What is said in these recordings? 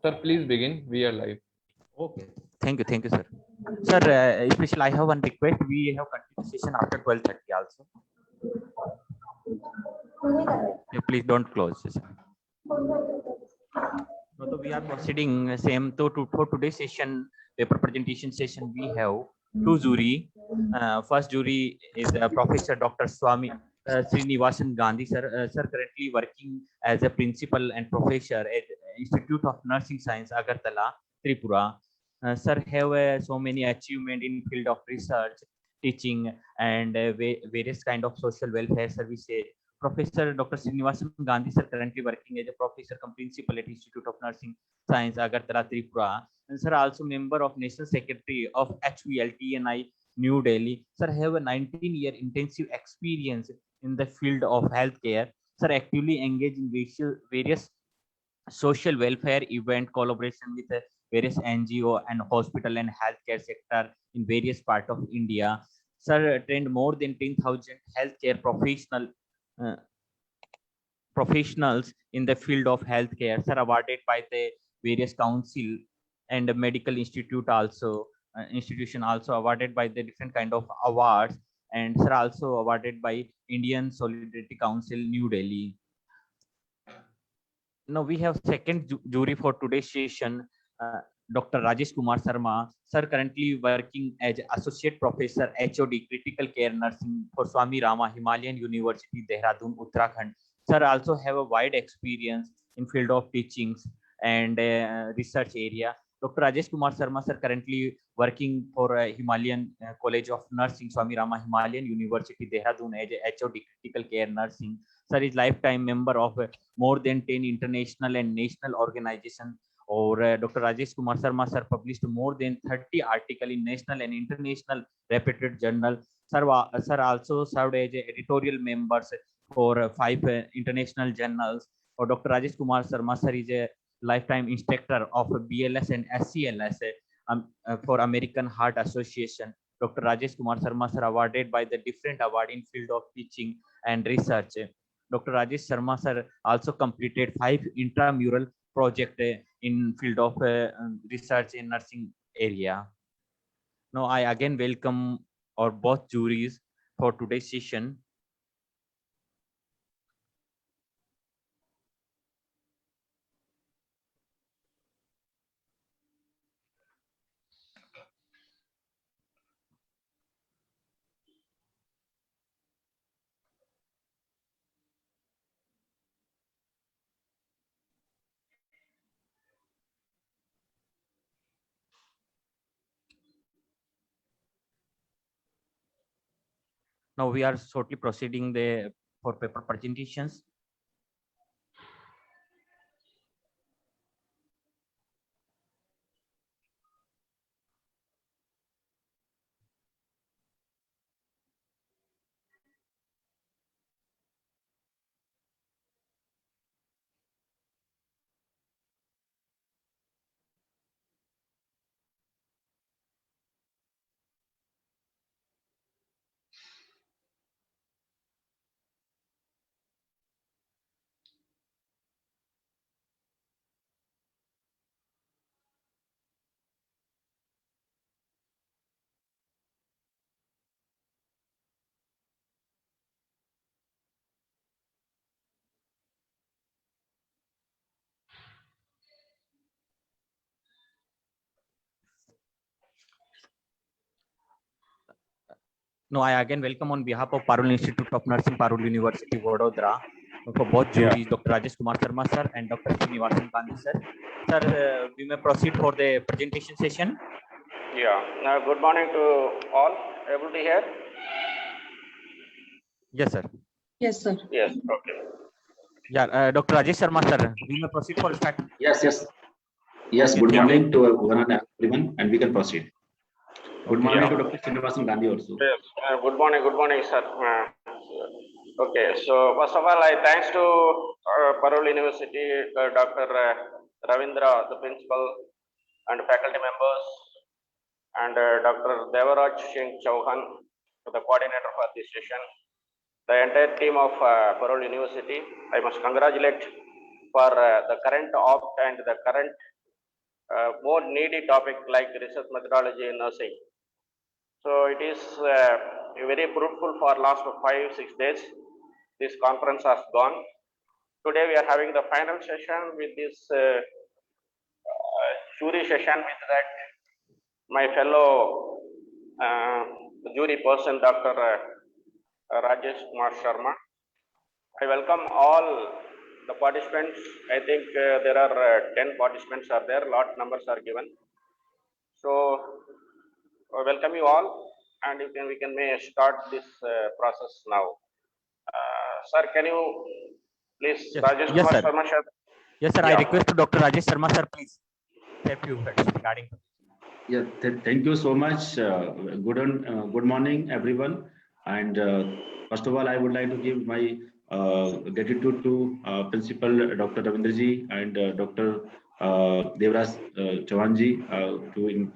Sir, please begin. We are live. Okay. Thank you, sir. Sir, especially I have one request. We have continued session after 12:30 also. Yeah, please don't close session. So we are proceeding same for today's session, paper presentation session. We have two jury. First jury is Professor Dr. Swami Srinivasan Gandhi, sir. Sir currently working as a principal and professor at Institute of Nursing Science, Agartala, Tripura. Sir have so many achievement in field of research, teaching, and various kind of social welfare services. Professor Dr. Srinivasan Gandhi, sir, currently working as a professor cum principal at Institute of Nursing Science, Agartala, Tripura. And sir, also member of National Secretary of HVLTNI, New Delhi. Sir, have a 19-year intensive experience in the field of healthcare. Sir, actively engaged in various social welfare event collaboration with various NGO and hospital and healthcare sector in various part of India. Sir, trained more than 10,000 healthcare uh, professionals in the field of healthcare. Sir, awarded by the various council and medical institute also institution also awarded by the different kind of awards, and sir also awarded by Indian Solidarity Council, New Delhi. Now we have second jury for today's session, Dr. Rajesh Kumar Sharma. Sir currently working as Associate Professor HOD Critical Care Nursing for Swami Rama Himalayan University, Dehradun, Uttarakhand. Sir also have a wide experience in field of teachings and research area. Dr. Rajesh Kumar Sharma, sir currently working for Himalayan College of Nursing, Swami Rama Himalayan University, Dehradun as HOD Critical Care Nursing. Sir is lifetime member of more than 10 international and national organizations. Or Dr. Rajesh Kumar Sharma sir published more than 30 articles in national and international reputed journal. Sir also served as editorial members for 5 international journals. Or Dr. Rajesh Kumar Sharma sir is a lifetime instructor of BLS and SCLS for American Heart Association. Dr. Rajesh Kumar Sharma sir awarded by the different award in field of teaching and research. Dr. Rajesh Sharma sir also completed 5 intramural project in field of research in nursing area. Now I again welcome our both juries for today's session. Now we are shortly proceeding for paper presentations. No, I again welcome on behalf of Parul Institute of Nursing, Parul University, Vadodara, for both juries, Dr. Rajesh Kumar Sharma sir and Dr. Srinivasan Gandhi sir. Sir, we may proceed for the presentation session. Yeah. Good morning to all. Able to hear? Yes, sir. Yes, sir. Yes. Okay. Yeah, Dr. Rajesh Sharma sir, we may proceed for start. Yes. Okay, Good morning to everyone, and we can proceed. Good morning to Dr. Srinivasan Gandhi also. Yes. Good morning, sir. Okay, so first of all, I thanks to Parul University, Dr. Ravindra, the principal, and faculty members, and Dr. Devaraj Singh Chauhan, the coordinator for this session. The entire team of Parul University, I must congratulate for the current opt and the current more needy topic like research methodology in nursing. So it is very fruitful for last 5-6 days. This conference has gone. Today we are having the final session with this jury session with that my fellow jury person, Dr. Rajesh Kumar Sharma. I welcome all the participants. I think there are 10 participants are there. Lot numbers are given. So welcome you all, and we can may start this process now. Sir, can you please, Yes. Rajesh Yes, Kumar sir. Sharma, sir? Yes, sir. I Yeah. request to Dr. Rajesh Sharma, sir, please say a few words regarding. Yeah, thank you so much. Good morning, everyone. And first of all, I would like to give my gratitude to Principal Dr. Ravindraji and Dr. Devraj Chauhanji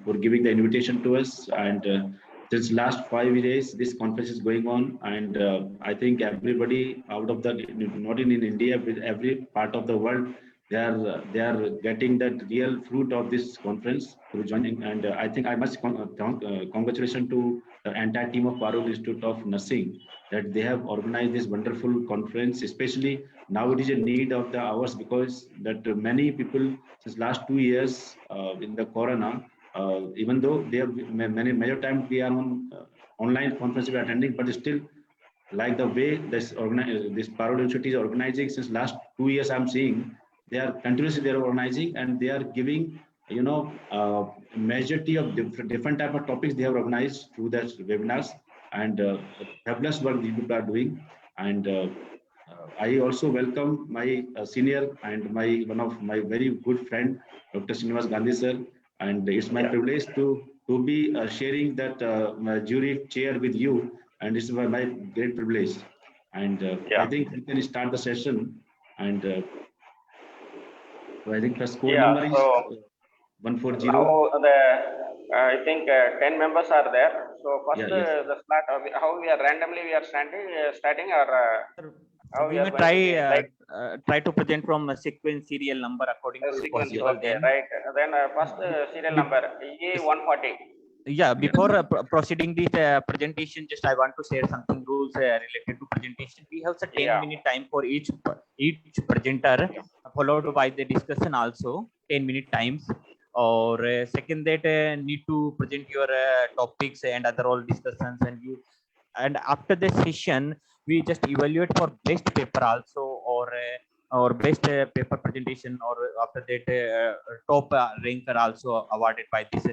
for giving the invitation to us. And since last 5 days, this conference is going on, and I think everybody out of the not in India, but every part of the world, they are getting the real fruit of this conference through joining. And I think I must congratulations to the entire team of Parul Institute of Nursing that they have organized this wonderful conference. Especially now, it is a need of the hours because that many people since last 2 years in the corona. Even though they have many major times we are on online conference we are attending, but still like the way this Parul University is organizing since last 2 years, I'm seeing they are continuously they are organizing and they are giving majority of different type of topics they have organized through their webinars, and fabulous work these people are doing. And I also welcome my senior and my one of my very good friend, Dr. Srinivas Gandhi sir, and it's my privilege to be sharing that my jury chair with you, and it's my great privilege. And I think we can start the session. And so I think the score number is 140. Now I think 10 members are there. So first Yes. the start, how we are randomly we are starting or how We are may going try to present from a sequence serial number according to sequence. possible. Okay, right. Then first serial number E140. Yeah, before proceeding this presentation, just I want to share something rules related to presentation. We have a 10-minute time for each presenter, followed by the discussion also 10-minute times. Or second that need to present your topics and other all discussions, and after the session we just evaluate for best paper also, or best paper presentation, or after that top ranker also awarded by this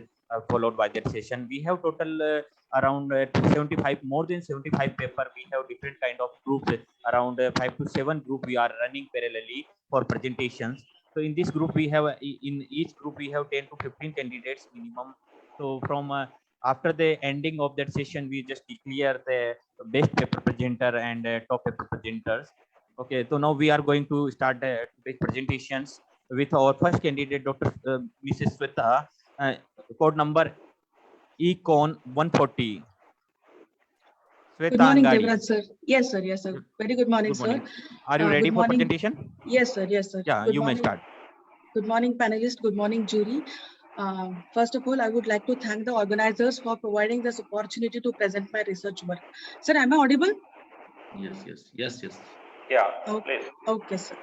followed by that session. We have total around 75, more than 75 paper. We have different kind of groups, around 5 to 7 group we are running parallelly for presentations. So in this group we have in each group we have 10 to 15 candidates minimum. So from after the ending of that session, we just declare the best paper presenter and top paper presenters. Okay, so now we are going to start the best presentations with our first candidate, Dr. Mrs. Sweta, code number Econ 140. Sweta Good morning, Angadi. Devraj sir. Yes, sir. Yes, sir. Very good morning, Good morning. sir. Are you ready good for morning. presentation? Yes, sir. Yes, sir. Yeah, Good you morning. may start. Good morning, panelists. Good morning, jury. First of all, I would like to thank the organizers for providing this opportunity to present my research work. Sir, am I audible? Yes. Yeah, Okay. please. Okay, sir.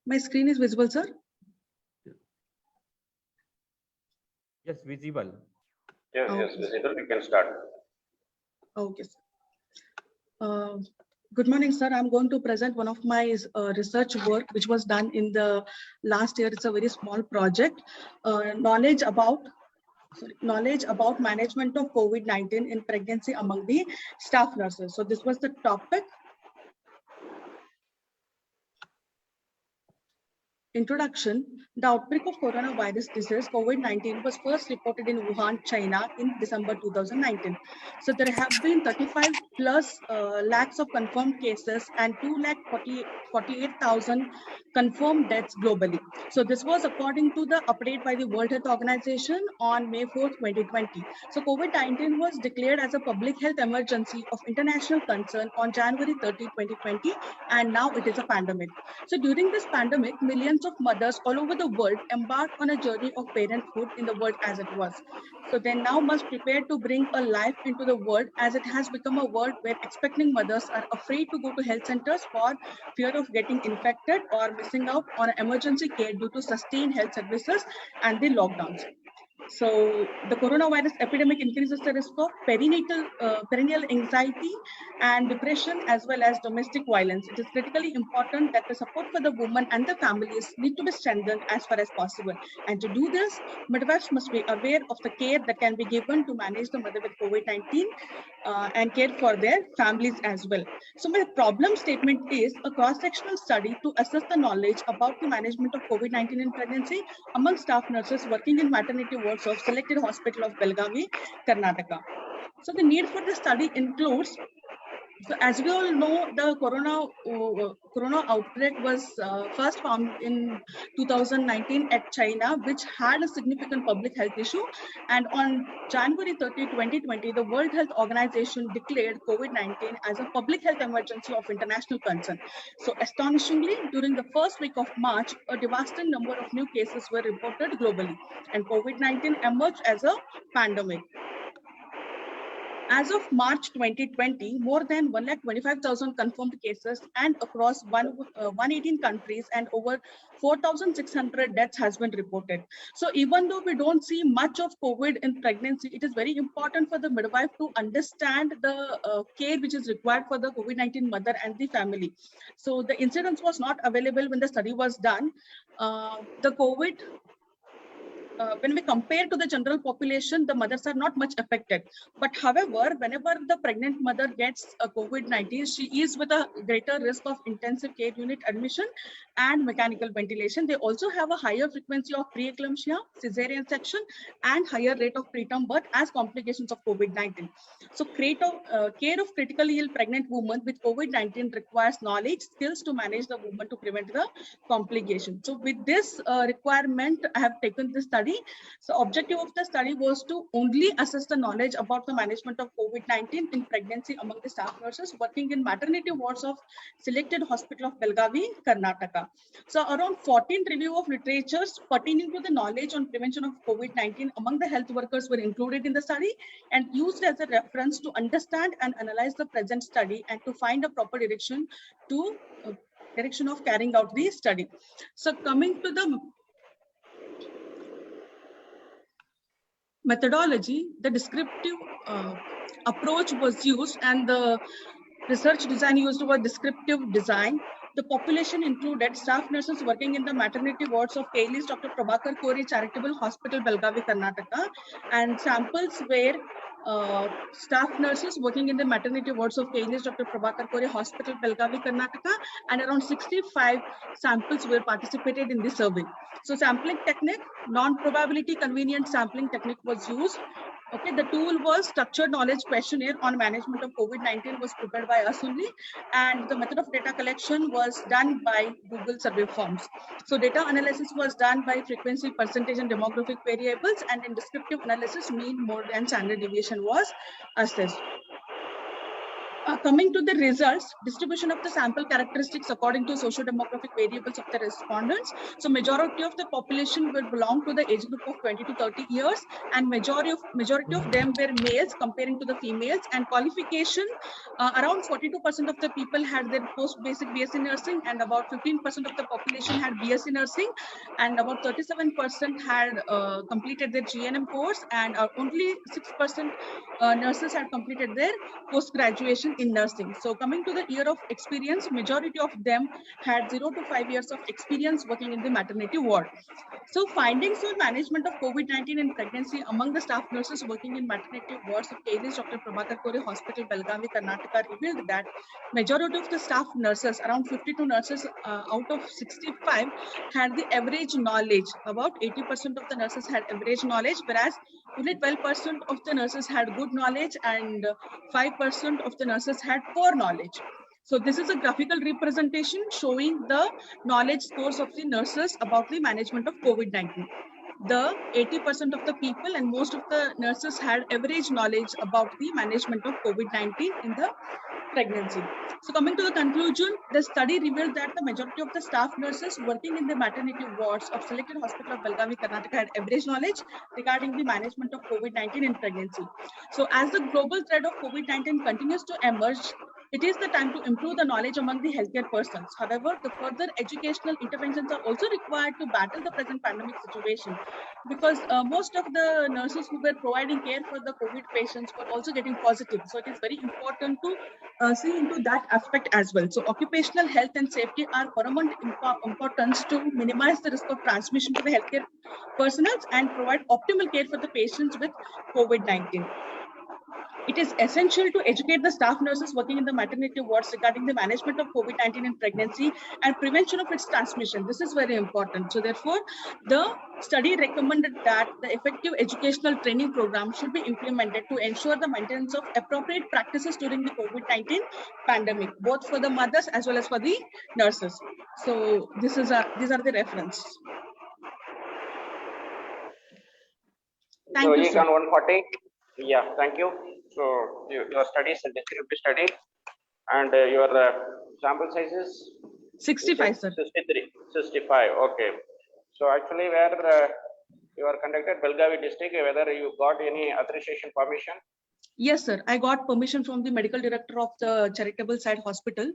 My screen is visible, sir? Yes, visible. Yes, Okay. visible. We can start. Okay, sir. Good morning, sir. I'm going to present one of my research work, which was done in the last year. It's a very small project. Knowledge about management of COVID-19 in pregnancy among the staff nurses. So this was the topic. introduction, the outbreak of coronavirus disease COVID-19 was first reported in Wuhan, China in December 2019. So there have been 35 plus lakhs of confirmed cases and 2,48,000 confirmed deaths globally. So this was according to the update by the World Health Organization on May 4, 2020. So COVID-19 was declared as a public health emergency of international concern on January 30, 2020, and now it is a pandemic. So during this pandemic, millions of mothers all over the world embarked on a journey of parenthood in the world as it was. So they now must prepare to bring a life into the world, as it has become a world where expecting mothers are afraid to go to health centers for fear of getting infected or missing out on emergency care due to sustained health services and the lockdowns. So the coronavirus epidemic increases the risk of perennial anxiety and depression, as well as domestic violence. It is critically important that the support for the woman and the families need to be strengthened as far as possible. And to do this, midwives must be aware of the care that can be given to manage the mother with COVID-19 and care for their families as well. So my problem statement is a cross-sectional study to assess the knowledge about the management of COVID-19 in pregnancy among staff nurses working in maternity wards of selected hospital of Belgavi, Karnataka. So the need for the study includes, so as we all know, the corona outbreak was first found in 2019 at China, which had a significant public health issue. And on January 30, 2020, the World Health Organization declared COVID-19 as a public health emergency of international concern. So astonishingly, during the first week of March, a devastating number of new cases were reported globally, and COVID-19 emerged as a pandemic. As of March 2020, more than 125,000 confirmed cases and across 118 countries, and over 4,600 deaths has been reported. So even though we don't see much of COVID in pregnancy, it is very important for the midwife to understand the care which is required for the COVID-19 mother and the family. So the incidence was not available when the study was done. When we compare to the general population, the mothers are not much affected. But however, whenever the pregnant mother gets a COVID-19, she is with a greater risk of intensive care unit admission and mechanical ventilation. They also have a higher frequency of preeclampsia, cesarean section, and higher rate of preterm birth as complications of COVID-19. So care of critically ill pregnant women with COVID-19 requires knowledge, skills to manage the woman to prevent the complication. So with this requirement, I have taken this study. So objective of the study was to only assess the knowledge about the management of COVID-19 in pregnancy among the staff nurses working in maternity wards of selected hospital of Belgavi, Karnataka. So around 14 review of literatures pertaining to the knowledge on prevention of COVID-19 among the health workers were included in the study and used as a reference to understand and analyze the present study and to find a proper direction of carrying out the study. So coming to the methodology, the descriptive approach was used, and the research design used was descriptive design. The population included staff nurses working in the maternity wards of KLE's Dr. Prabhakar Kore Charitable Hospital, Belgavi, Karnataka, and samples were staff nurses working in the maternity wards of KLE's Dr. Prabhakar Kore Hospital, Belgavi, Karnataka, and around 65 samples were participated in the survey. So sampling technique, non-probability convenient sampling technique was used. Okay, the tool was structured knowledge questionnaire on management of COVID-19 was prepared by us only, and the method of data collection was done by Google survey forms. So data analysis was done by frequency, percentage, and demographic variables, and in descriptive analysis, mean, mode, and standard deviation was assessed. Coming to the results, distribution of the sample characteristics according to socio-demographic variables of the respondents. So majority of the population will belong to the age group of 20 to 30 years, and majority of them were males comparing to the females, and qualification, around 42% of the people had their post-basic BSc nursing, and about 15% of the population had BSc nursing, and about 37% had completed their GNM course, and only 6% nurses had completed their post-graduation working in nursing. So coming to the year of experience, majority of them had 0 to 5 years of experience working in the maternity ward. So findings on management of COVID-19 in pregnancy among the staff nurses working in maternity wards of KLS Dr. Prabhakar Kore Hospital, Belgavi, Karnataka revealed that majority of the staff nurses, around 52 nurses out of 65, had the average knowledge. About 80% of the nurses had average knowledge, whereas only 12% of the nurses had good knowledge and 5% of the nurses had poor knowledge. So this is a graphical representation showing the knowledge scores of the nurses about the management of COVID-19. The 80% of the people and most of the nurses had average knowledge about the management of COVID-19 in the pregnancy. So coming to the conclusion, the study revealed that the majority of the staff nurses working in the maternity wards of selected hospital of Belgavi, Karnataka had average knowledge regarding the management of COVID-19 in pregnancy. So as the global threat of COVID-19 continues to emerge, it is the time to improve the knowledge among the healthcare persons. However, the further educational interventions are also required to battle the present pandemic situation, because most of the nurses who were providing care for the COVID patients were also getting positive. So it is very important to see into that aspect as well. So occupational health and safety are paramount importance to minimize the risk of transmission to the healthcare personnel and provide optimal care for the patients with COVID-19. It is essential to educate the staff nurses working in the maternity wards regarding the management of COVID-19 in pregnancy and prevention of its transmission. This is very important. So therefore, the study recommended that the effective educational training program should be implemented to ensure the maintenance of appropriate practices during the COVID-19 pandemic, both for the mothers as well as for the nurses. So these are the reference. Thank So you, sir. Econ 140. Yeah, thank you. So your study is a descriptive study, and your sample size is 65, sir. 65. Okay. So actually, where you are conducted Belgavi district, whether you got any authorization permission? Yes, sir. I got permission from the medical director of the Charitable Side Hospital.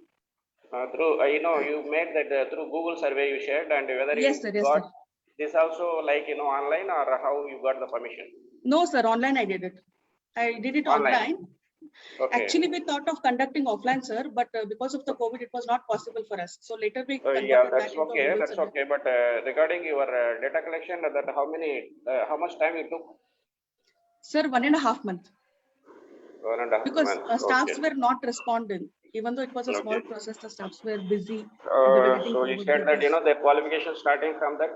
Through you made that through Google survey you shared, and whether Yes, you sir. Yes, got sir. this also like online, or how you got the permission? No, sir. Online I did it. I did it online. Okay. Actually, we thought of conducting offline, sir, but because of the COVID, it was not possible for us. So later we Yeah, converted that's back into okay. Google That's survey. okay. But regarding your data collection, that how much time it took? Sir, 1.5 months. 1.5 Because months. staffs Okay. were not responding. Even though it was a small process, the staffs were busy. So you said that the qualification starting from that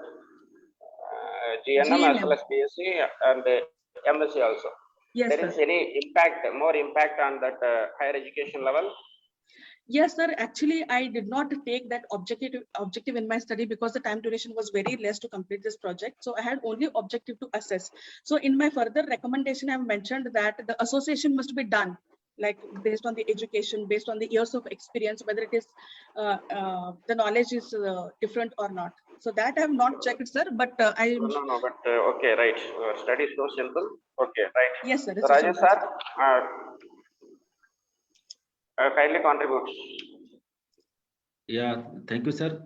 GNM as well as BSc and MSc also. Yes, there is sir. any more impact on that higher education level? Yes, sir. Actually, I did not take that objective in my study because the time duration was very less to complete this project. So I had only objective to assess. So in my further recommendation, I have mentioned that the association must be done, like based on the education, based on the years of experience, whether it is the knowledge is different or not. So that I have not checked, sir. But I no, but okay, right. Study is so simple. Okay, right. Yes, sir. So Rajesh sir, kindly contribute. Yeah, thank you, sir.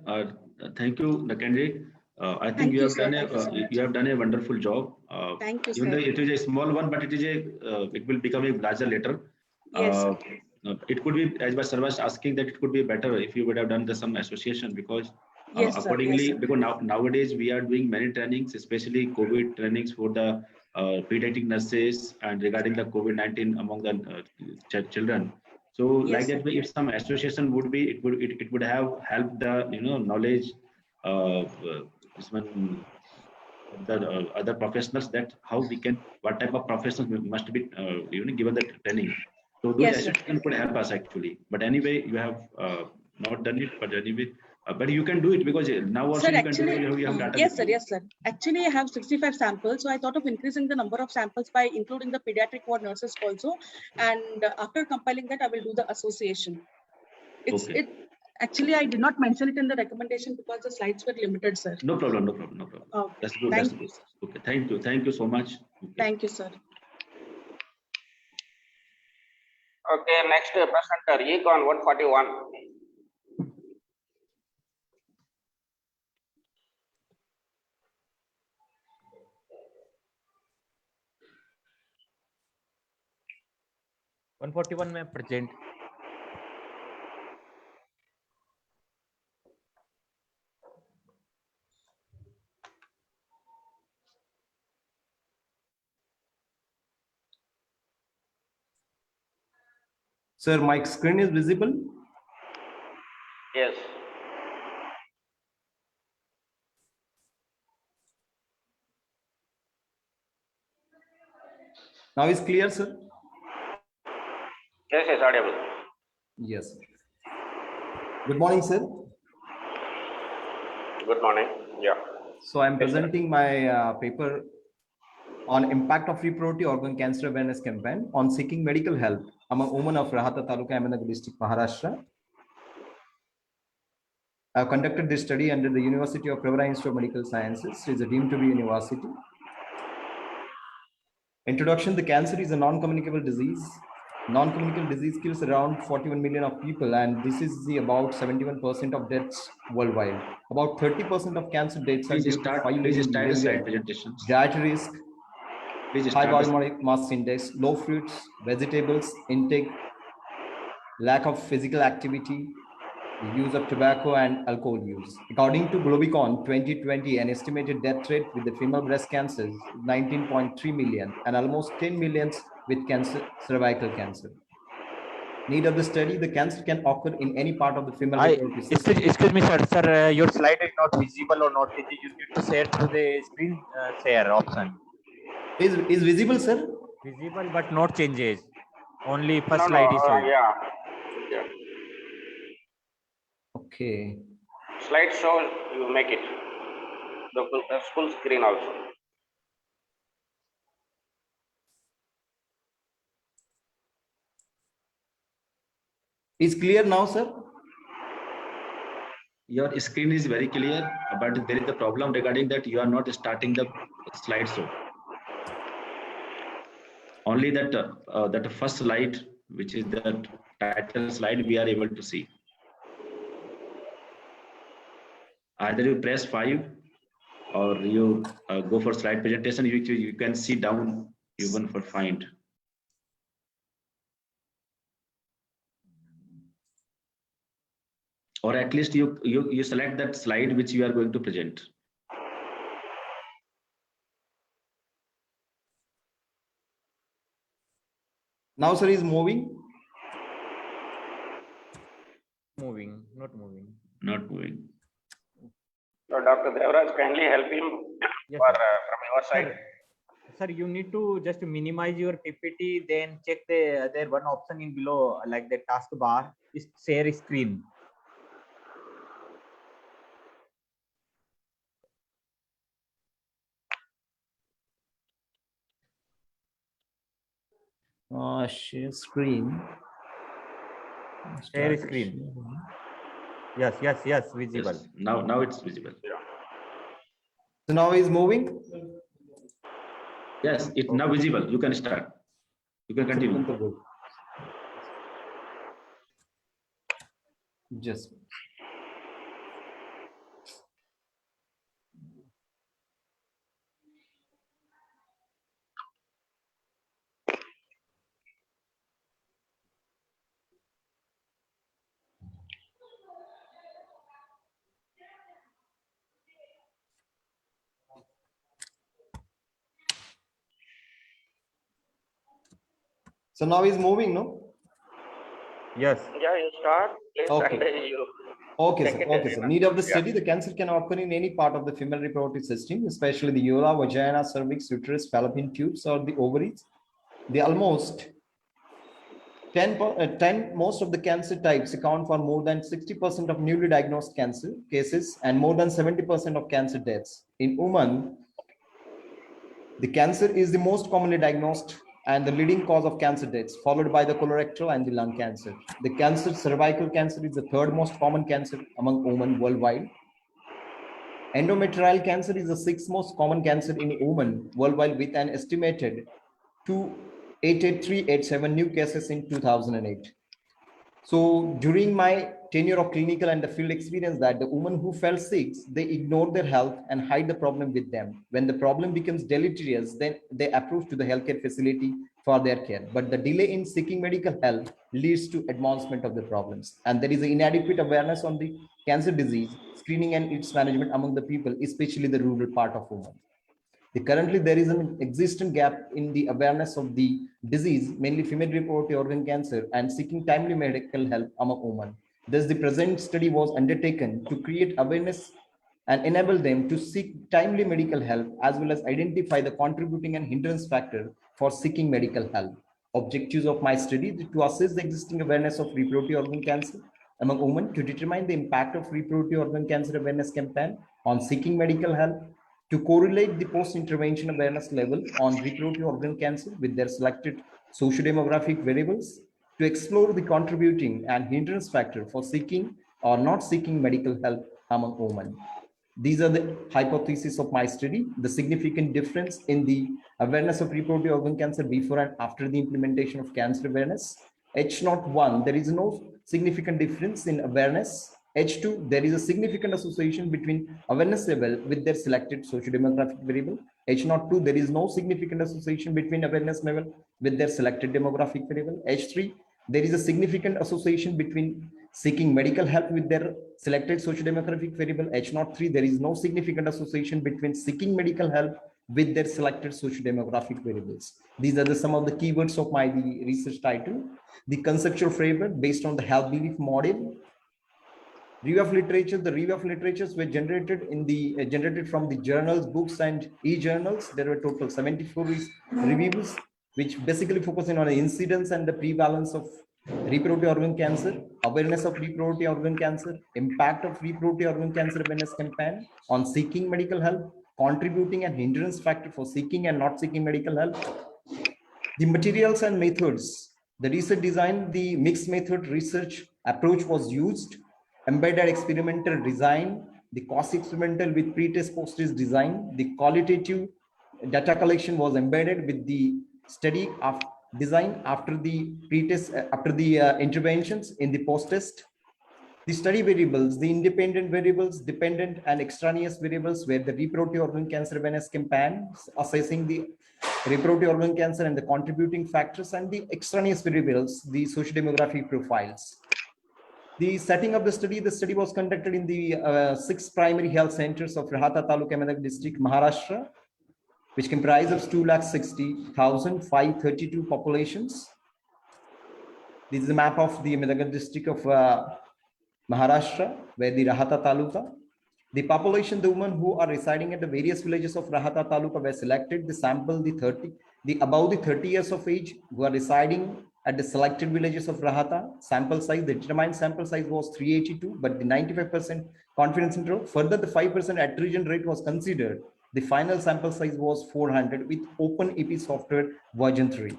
Thank you, the candidate. I think Thank you you, have sir. done Thank you so much. you have done a wonderful job. Thank you, Even though sir. it is a small one, but it is it will become a larger later. Yes, sir. It could be, as sir was asking, that it could be better if you would have done some association, because Yes, sir. accordingly, Yes, sir. because nowadays we are doing many trainings, especially COVID trainings for the pediatric nurses and regarding the COVID-19 among the children. So Yes, like sir. that, if some association would be, it would have helped the knowledge the other professionals, that how we can, what type of professionals must be given the training. So those Yes, sir. associations could help us actually. But anyway, you have not done it. But anyway, but you can do it, because now also Sir, you actually, can do. You have data. yes, sir. Yes, sir. Actually, I have 65 samples, so I thought of increasing the number of samples by including the pediatric ward nurses also. And after compiling that, I will do the association. Okay. Actually, I did not mention it in the recommendation because the slides were limited, sir. No problem. No problem. No problem. Okay. That's good. Thank That's you. good. Okay. Thank you. Thank you so much. Okay. Thank you, sir. Okay, next presenter, Econ 141. One 141 में present Sir, my screen is visible. Yes. Now is clear, sir? Yes, audible. Yes. Good morning, sir. Good morning. Yeah. So I'm Yes, sir. presenting my paper on impact of reproductive organ cancer awareness campaign on seeking medical help among women of Rahata Taluka, Ahmednagar district, Maharashtra. I have conducted this study under the University of Pravara Institute of Medical Sciences. It is a deemed to be university. Introduction: the cancer is a non-communicable disease. Non-communicable disease kills around 41 million of people, and this is about 71% of deaths worldwide. About 30% of cancer deaths are Please due to start. 5 Please main start the major slide presentations. diet risk, Please high start. body mass index, low fruits, vegetables intake, lack of physical activity, the use of tobacco and alcohol use. According to Globicon 2020, an estimated death rate with the female breast cancers is 19.3 million and almost 10 millions with cancer, cervical cancer. Need of the study: the cancer can occur in any part of the female reproductive system. Excuse me, sir. Sir, your slide is not visible or not. You need to share through the screen share option. Is visible, sir? Visible but not changes. Only first No, slide is showing. yeah. Yeah. Okay. Slide show, you make it. The full screen also. Is clear now, sir? Your screen is very clear, but there is a problem regarding that you are not starting the slideshow. Only that first slide, which is the title slide, we are able to see. Either you press 5 or you go for slide presentation, you can see down even for find. Or at least you select that slide which you are going to present. Now, sir, is moving. Moving, not moving. Not moving. So Dr. Devaraj, kindly help him Yes, for, sir. from your side. Sir, you need to just minimize your PPT, then check there one option in below, like the taskbar is share screen. Share screen. Share screen. Yes, visible. Yes. Now it's visible. So now is moving. Yes, it's now visible. You can start. You can continue. Just. So now is moving, no? Yes. Yeah, you start. Please, Okay. and you Okay, take sir. it Okay, as sir. a- Need of the yeah. study: the cancer can occur in any part of the female reproductive system, especially the urethra, vagina, cervix, uterus, fallopian tubes, or the ovaries. The almost 10 most of the cancer types account for more than 60% of newly diagnosed cancer cases and more than 70% of cancer deaths. In women, the cancer is the most commonly diagnosed and the leading cause of cancer deaths, followed by the colorectal and the lung cancer. The cancer, cervical cancer, is the third most common cancer among women worldwide. Endometrial cancer is the sixth most common cancer in women worldwide, with an estimated 88387 new cases in 2008. So during my tenure of clinical and the field experience, that the women who fell sick, they ignore their health and hide the problem with them. When the problem becomes deleterious, then they approach to the healthcare facility for their care. But the delay in seeking medical help leads to advancement of the problems. And there is an inadequate awareness on the cancer disease, screening and its management among the people, especially the rural part of women. Currently, there is an existent gap in the awareness of the disease, mainly female reproductive organ cancer, and seeking timely medical help among women. Thus, the present study was undertaken to create awareness and enable them to seek timely medical help, as well as identify the contributing and hindrance factor for seeking medical help. Objectives of my study to assess the existing awareness of reproductive organ cancer among women, to determine the impact of reproductive organ cancer awareness campaign on seeking medical help, to correlate the post-intervention awareness level on reproductive organ cancer with their selected socio-demographic variables, to explore the contributing and hindrance factor for seeking or not seeking medical help among women. These are the hypotheses of my study: the significant difference in the awareness of reproductive organ cancer before and after the implementation of cancer awareness. H01, there is no significant difference in awareness. H2, there is a significant association between awareness level with their selected socio-demographic variable. H02, there is no significant association between awareness level with their selected demographic variable. H3, there is a significant association between seeking medical help with their selected socio-demographic variable. H03, there is no significant association between seeking medical help with their selected socio-demographic variables. These are some of the keywords of my research title. The conceptual framework based on the health belief model. Review of literature. The review of literatures were generated from the journals, books, and e-journals. There were total 74 reviews, which basically focusing on the incidence and the prevalence of reproductive organ cancer, awareness of reproductive organ cancer, impact of reproductive organ cancer awareness campaign on seeking medical help, contributing and hindrance factor for seeking and not seeking medical help. The materials and methods. The research design, the mixed method research approach was used. Embedded experimental design, the cost experimental with pre-test post-test design. The qualitative data collection was embedded with the study of design after the pre-test, after the interventions in the post-test. The study variables, the independent variables, dependent and extraneous variables were the reproductive organ cancer awareness campaign, assessing the reproductive organ cancer and the contributing factors, and the extraneous variables, the socio-demographic profiles. The setting of the study was conducted in the 6 primary health centers of Rahata Taluka, Ahmedabad district, Maharashtra, which comprise of 260,532 populations. This is a map of the Ahmedabad district of Maharashtra, where the Rahata Taluka. The population, the women who are residing at the various villages of Rahata Taluka were selected. The sample, above the 30 years of age, who are residing at the selected villages of Rahata. Sample size, the determined sample size was 382, but the 95% confidence interval. Further, the 5% attrition rate was considered. The final sample size was 400 with OpenEP software version 3.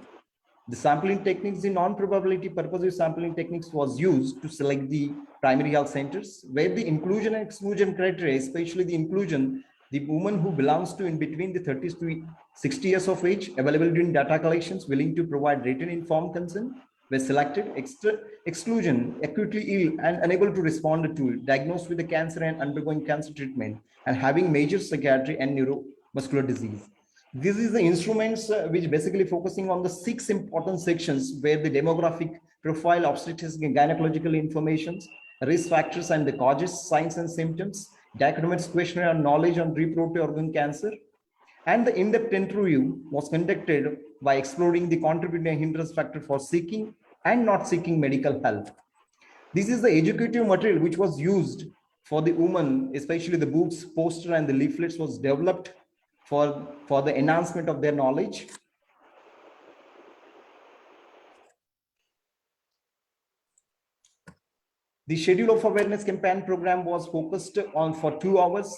The sampling techniques, the non-probability purposive sampling techniques was used to select the primary health centers, where the inclusion and exclusion criteria, especially the inclusion, the woman who belongs to in between the 30s to 60 years of age, available during data collections, willing to provide written informed consent, were selected. Exclusion, acutely ill and unable to respond to, diagnosed with the cancer and undergoing cancer treatment, and having major psychiatry and neuromuscular disease. This is the instruments which basically focusing on the 6 important sections, where the demographic profile, obstetrics and gynecological informations, risk factors and the causes, signs and symptoms, diagnostics questionnaire on knowledge on reproductive organ cancer, and the in-depth interview was conducted by exploring the contributing and hindrance factor for seeking and not seeking medical help. This is the educative material which was used for the women, especially the books, poster, and the leaflets was developed for the enhancement of their knowledge. The schedule of awareness campaign program was focused on for 2 hours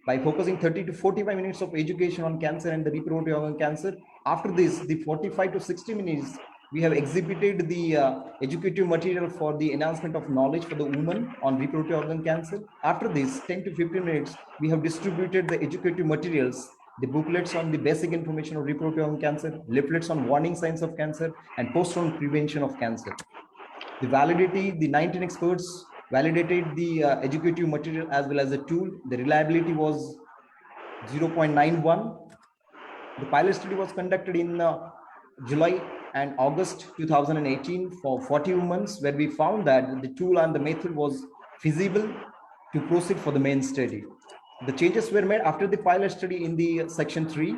by focusing 30 to 45 minutes of education on cancer and the reproductive organ cancer. After this, the 45 to 60 minutes, we have exhibited the educative material for the enhancement of knowledge for the women on reproductive organ cancer. After this, 10 to 15 minutes, we have distributed the educative materials, the booklets on the basic information of reproductive organ cancer, leaflets on warning signs of cancer, and poster on prevention of cancer. The validity, the 19 experts validated the educative material as well as the tool. The reliability was 0.91. The pilot study was conducted in July and August 2018 for 40 women, where we found that the tool and the method was feasible to proceed for the main study. The changes were made after the pilot study in the section 3.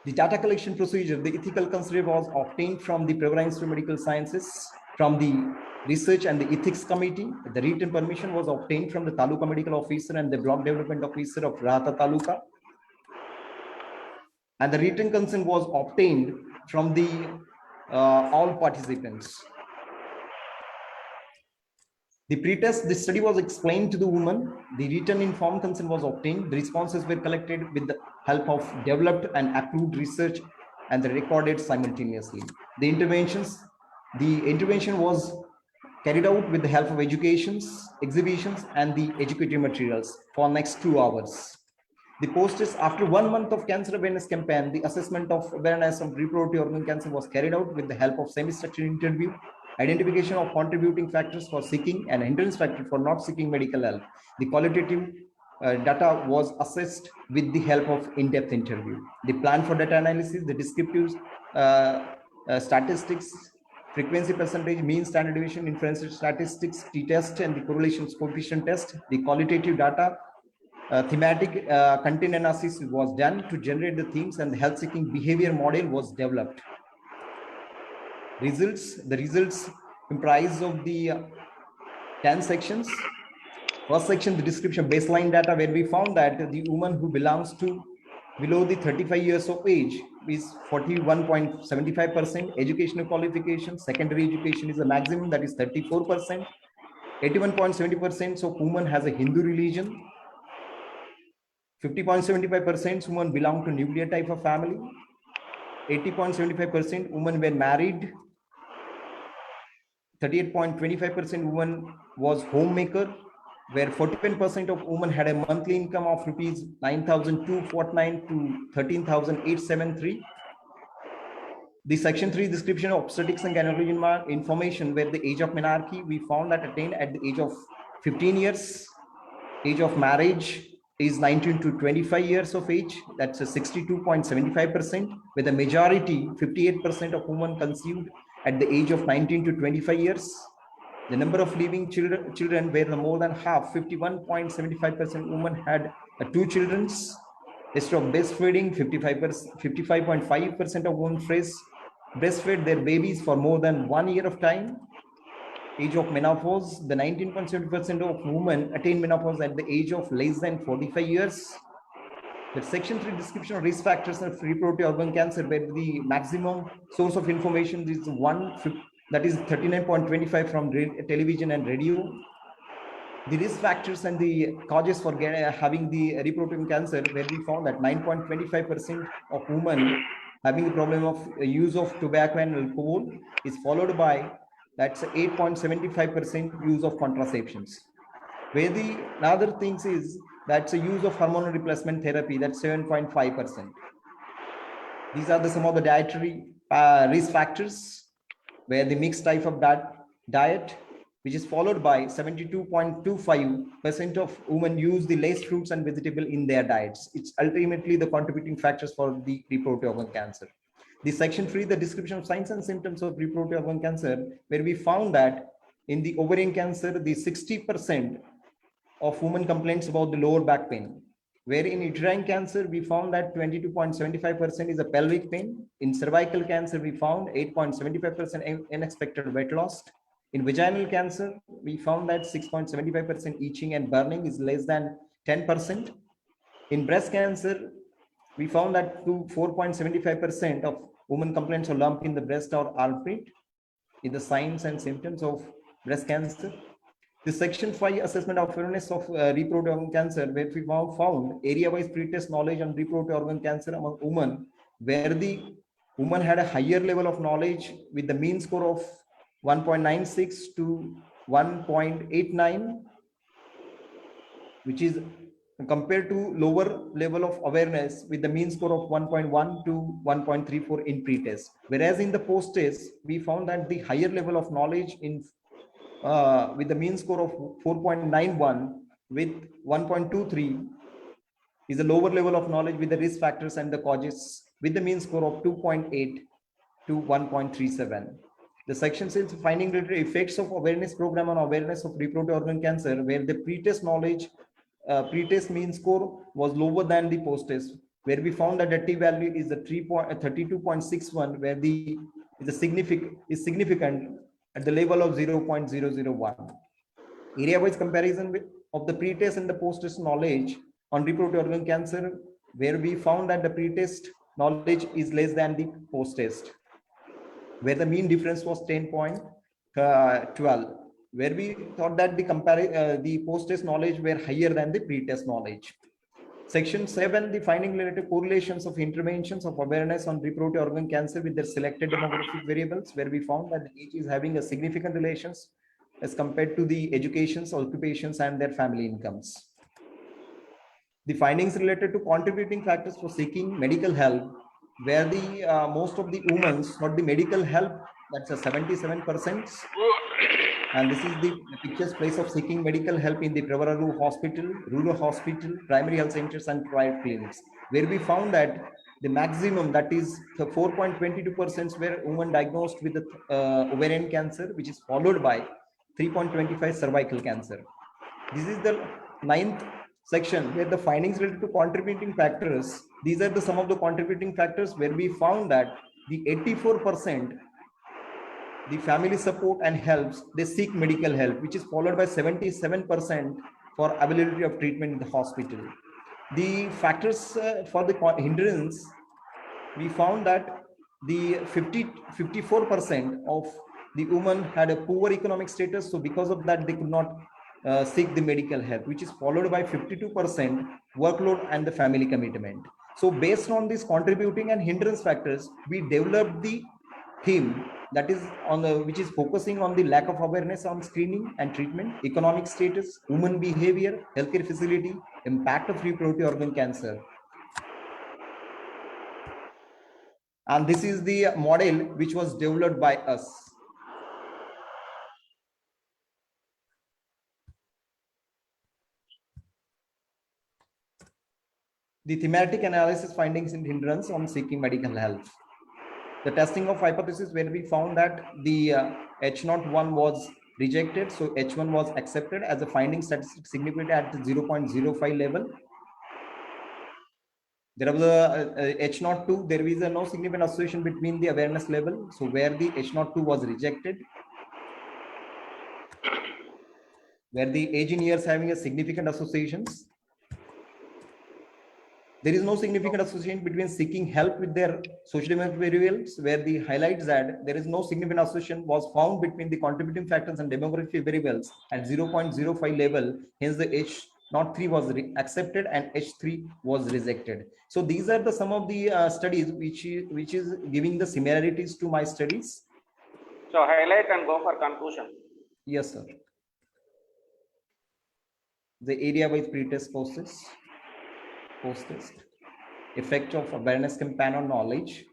The data collection procedure, the ethical consent was obtained from the Pravara Institute of Medical Sciences, from the Research and the Ethics Committee. The written permission was obtained from the Taluka Medical Officer and the Block Development Officer of Rata Taluka. And the written consent was obtained from the all participants. The pretest, the study was explained to the woman. The written informed consent was obtained. The responses were collected with the help of developed and approved research and recorded simultaneously. The intervention was carried out with the help of exhibitions, and the educative materials for next 2 hours. The posters, after 1 month of cancer awareness campaign, the assessment of awareness of reproductive organ cancer was carried out with the help of semi-structured interview, identification of contributing factors for seeking and hindrance factor for not seeking medical help. The qualitative data was assessed with the help of in-depth interview. The plan for data analysis, the descriptive statistics, frequency percentage, mean standard deviation, inference statistics, t-test, and the correlation coefficient test. The qualitative data, thematic content analysis was done to generate the themes, and the health seeking behavior model was developed. The results comprise of the 10 sections. First section, the description baseline data, where we found that the woman who belongs to below the 35 years of age is 41.75%. Educational qualification, secondary education is the maximum, that is 34%. 81.70% of women has a Hindu religion. 50.75% women belong to nuclear type of family. 80.75% women were married. 38.25% women was homemaker, where 41% of women had a monthly income of rupees 9,249 to 13,873. The section 3 description of obstetrics and gynecology information, where the age of menarche we found that attained at the age of 15 years. Age of marriage is 19 to 25 years of age, that's a 62.75%, with a majority 58% of women conceived at the age of 19 to 25 years. The number of living children were more than half, 51.75% women had 2 children. Instead of breastfeeding, 55.5% of women breastfed their babies for more than 1 year of time. Age of menopause, the 19.7% of women attain menopause at the age of less than 45 years. The section 3 description of risk factors of reproductive organ cancer, where the maximum source of information is that is 39.25 from television and radio. The risk factors and the causes for having the reproductive cancer, where we found that 9.25% of women having the problem of use of tobacco and alcohol is followed by, that's 8.75% use of contraceptions. Where the other things is that's a use of hormonal replacement therapy, that's 7.5%. These are some of the dietary risk factors, where the mixed type of diet, which is followed by 72.25% of women use the less fruits and vegetables in their diets. It's ultimately the contributing factors for the reproductive organ cancer. The section 3, the description of signs and symptoms of reproductive organ cancer, where we found that in the ovarian cancer, the 60% of women complaints about the lower back pain, where in uterine cancer, we found that 22.75% is a pelvic pain. In cervical cancer, we found 8.75% unexpected weight loss. In vaginal cancer, we found that 6.75% itching and burning is less than 10%. In breast cancer, we found that 4.75% of women complaints of lump in the breast or armpit in the signs and symptoms of breast cancer. The section 5 assessment of awareness of reproductive organ cancer, where we found area-wise pretest knowledge on reproductive organ cancer among women, where the woman had a higher level of knowledge with the mean score of 1.96 to 1.89, which is compared to lower level of awareness with the mean score of 1.1 to 1.34 in pretest. Whereas in the post-test, we found that the higher level of knowledge in with the mean score of 4.91 with 1.23 is a lower level of knowledge with the risk factors and the causes with the mean score of 2.8 to 1.37. The section 6 finding related effects of awareness program on awareness of reproductive organ cancer, where the pretest knowledge pre-test mean score was lower than the post-test, where we found that the t-value is a 32.61, where the is significant at the level of 0.001. Area-wise comparison of the pre-test and the post-test knowledge on reproductive organ cancer, where we found that the pre-test knowledge is less than the post-test, where the mean difference was 10.12, where we thought that the post-test knowledge were higher than the pre-test knowledge. Section 7, the finding related correlations of interventions of awareness on reproductive organ cancer with their selected demographic variables, where we found that age is having a significant relations as compared to the educations, occupations, and their family incomes. The findings related to contributing factors for seeking medical help, where the most of the women got the medical help, that's a 77%. And this is the picture's place of seeking medical help in the Pravararu Hospital, rural hospital, primary health centers, and private clinics, where we found that the maximum, that is 4.22%, were women diagnosed with the ovarian cancer, which is followed by 3.25 cervical cancer. This is the 9th section, where the findings related to contributing factors. These are some of the contributing factors, where we found that the 84%, the family support and helps, they seek medical help, which is followed by 77% for availability of treatment in the hospital. The factors for the hindrance, we found that the 54% of the women had a poor economic status, so because of that they could not seek the medical help, which is followed by 52% workload and the family commitment. So based on these contributing and hindrance factors, we developed the theme that is on the, which is focusing on the lack of awareness on screening and treatment, economic status, human behavior, healthcare facility, impact of reproductive organ cancer. And this is the model which was developed by us. The thematic analysis findings in hindrance on seeking medical help. The testing of hypothesis, where we found that the H01 was rejected, so H1 was accepted as a finding statistic significant at the 0.05 level. There was a H02, there is no significant association between the awareness level, so where the H02 was rejected, where the age in years having a significant associations. There is no significant association between seeking help with their social demographic variables, where the highlights that there is no significant association was found between the contributing factors and demographic variables at 0.05 level. Hence the H03 was accepted and H3 was rejected. So these are the some of the studies which is giving the similarities to my studies. So highlight and go for conclusion. Yes, sir. The area-wise pre-test post-test, effect of awareness campaign on knowledge,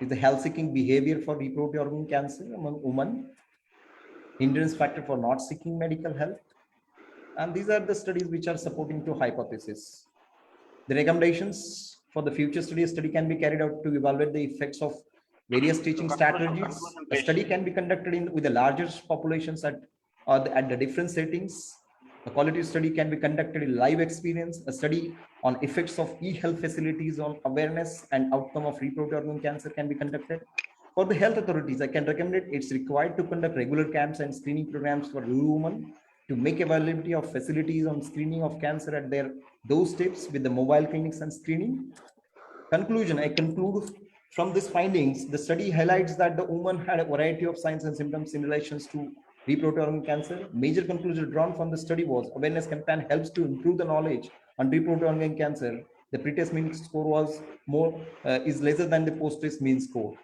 is the health-seeking behavior for reproductive organ cancer among women, hindrance factor for not seeking medical help, and these are the studies which are supporting to hypothesis. The recommendations for the future study can be carried out to evaluate the effects of various teaching strategies. A study can be conducted with the larger populations at the different settings. A quality study can be conducted in live experience. A study on effects of e-health facilities on awareness and outcome of reproductive organ cancer can be conducted. For the health authorities, I can recommend it's required to conduct regular camps and screening programs for rural women to make availability of facilities on screening of cancer at their doorsteps with the mobile clinics and screening. Conclusion, I conclude from these findings, the study highlights that the woman had a variety of signs and symptoms in relations to reproductive organ cancer. Major conclusion drawn from the study was awareness campaign helps to improve the knowledge on reproductive organ cancer. The pre-test mean score was is lesser than the post-test mean score.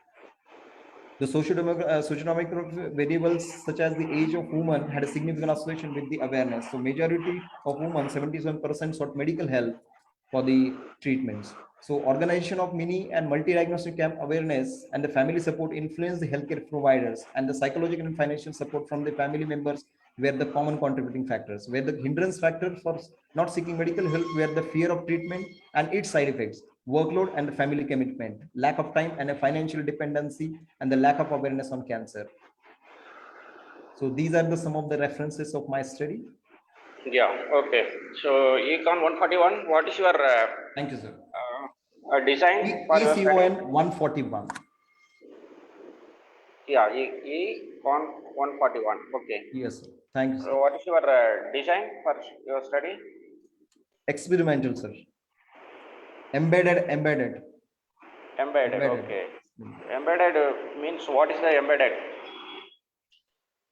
The socioeconomic variables such as the age of women had a significant association with the awareness. So majority of women, 77%, sought medical help for the treatments. So organization of mini and multi-diagnostic camp awareness and the family support influence the healthcare providers, and the psychological and financial support from the family members were the common contributing factors, where the hindrance factor for not seeking medical help were the fear of treatment and its side effects, workload and the family commitment, lack of time and a financial dependency, and the lack of awareness on cancer. So these are some of the references of my study. Yeah, okay. So Econ 141, what is your Thank you, sir. design for your study? ECON 141. Yeah, Econ 141. Okay. Yes, sir. Thank you, So sir. what is your design for your study? Experimental, sir. Embedded. Embedded. Embedded. Okay. Embedded means what is the embedded?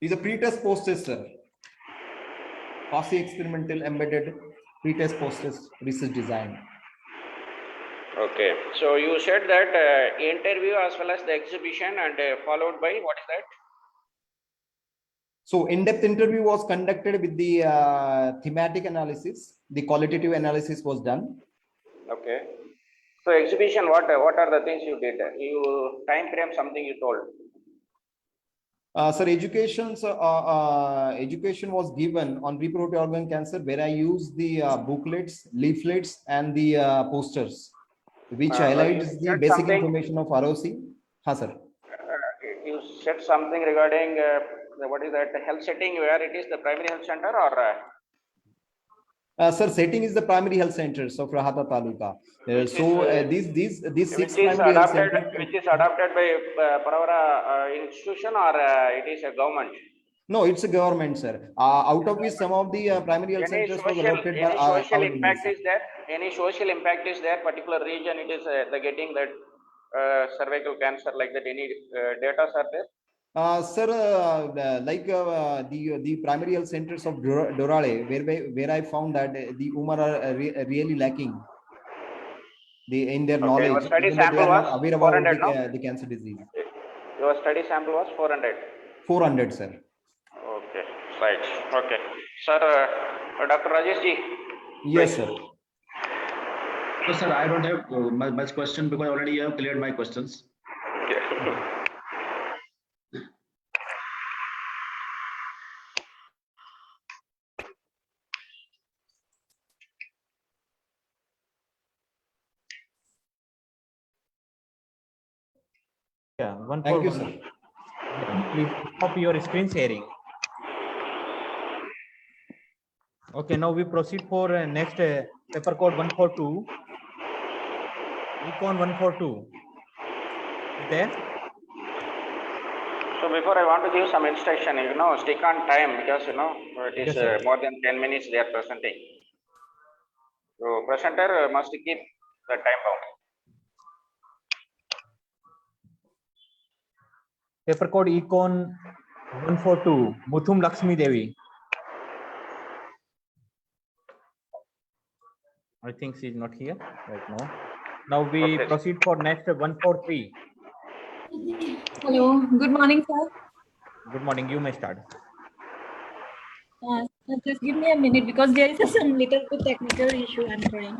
Is a pretest post-test, sir. Quasi experimental embedded pretest post-test research design. Okay. So you said that interview as well as the exhibition and followed by what is that? So in-depth interview was conducted with the thematic analysis. The qualitative analysis was done. Okay. So exhibition, what are the things you did? You time frame something you told. Sir, education was given on reproductive organ cancer, where I used the booklets, leaflets, and the posters, which You highlights the said basic something. information of ROC. Ha, sir. You said something regarding what is that health setting where it is the primary health center or? Sir, setting is the primary health centers of Rahata Taluka. These Which 6 is primary health adopted, centers. which is adopted by Paravara institution or it is a government? No, it's a government, sir. Out of which some of the primary health Any centers was social, adopted by any social our impact university. is there? Any social impact is there? Particular region it is the getting that cervical cancer like that. Any data are there? Sir, the primary health centers of Dorale, where I found that the women are really lacking in their knowledge, Your study even though they sample are was not aware about 400, no? the cancer disease. Your study sample was 400. 400, sir. Okay, right. Okay, sir. Dr. Rajesh ji. Yes, sir. So, sir, I don't have much question because already you have cleared my questions. Okay. Yeah, one Thank for you, one. sir. Yeah, please stop your screen sharing. Okay, now we proceed for next paper code 142. Econ 142. Is there? So before I want to give some instruction, stick on time because it is Yes, sir. more than 10 minutes they are presenting. So presenter must keep the time bound. Paper code Econ 142. Muthum Lakshmi Devi. I think she is not here right now. Now we Okay. proceed for next 143. Hello, good morning, sir. Good morning. You may start. Just give me a minute because there is some little bit technical issue I'm trying.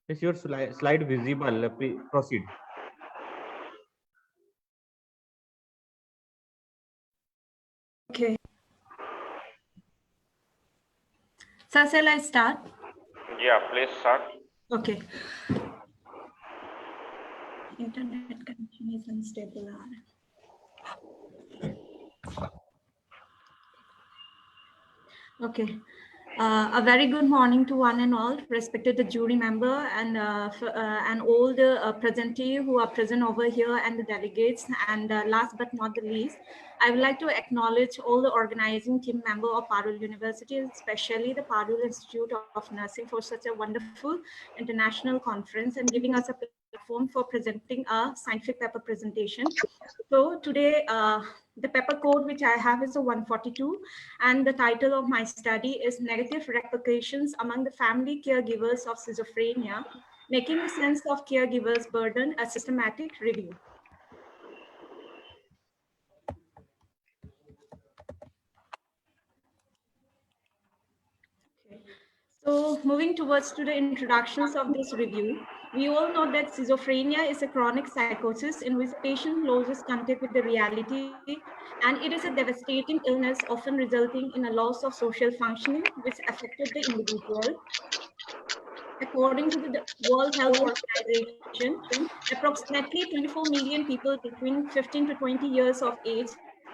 Is your slide visible? Proceed. Okay. Sir, shall I start? Yeah, please start. Okay. Internet connection is unstable. Okay. A very good morning to one and all, respected the jury member and all the presentee who are present over here and the delegates. And last but not the least, I would like to acknowledge all the organizing team member of Parul University, especially the Parul Institute of Nursing for such a wonderful international conference and giving us a platform for presenting a scientific paper presentation. So today, the paper code which I have is a 142, and the title of my study is Negative Repercussions Among the Family Caregivers of Schizophrenia, Making Sense of Caregivers' Burden, a Systematic Review. So moving towards to the introductions of this review, we all know that schizophrenia is a chronic psychosis in which patient loses contact with the reality, and it is a devastating illness often resulting in a loss of social functioning which affected the individual. According to the World Health Organization, approximately 24 million people between 15 to 20 years of age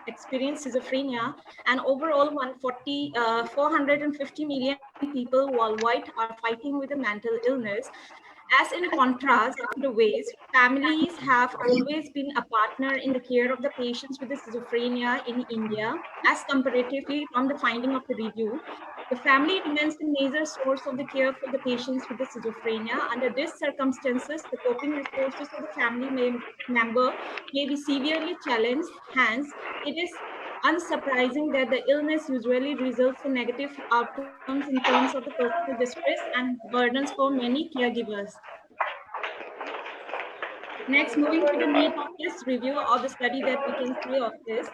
experience schizophrenia, and overall 450 million people worldwide are fighting with a mental illness. As in contrast to the ways families have always been a partner in the care of the patients with the schizophrenia in India, as comparatively from the finding of the review, the family remains the major source of the care for the patients with the schizophrenia. Under these circumstances, the coping resources of the family member may be severely challenged. Hence, it is unsurprising that the illness usually results in negative outcomes in terms of the personal distress and burdens for many caregivers. Next, moving to the need of this review or the study that we can see of this,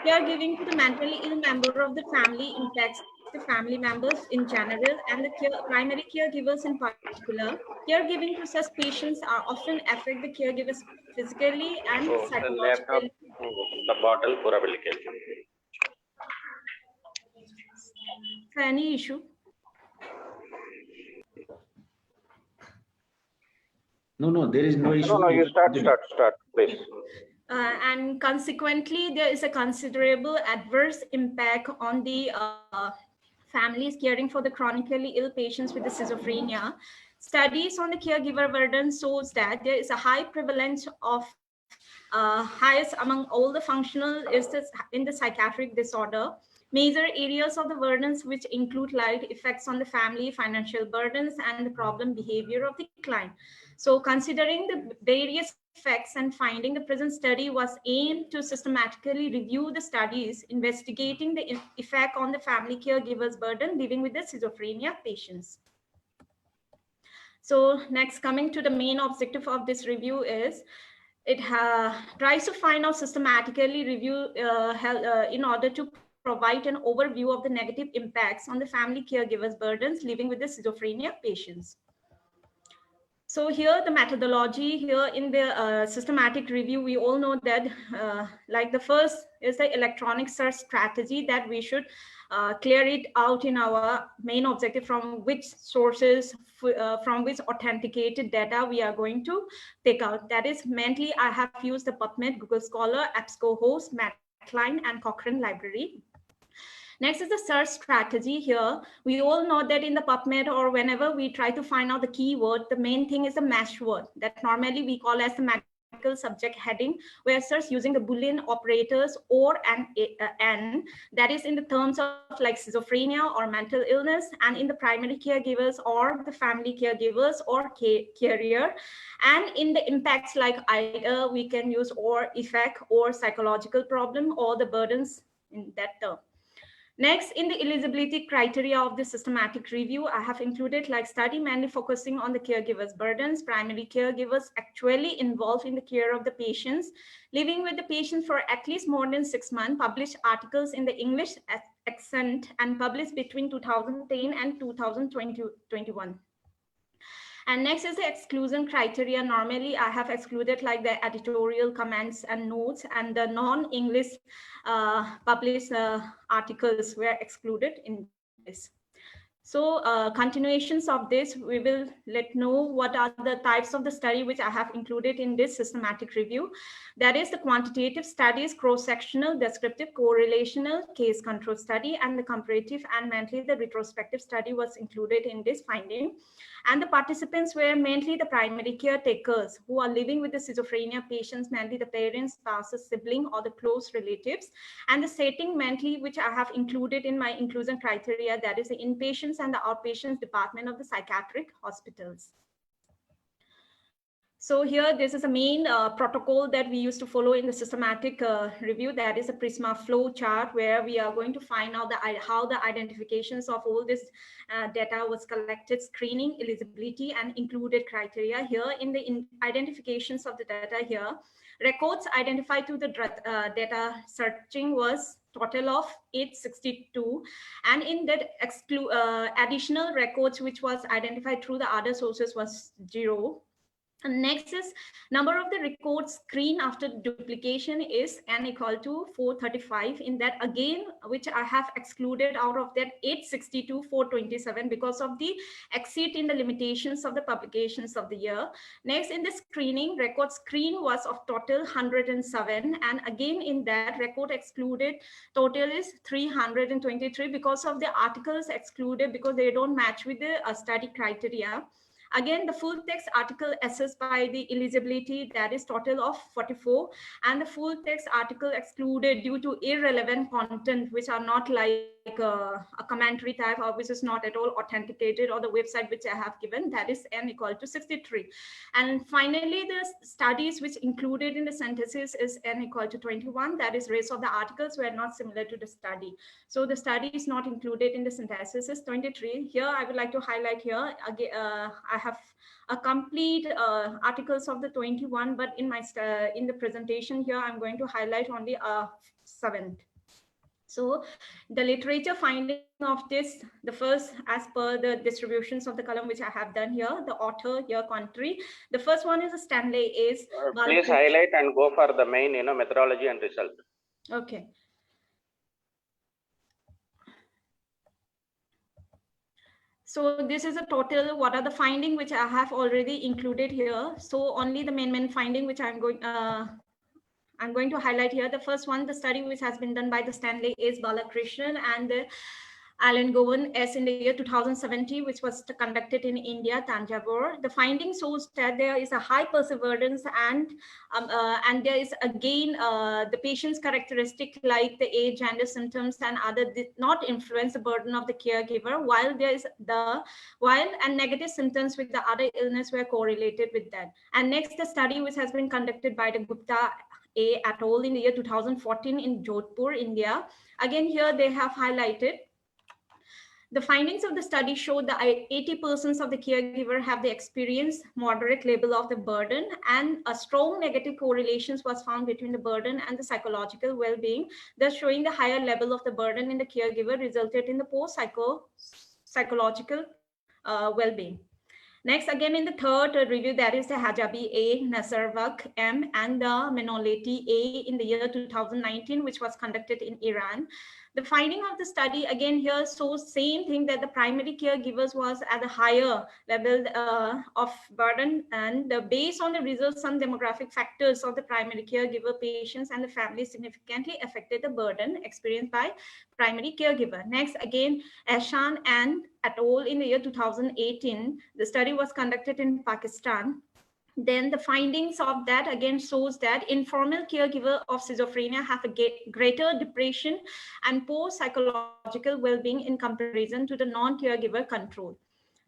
caregiving to the mentally ill member of the family impacts the family members in general and the primary caregivers in particular. Caregiving to such patients are often affect the caregivers physically and So the laptop, psychologically. the bottle, pura application. Any issue? No, there is no issue. No, you start, please. And consequently, there is a considerable adverse impact on the families caring for the chronically ill patients with the schizophrenia. Studies on the caregiver burden shows that there is a high prevalence of highest among all the functional illnesses in the psychiatric disorder. Major areas of the burdens which include like effects on the family, financial burdens, and the problem behavior of the client. So considering the various effects and finding, the present study was aimed to systematically review the studies investigating the effect on the family caregivers burden living with the schizophrenia patients. So next, coming to the main objective of this review is it tries to find out systematically review in order to provide an overview of the negative impacts on the family caregivers burdens living with the schizophrenia patients. So here the methodology here in the systematic review, we all know that like the first is the electronic search strategy that we should clear it out in our main objective from which sources, from which authenticated data we are going to pick out. That is mainly I have used the PubMed, Google Scholar, EBSCOhost, Medline, and Cochrane Library. Next is the search strategy here. We all know that in the PubMed or whenever we try to find out the keyword, the main thing is the match word that normally we call as the medical subject heading, where search using the Boolean operators or an that is in the terms of like schizophrenia or mental illness, and in the primary caregivers or the family caregivers or carrier, and in the impacts like either we can use or effect or psychological problem or the burdens in that term. Next, in the eligibility criteria of the systematic review, I have included like study mainly focusing on the caregivers' burdens, primary caregivers actually involved in the care of the patients, living with the patient for at least more than 6 months, published articles in the English accent and published between 2010 and 2021. And next is the exclusion criteria. Normally, I have excluded like the editorial comments and notes, and the non-English published articles were excluded in this. So continuations of this, we will let know what are the types of the study which I have included in this systematic review. That is the quantitative studies, cross-sectional, descriptive, correlational, case control study, and the comparative, and mainly the retrospective study was included in this finding. And the participants were mainly the primary caretakers who are living with the schizophrenia patients, mainly the parents, spouses, sibling, or the close relatives. And the setting mainly, which I have included in my inclusion criteria, that is the inpatients and the outpatients department of the psychiatric hospitals. So here, this is a main protocol that we used to follow in the systematic review. That is a PRISMA flow chart, where we are going to find out how the identifications of all this data was collected, screening, eligibility, and included criteria. Here in the identifications of the data here, records identified to the data searching was total of 862, and in that additional records which was identified through the other sources was 0. And next is number of the records screened after duplication is n equal to 435. In that again, which I have excluded out of that 862, 427 because of the exceed in the limitations of the publications of the year. Next, in the screening, record screen was of total 107. And again, in that record excluded total is 323 because of the articles excluded because they don't match with the study criteria. Again, the full text article assessed by the eligibility, that is total of 44, and the full text article excluded due to irrelevant content, which are not like a commentary type or which is not at all authenticated, or the website which I have given, that is n equal to 63. And finally, the studies which included in the synthesis is n equal to 21, that is rest of the articles were not similar to the study. So the study is not included in the synthesis is 23. Here, I would like to highlight here, again, I have a complete articles of the 21, but in my in the presentation here, I'm going to highlight only 7. So the literature finding of this, the first, as per the distributions of the column which I have done here, the author, here, country. The first one is Stanley is. Please highlight and go for the main, methodology and result. Okay. So this is a total, what are the findings which I have already included here. So only the main finding which I'm going to highlight here. The first one, the study which has been done by the Stanley is Balakrishnan and the Alan Govan as in the year 2017, which was conducted in India, Tanjavur. The findings shows that there is a high perseverance and there is again the patient's characteristic like the age, gender, symptoms, and other did not influence the burden of the caregiver, while there is and negative symptoms with the other illness were correlated with that. And next, the study which has been conducted by the Gupta et al. In the year 2014 in Jodhpur, India. Again, here they have highlighted the findings of the study showed that 80% of the caregiver have the experience moderate level of the burden, and a strong negative correlations was found between the burden and the psychological well-being, thus showing the higher level of the burden in the caregiver resulted in the poor psychological well-being. Next, again, in the third review, that is the Hajabi A, Nasarvak M, and the Menoleti A in the year 2019, which was conducted in Iran. The finding of the study, again, here shows same thing, that the primary caregivers was at a higher level of burden, and based on the results, some demographic factors of the primary caregiver patients and the family significantly affected the burden experienced by primary caregiver. Next, again, Ashan and et al. In the year 2018, the study was conducted in Pakistan. Then the findings of that again shows that informal caregiver of schizophrenia have a greater depression and poor psychological well-being in comparison to the non-caregiver control.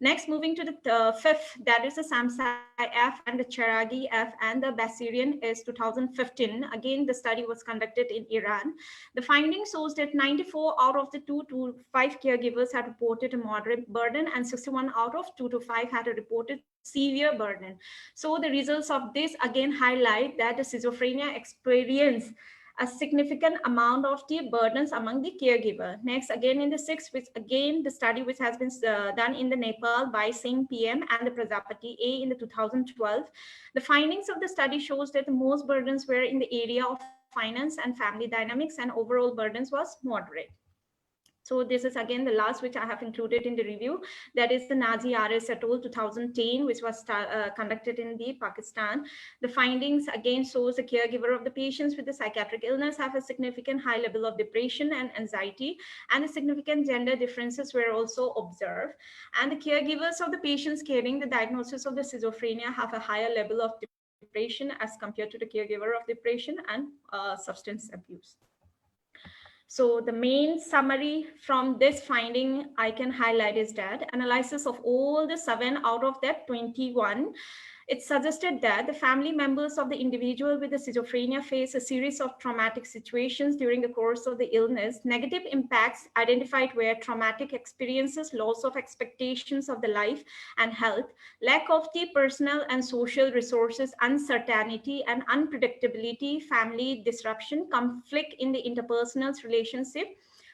Next, moving to the fifth, that is the Samsai F and the Cheragi F and the Basirian is 2015. Again, the study was conducted in Iran. The findings shows that 94 out of the 2 to 5 caregivers had reported a moderate burden, and 61 out of 2 to 5 had a reported severe burden. So the results of this again highlight that the schizophrenia experience a significant amount of the burdens among the caregiver. Next, again in the sixth, which again the study which has been done in the Nepal by Singh PM and the Prajapati A in the 2012. The findings of the study shows that the most burdens were in the area of finance and family dynamics, and overall burdens was moderate. So this is again the last which I have included in the review. That is the Nazi RS et al. 2010, which was conducted in the Pakistan. The findings again shows the caregiver of the patients with the psychiatric illness have a significant high level of depression and anxiety, and the significant gender differences were also observed. And the caregivers of the patients carrying the diagnosis of the schizophrenia have a higher level of depression as compared to the caregiver of depression and substance abuse. So the main summary from this finding I can highlight is that analysis of all the 7 out of that 21, it suggested that the family members of the individual with the schizophrenia face a series of traumatic situations during the course of the illness. Negative impacts identified were traumatic experiences, loss of expectations of the life and health, lack of the personal and social resources, uncertainty and unpredictability, family disruption, conflict in the interpersonal relationship,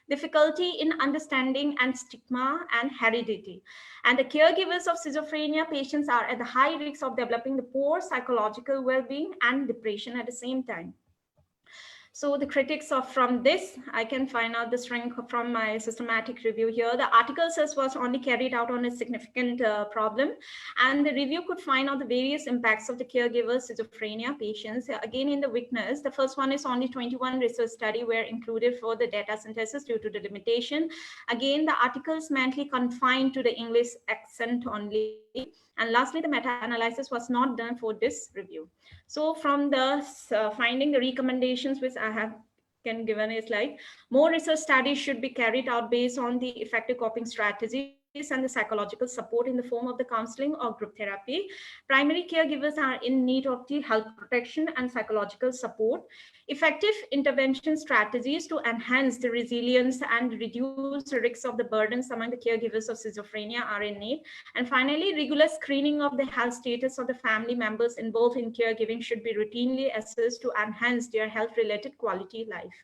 difficulty in understanding and stigma, and heredity. And the caregivers of schizophrenia patients are at the high risk of developing the poor psychological well-being and depression at the same time. So the critics of from this, I can find out the strength from my systematic review here. The article says was only carried out on a significant problem, and the review could find out the various impacts of the caregivers schizophrenia patients. Again, in the weakness, the first one is only 21 research study were included for the data synthesis due to the limitation. Again, the article is mainly confined to the English accent only. And lastly, the meta-analysis was not done for this review. So from the finding, the recommendations which I have given is like more research studies should be carried out based on the effective coping strategies and the psychological support in the form of the counseling or group therapy. Primary caregivers are in need of the health protection and psychological support. Effective intervention strategies to enhance the resilience and reduce the risks of the burdens among the caregivers of schizophrenia are in need. And finally, regular screening of the health status of the family members involved in caregiving should be routinely assessed to enhance their health-related quality life.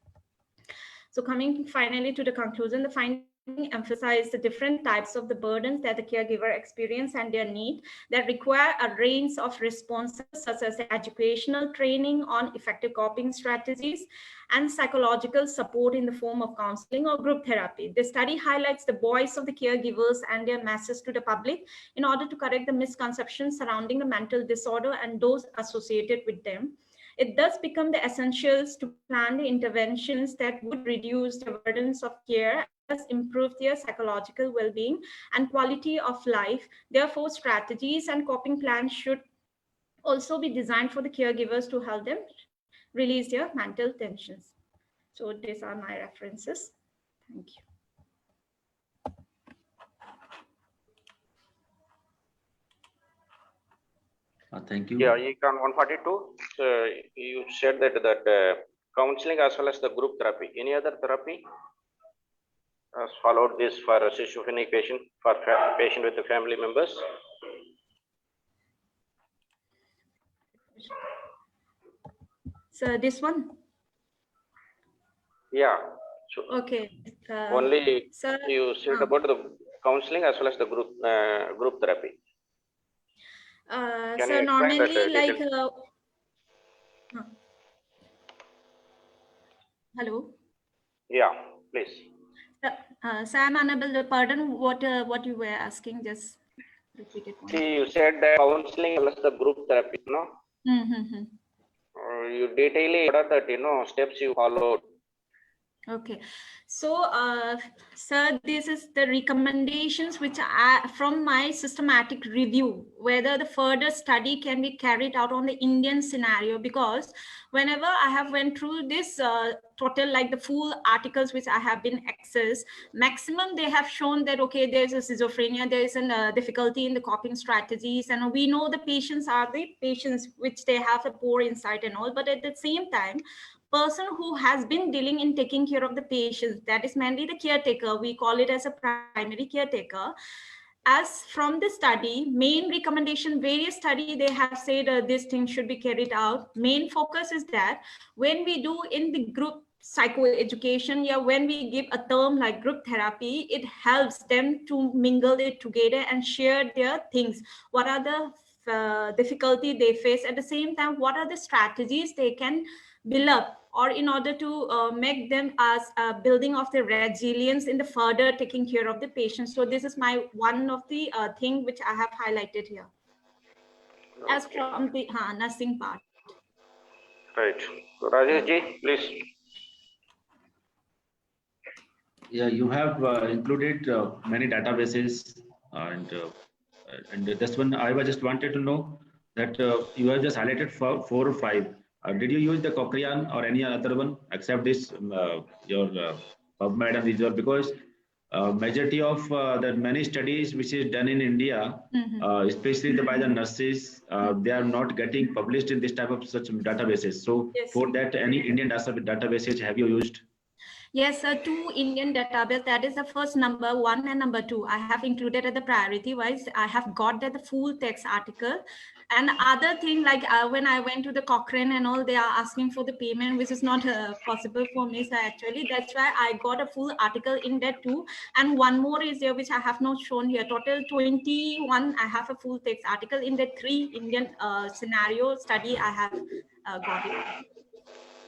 So coming finally to the conclusion, the finding emphasize the different types of the burdens that the caregiver experience and their need that require a range of responses, such as the educational training on effective coping strategies and psychological support in the form of counseling or group therapy. The study highlights the voice of the caregivers and their message to the public in order to correct the misconceptions surrounding the mental disorder and those associated with them. It does become the essentials to plan the interventions that would reduce the burdens of care, thus improve their psychological well-being and quality of life. Therefore, strategies and coping plans should also be designed for the caregivers to help them release their mental tensions. So these are my references. Thank you. Thank you. Yeah, Econ 142. So you said that counseling as well as the group therapy. Any other therapy has followed this for a schizophrenic patient, for patient with the family members? So this one? Yeah. So okay. Only sir, you said about the counseling as well as the group therapy. So normally, like, hello. Yeah, please. So I'm unable to pardon what you were asking. Just repeat it. See, you said that counseling plus the group therapy, no? You detailing what are the steps you followed. Okay, so sir, this is the recommendations which are from my systematic review, whether the further study can be carried out on the Indian scenario, because whenever I have went through this total, like the full articles which I have been accessed, maximum they have shown that, okay, there's a schizophrenia, there is a difficulty in the coping strategies, and we know the patients are the patients which they have a poor insight and all, but at the same time, person who has been dealing in taking care of the patients, that is mainly the caretaker, we call it as a primary caretaker. As from the study, main recommendation, various study, they have said this thing should be carried out. Main focus is that when we do in the group psychoeducation, yeah, when we give a term like group therapy, it helps them to mingle it together and share their things. What are the difficulty they face. At the same time, what are the strategies they can build up, or in order to make them as building of the resilience in the further taking care of the patient. So this is my one of the thing which I have highlighted here as Okay. from the nursing part. Right. So Rajesh ji, please. Yeah, you have included many databases, and this one I was just wanted to know that you have just highlighted four or five. Did you use the Cochrane or any other one except this your PubMed and Visual? Because majority of the many studies which is done in India, especially by the nurses, they are not getting published in this type of such databases. So Yes. for that, any Indian databases have you used? Yes, two Indian database. That is the first number one and number two. I have included at the priority wise. I have got that the full text article. And other thing, like when I went to the Cochrane and all, they are asking for the payment, which is not possible for me. So actually, that's why I got a full article in that too. And one more is there, which I have not shown here. Total 21. I have a full text article in the 3 Indian scenario study. I have got it.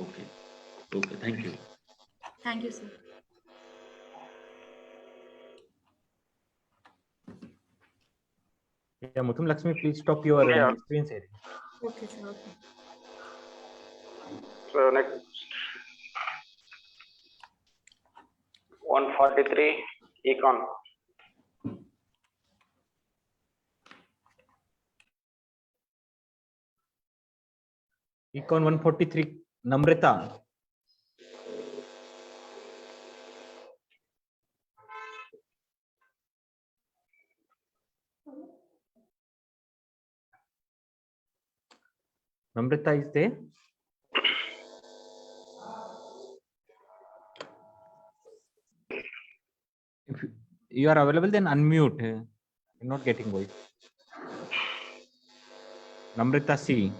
Okay. Okay. Thank you. Thank you, sir. Yeah, Muthum Lakshmi, please stop your Yeah. screen sharing. Okay, sir. Okay. So next 143 econ. Econ 143, Namrata. Namrata is there? If you are available, then unmute. You're not getting voice. Namrata C.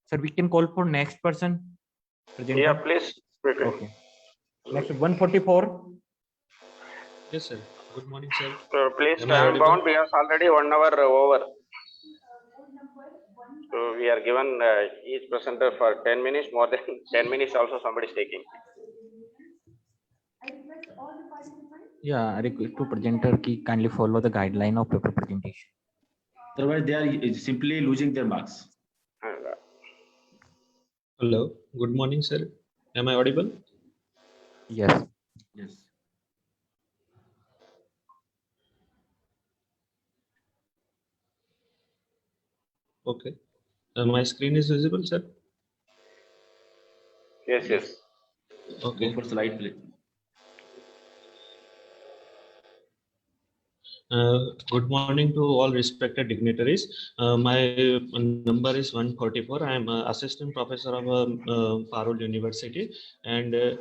Sir, we can call for next person. Presenter. Yeah, please. Okay. Next 144. Yes, sir. Good morning, sir. So please Am I time audible? bound because already 1 hour over. So we are given each presenter for 10 minutes, more than 10 minutes also somebody is taking. Yeah, I request to presenter ki kindly follow the guideline of paper presentation. Otherwise, they are simply losing their marks. Hello. Good morning, sir. Am I audible? Yes. Yes. Okay. My screen is visible, sir. Yes, yes. Okay. Go for slide, please. Good morning to all respected dignitaries. My number is 144. I am assistant professor of Parul University, and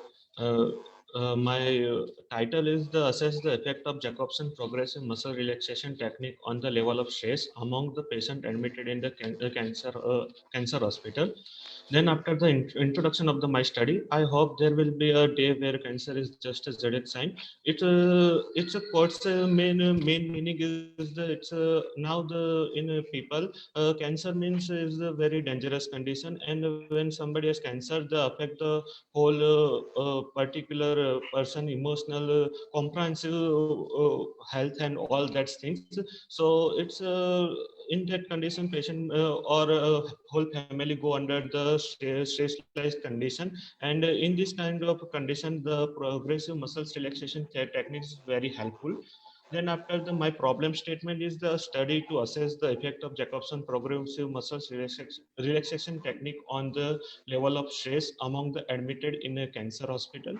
my title is the assess the effect of Jacobson progressive muscle relaxation technique on the level of stress among the patient admitted in the cancer hospital. Then after the introduction of my study, I hope there will be a day where cancer is just a zodiac sign. It's a quote's main meaning is that it's now the in people cancer means is a very dangerous condition, and when somebody has cancer, they affect the whole particular person emotional comprehensive health and all that things. So it's in that condition patient or whole family go under the stressless condition, and in this kind of condition the progressive muscles relaxation technique is very helpful. Then after my problem statement is the study to assess the effect of Jacobson progressive muscles relaxation technique on the level of stress among the admitted in a cancer hospital.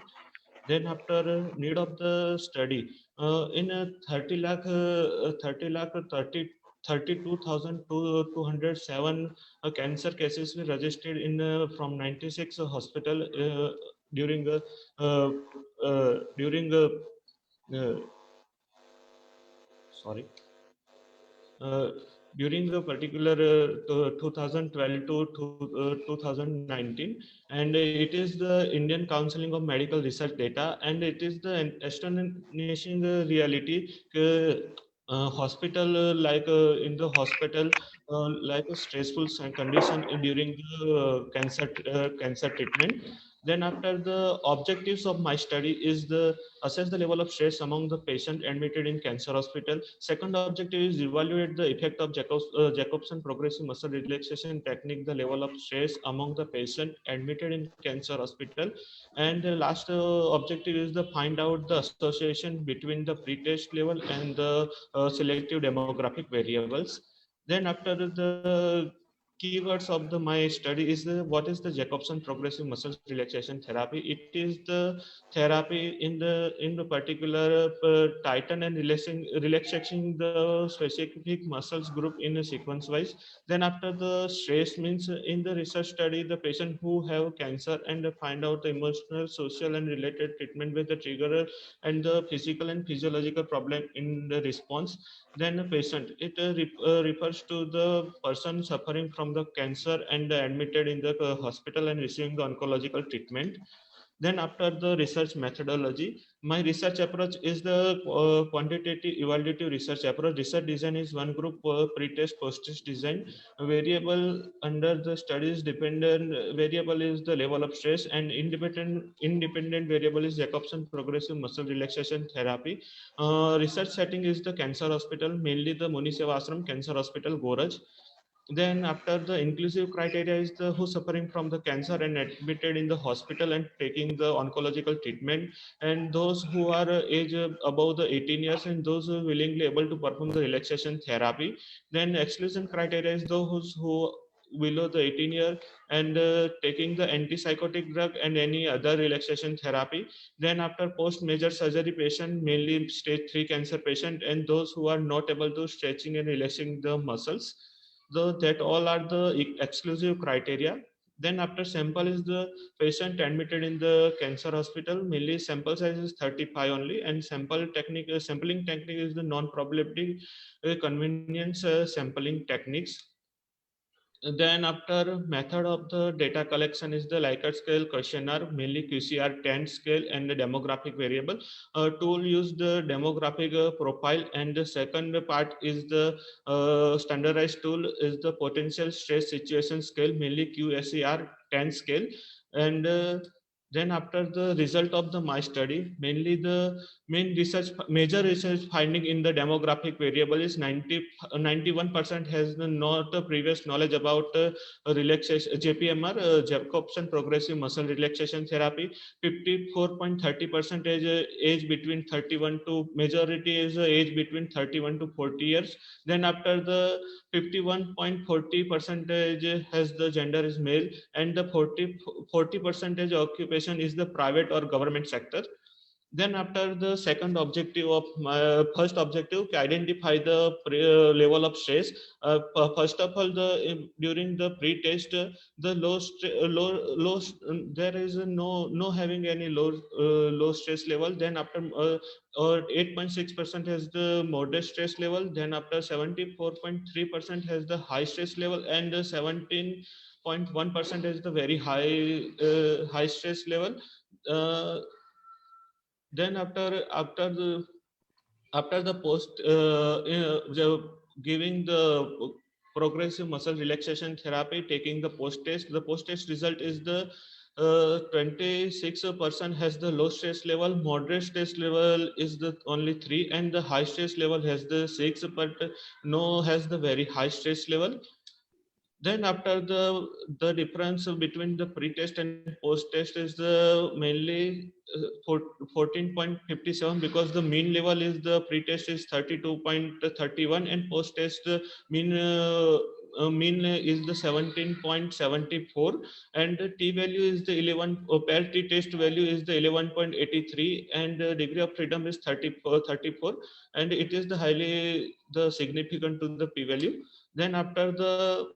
Then after need of the study, in a 32,207 cancer cases were registered in from 96 hospital during sorry during the particular 2012 to 2019, and it is the Indian Council of Medical Research data, and it is the astonishing reality. Hospital in the hospital like a stressful condition during the cancer treatment. Then after the objectives of my study is the assess the level of stress among the patient admitted in cancer hospital. Second objective is evaluate the effect of Jacobson progressive muscle relaxation technique, the level of stress among the patient admitted in cancer hospital. And the last objective is to find out the association between the pre-test level and the selective demographic variables. Then after the keywords of the my study is what is the Jacobson progressive muscle relaxation therapy. It is the therapy in the particular tighten and relaxing the specific muscles group in a sequence wise. Then after the stress means in the research study the patient who have cancer and find out the emotional, social and related treatment with the trigger and the physical and physiological problem in the response. Then a patient, it refers to the person suffering from the cancer and admitted in the hospital and receiving the oncological treatment. Then after the research methodology, my research approach is the quantitative evaluative research approach. Research design is one group, pre-test, post-test design. A variable under the studies dependent variable is the level of stress, and independent variable is Jacobson progressive muscle relaxation therapy. Research setting is the cancer hospital, mainly the Muni Seva Ashram Cancer Hospital, Goraj. Then after the inclusive criteria is the who suffering from the cancer and admitted in the hospital and taking the oncological treatment, and those who are age above the 18 years and those who are willingly able to perform the relaxation therapy. Then exclusion criteria is those who below the 18-year and taking the antipsychotic drug and any other relaxation therapy. Then after post major surgery patient, mainly stage 3 cancer patient, and those who are not able to stretching and relaxing the muscles. So that all are the exclusive criteria. Then after sample is the patient admitted in the cancer hospital, mainly sample size is 35 only, and sampling technique is the non-probability convenience sampling techniques. Then after method of the data collection is the Likert scale questionnaire, mainly QCR10 scale and the demographic variable. Tool use the demographic profile, and the second part is the standardized tool is the potential stress situation scale, mainly QSER10 scale. And then after the result of the my study, mainly the major research finding in the demographic variable is 91% has not previous knowledge about relaxation JPMR, Jacobson progressive muscle relaxation therapy. 54.30% age between 31 to majority is age between 31 to 40 years. Then after the 51.40% has the gender is male, and the 40% occupation is the private or government sector. Then after the second objective of my first objective, identify the level of stress. First of all, during the pre-test, the there is no having any low stress level. Then after 8.6% has the moderate stress level. Then after 74.3% has the high stress level, and 17.1% is the very high stress level. Then after the post giving the progressive muscle relaxation therapy, taking the post test result is the 26% has the low stress level, moderate stress level is the only 3, and the high stress level has the 6, but no has the very high stress level. Then after the difference between the pre-test and post-test is the mainly 14.57, because the mean level is the pre-test is 32.31 and post-test mean is the 17.74, and the t value is the 11 per t test value is the 11.83, and the degree of freedom is 34, and it is the highly the significant to the p value. Then after the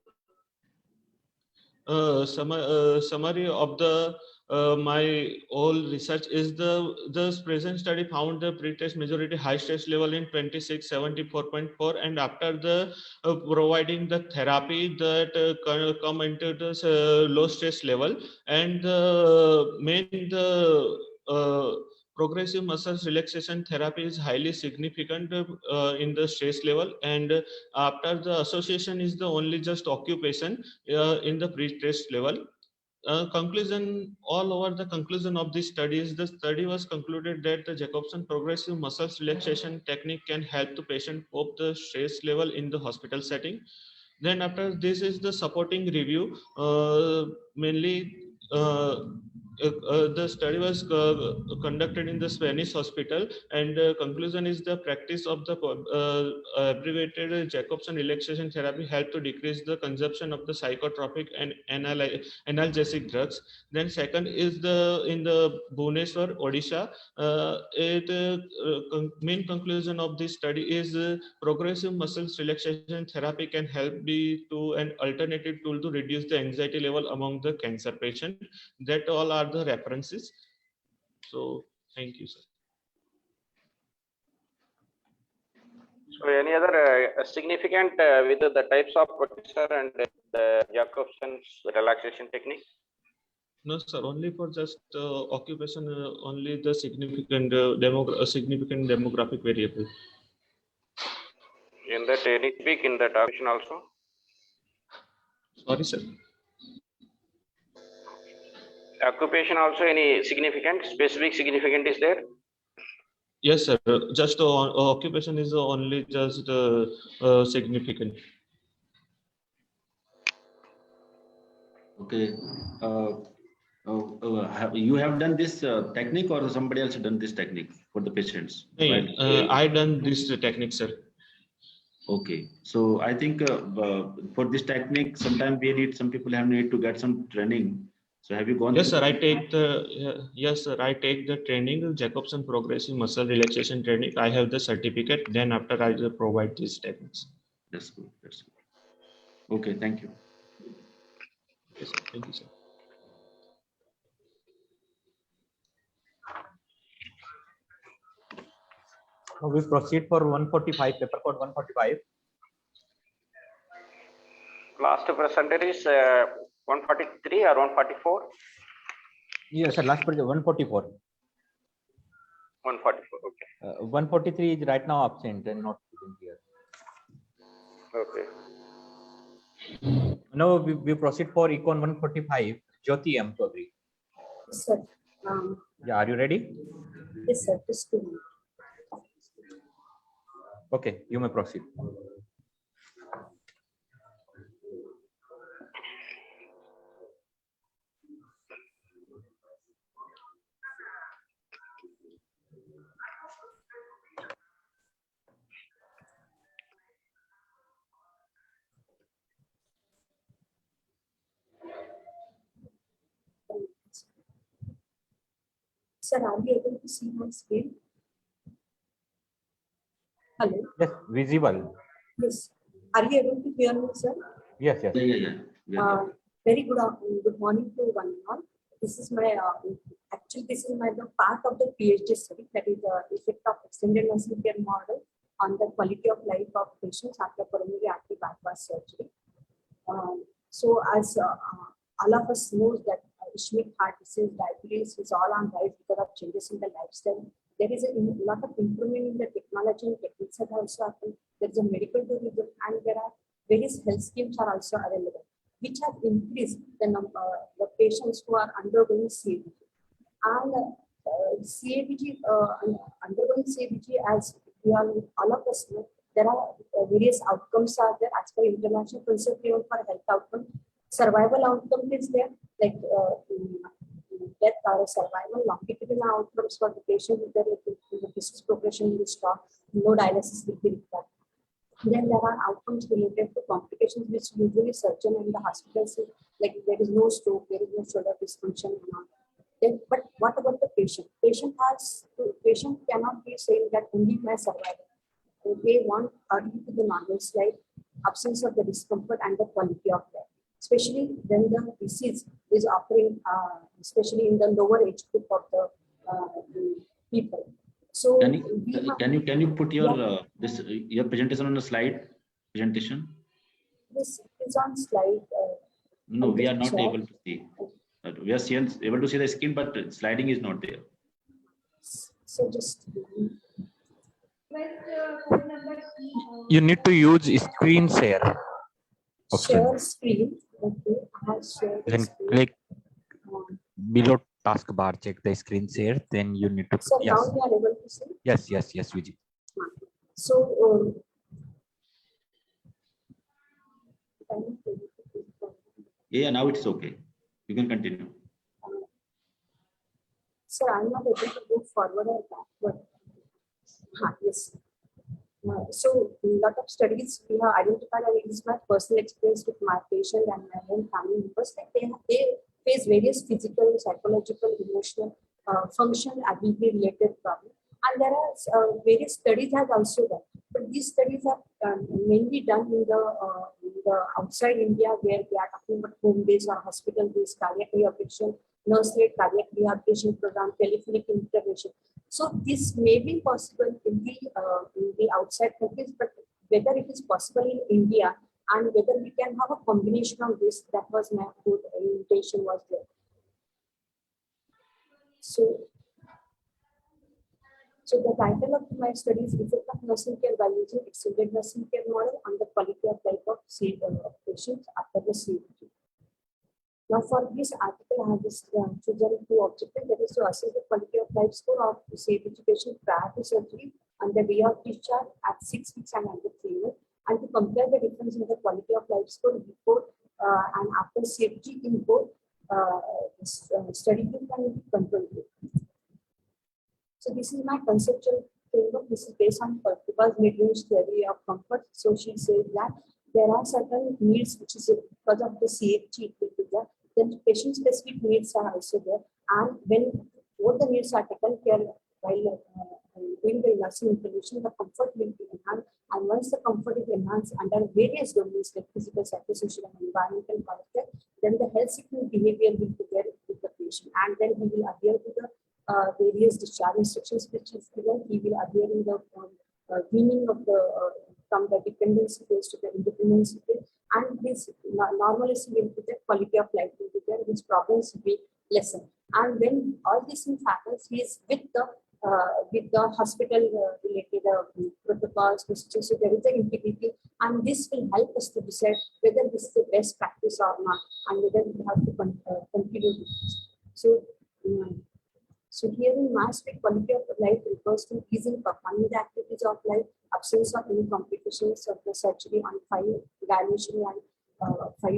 summary of the my whole research is the present study found the pretest majority high stress level in 2674.4, and after the providing the therapy that come into the low stress level, and the progressive muscles relaxation therapy is highly significant in the stress level, and after the association is the only just occupation in the pre-stress level. Conclusion, all over the conclusion of this study is the study was concluded that the Jacobson progressive muscles relaxation technique can help the patient cope the stress level in the hospital setting. Then after this is the supporting review, mainly the study was conducted in the Spanish hospital, and conclusion is the practice of the abbreviated Jacobson relaxation therapy helped to decrease the consumption of the psychotropic and analgesic drugs. Then second is in the Bhubaneswar, Odisha. Main conclusion of this study is progressive muscles relaxation therapy can help be to an alternative tool to reduce the anxiety level among the cancer patient. That all are the references. So thank you, sir. So any other significant with the types of pressure and the Jacobson's relaxation technique? No, sir. Only for just occupation. Only the significant significant demographic variable. In that any peak in that occupation also? Sorry, sir. Occupation also any specific significant is there? Yes, sir. Just occupation is only just significant. Okay. You have done this technique, or somebody else done this technique for the patients? Right. I done this technique, sir. Okay, so I think for this technique, sometimes we need, some people have need to get some training. So have you gone? Yes, sir. I take the yes, sir. I take the training, Jacobson progressive muscle relaxation training. I have the certificate. Then after I will provide these techniques. That's good. That's good. Okay, thank you. Yes, sir. Thank you, sir. Now we proceed for 145, paper code 145. Last presenter is 143 or 144? Yes, sir. Last project 144. 144, okay. 143 is right now absent and not present here. Okay. Now we proceed for Econ 145, Jyoti M. Chaudhary. Sir, Yeah, are you ready? yes, sir. Just 2 minutes. Okay, you may proceed. Sir, are you able to see my screen? Hello? Yes, visible. Yes. Are you able to hear me, sir? Yes, yes. Yeah. Very good morning to one and all. This is my, this is the part of the PhD study, that is the effect of extended nursing care model on the quality of life of patients after coronary artery bypass surgery. So as all of us know that ischemic heart disease, diabetes is all on rise because of changes in the lifestyle. There is a lot of improvement in the technology and techniques have also happened. There is a medical tourism, and there are various health schemes are also available, which have increased the number the patients who are undergoing CABG. And CABG, undergoing CABG, as we all of us know, there are various outcomes are there as per international principle even for health outcome. Survival outcome is there, like death or survival, longitudinal outcomes for the patient if the disease progression will stop, no dialysis will be required. Then there are outcomes related to complications which usually surgeon and the hospitals, like there is no stroke, there is no shoulder dysfunction and all. Then, but what about the patient? Patient cannot be saying that only my survival. They want early to the normal life, absence of the discomfort and the quality of life. especially when the disease is occurring, especially in the lower age group of the people. So Can you put your your presentation on the slide presentation? This is on slide. No, we are not able to see. We are able to see the screen, but sliding is not there. So just You need to use screen share option. share screen. Okay, I have shared the Then screen. click below taskbar, check the screen share. Then you need to. So Yes. now we are able to see. Yes. Vijay. So Yeah, now it's okay. You can continue. sir, I'm not able to move forward or backward. Yes. So a lot of studies we have identified, and it is my personal experience with my patient and my own family members, that they face various physical, psychological, emotional, functional ability related problems. And there are various studies have also done, but these studies are mainly done in the outside India, where we are talking about home-based or hospital-based cardiac rehabilitation, nurse-led cardiac rehabilitation program, telephonic intervention. So this may be possible in the outside countries, but whether it is possible in India and whether we can have a combination of this, that was my good invitation was there. So the title of my study is Effect of Nursing Care by Using Extended Nursing Care Model on the Quality of Life of patients after the CVT. Now for this article, I have just chosen two objectives, that is to assess the quality of life score of the CVT patient prior to surgery and the day of discharge at 6 weeks and under 3 months, and to compare the difference in the quality of life score before and after CVT in both study group and control group. So this is my conceptual framework. This is based on Pertika's mid-range theory of comfort. So she says that there are certain needs which is because of the CFG, then patient-specific needs are also there. And when both the needs are taken care while doing the nursing intervention, the comfort will be enhanced. And once the comfort is enhanced under various domains like physical, psychosocial, and environmental factors, then the health seeking behavior will be there with the patient, and then he will adhere to the various discharge instructions which is given. He will adhere in the weaning of the from the dependency phase to the independency phase, and his normalcy will be the quality of life will be there, his problems will be lessened. And when all these things happens, he is with the hospital related protocols, procedures, so there is an integrity, and this will help us to decide whether this is the best practice or not, and whether we have to continue with this. So here in MASP, quality of life refers to ease in performing the activities of life, absence of any complications of the surgery, on 5 dimension and 5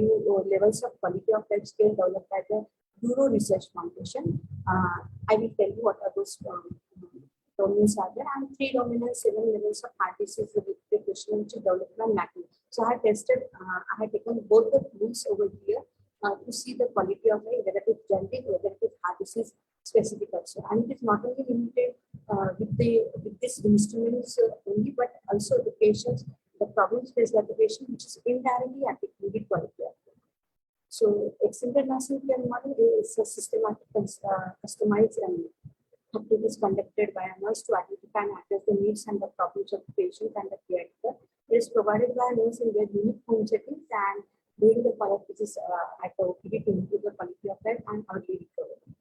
levels of quality of life scale developed by the Neuro Research Foundation. I will tell you what are those domains are there, and 3 dominant 7 levels of heart disease related question which is developed by NACI. So I have tested, I have taken both the tools over here to see the quality of life, whether it is generic, whether it is heart disease specific also. And it is not only limited with these instruments only, but also the patients, the problems faced by the patient, which is indirectly affecting the quality of life. So extended nursing care model is a systematic, customized and activities conducted by a nurse to identify and address the needs and the problems of the patient and the caregiver. It is provided by a nurse in their unique home settings and doing the follow-up visits at the OPD to improve the quality of life and early recovery.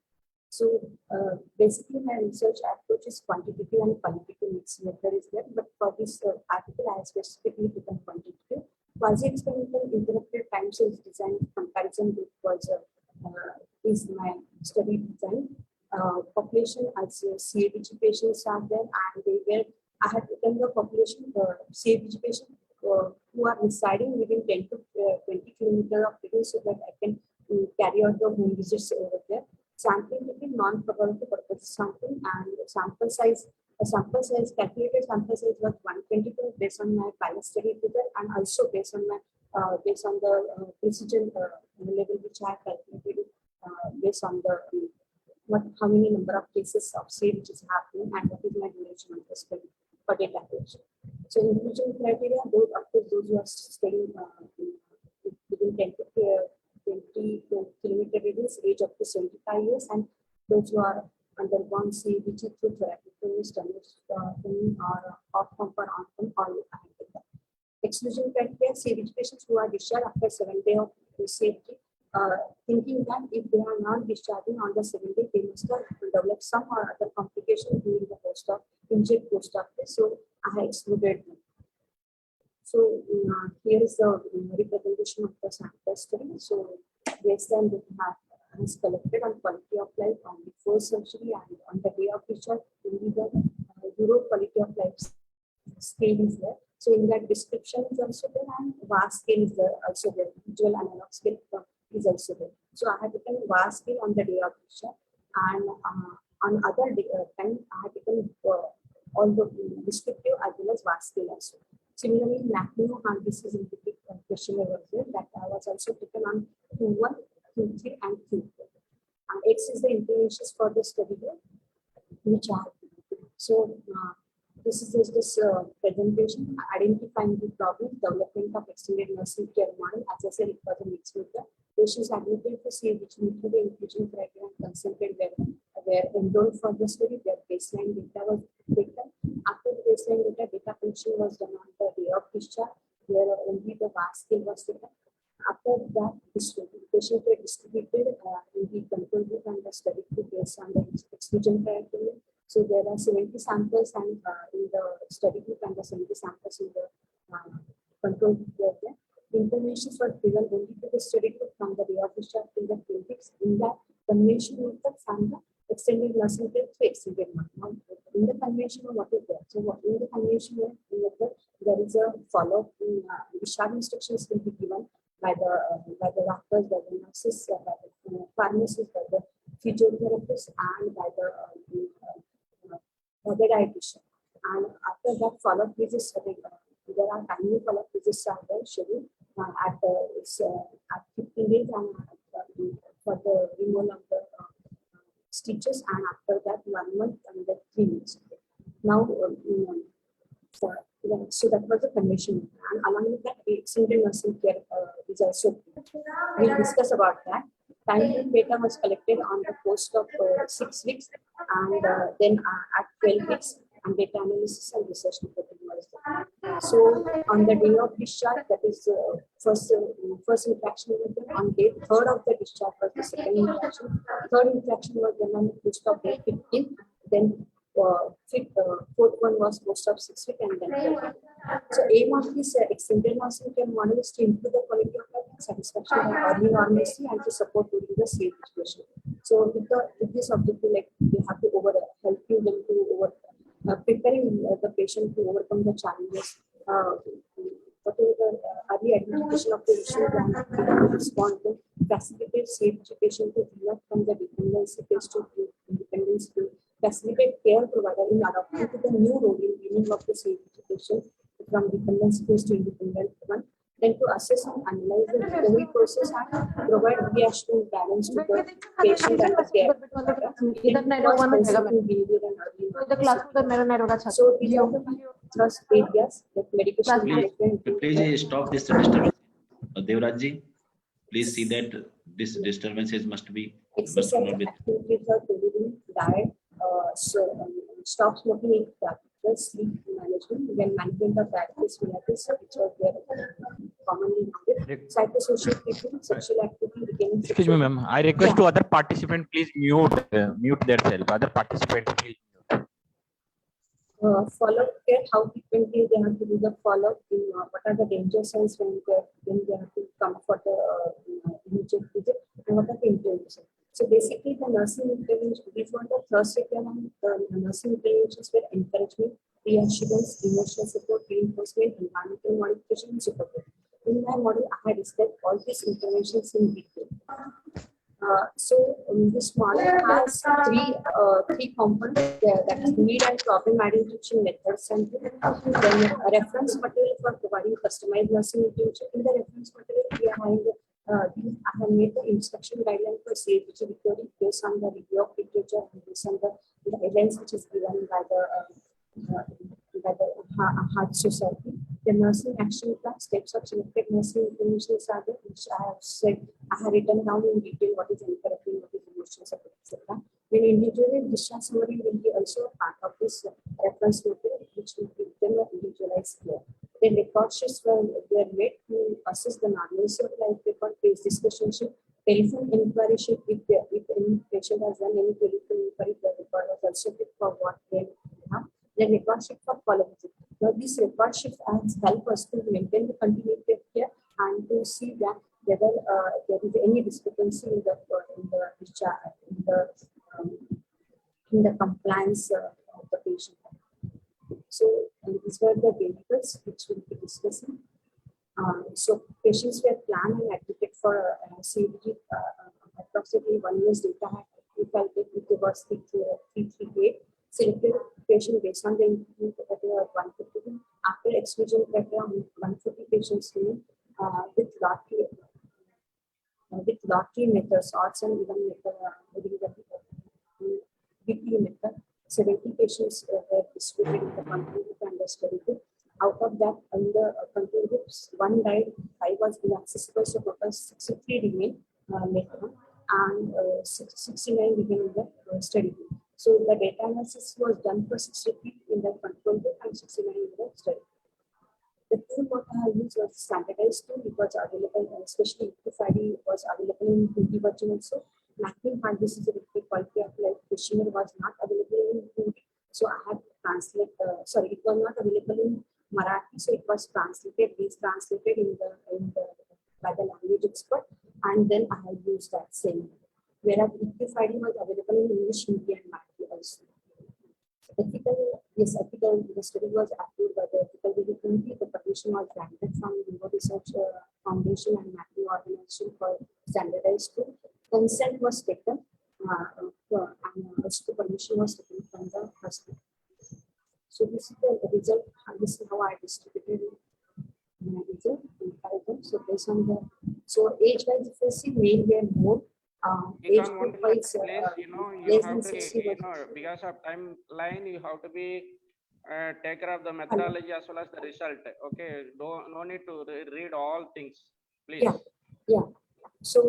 So basically my research approach is quantitative and qualitative mixed method is there, but for this article I have specifically taken quantitative. Quasi-experimental interrupted time series design comparison group was is my study design. Population as CABG patients are there, and they were, I had taken the population CABG patients who are residing within 10 to 20 kilometers of city, so that I can carry out the home visits over there. Sampling between non-probability purpose sampling, and sample size, calculated sample size was 122 based on my pilot study figure, and also based on my the precision level which I have calculated based on the how many number of cases of say which is happening and what is my duration of the study for data collection. So inclusion criteria, those of course those who are staying within 10 to kilometer radius, age up to 75 years, and those who are undergone CBG through therapy, or off pump or on pump, or exclusion criteria: CBG patients who are discharged after 7 days of safety, thinking that if they are not discharging on the 7th day, they must have developed some or other complication during the post-op, injured post-op. So I have excluded them. So here is the representation of the sample study. So based on the has collected on quality of life on before surgery and on the day of discharge, only the Euro quality of life scale is there. So in that description is also there, and VAS scale is there also there. Visual analog scale is also there. So I have taken VAS scale on the day of discharge, and on other day, time I have taken all the descriptive as well as VAS scale also. Similarly, NACMO heart disease questionnaire was there, that was also taken on Q1, Q3, and Q4. And X is the interventions for the study here, which I have taken. So this is just this presentation, identifying the problem, development of extended nursing care model. As I said, it was a mixed method. Patients admitted to see which meet the inclusion criteria and consented were enrolled for the study. Their baseline data was taken. After the baseline data collection was done on the day of discharge, where only the VAS scale was taken. After that, patients were distributed in the control group and the study group based on the exclusion criteria. So there are 70 samples and in the study group and the 70 samples in the control group. Information were given only to the study group from the day of discharge till the clinics. In that convention method from the extended nursing care to extended method. In the convention, what is there? So what in the convention method, there is a follow-up. Discharge instructions will be given by the doctors, by the nurses, by the pharmacists, by the physiotherapists, and by the dietitian. And after that follow-up visits, there are timely follow-up visits are there scheduled at 15 days and for the removal of the stitches, and after that 1 month and then 3 weeks. Now, so that was the convention, and along with that, extended nursing care is also. We'll discuss about that. Time data was collected on the post of 6 weeks, and then at 12 weeks, and data analysis and research reporting was done. So on the day of discharge, that is first interaction with them. On day 3rd of the discharge was the second interaction. Third interaction was done on the post of day 15. Then fourth one was post of 6 weeks, and then 12 weeks. So aim of this extended nursing care model is to improve the quality of life and satisfaction of early normalcy and to support during the safe situation. So with this objective, like we have to help you them to preparing the patient to overcome the challenges. Whatever the early identification of the issue and respond to facilitate safe education to develop from the dependency phase to independence to facilitate care provider in adapting to the new role in meaning of the safe education from dependency phase to independent one. Then to assess and analyze the recovery process and provide reassuring balance to the patient and the care. So these are the thrust areas like medication management. Please stop this disturbance. Devrajji, please see that this disturbances must be. Exercise activities are delivering diet, stop smoking in practice, sleep management, then management of diabetes mellitus, which was there commonly noted. Psychosocial treatment, sexual activity, regaining. Excuse me, ma'am. I request to other participant, please mute themselves. Other participant, please mute. Follow-up care, how frequently they have to do the follow-up, what are the danger signs when they have to come for the immediate visit, and what are the interventions. So basically the nursing intervention, these were the first and the nursing interventions were encouragement, reassurance, emotional support, reinforcement, environmental modification, and support. In my model, I had discussed all these interventions in detail. This model has three components, that is need and problem identification methods, and then a reference material for providing customized nursing intervention. In the reference material, we are having I have made the instruction guideline for CHG recovery based on the review of literature and based on the guidelines which is given by the Heart Society. The nursing action plan, steps of selected nursing interventions are there, which I have said I I have written down in detail what is encouraging, what is emotional support, etc. Then individually discharge summary will be also a part of this reference material, which will be then individualized here. Then record sheets were made to assess the normalcy of life record, case discussion sheet, telephone inquiry sheet. If any patient has done any telephone inquiry, the record was also fit for what they have. Then record sheet for follow-up. Now this record sheet has helped us to maintain the continuity of care and to see that whether there is any discrepancy in the compliance of the patient. So these were the variables which we'll be discussing. So patients were planned and admitted for CVG approximately 1 year's data. If it was 338, selected patient based on the inclusion criteria of 150. After exclusion criteria, 150 patients with lottery methods, odds and even method, BP method. 70 patients were distributed in the control group and the study group. Out of that, under control groups, 1 died, 5 was inaccessible, so total 63 remain later, and 69 remain in the study group. So the data analysis was done for 63 in the control group and 69 in the study. The tool what I have used was standardized tool. It was available, especially IQ-FID was available in Hindi version also. Mapping hard disease quality of life questionnaire was not available in Hindi, so I had to translate. Sorry, it was not available in Marathi, so it was translated. By the language expert, and then I have used that same. Whereas IQ-FID was available in English, Hindi, and Marathi also. Ethical, the study was approved by the ethical review committee. The permission was granted from Neuro Research Foundation and Mapping Organization for standardized tool. Consent was taken, and the permission was taken from the hospital. So this is the result. This is how I distributed my result. So based on the age-wise, if you see, male were more. Age group wise, you have to, because of timeline, you have to be take care of the methodology as well as the result. Okay, no need to read all things, please. Yeah. So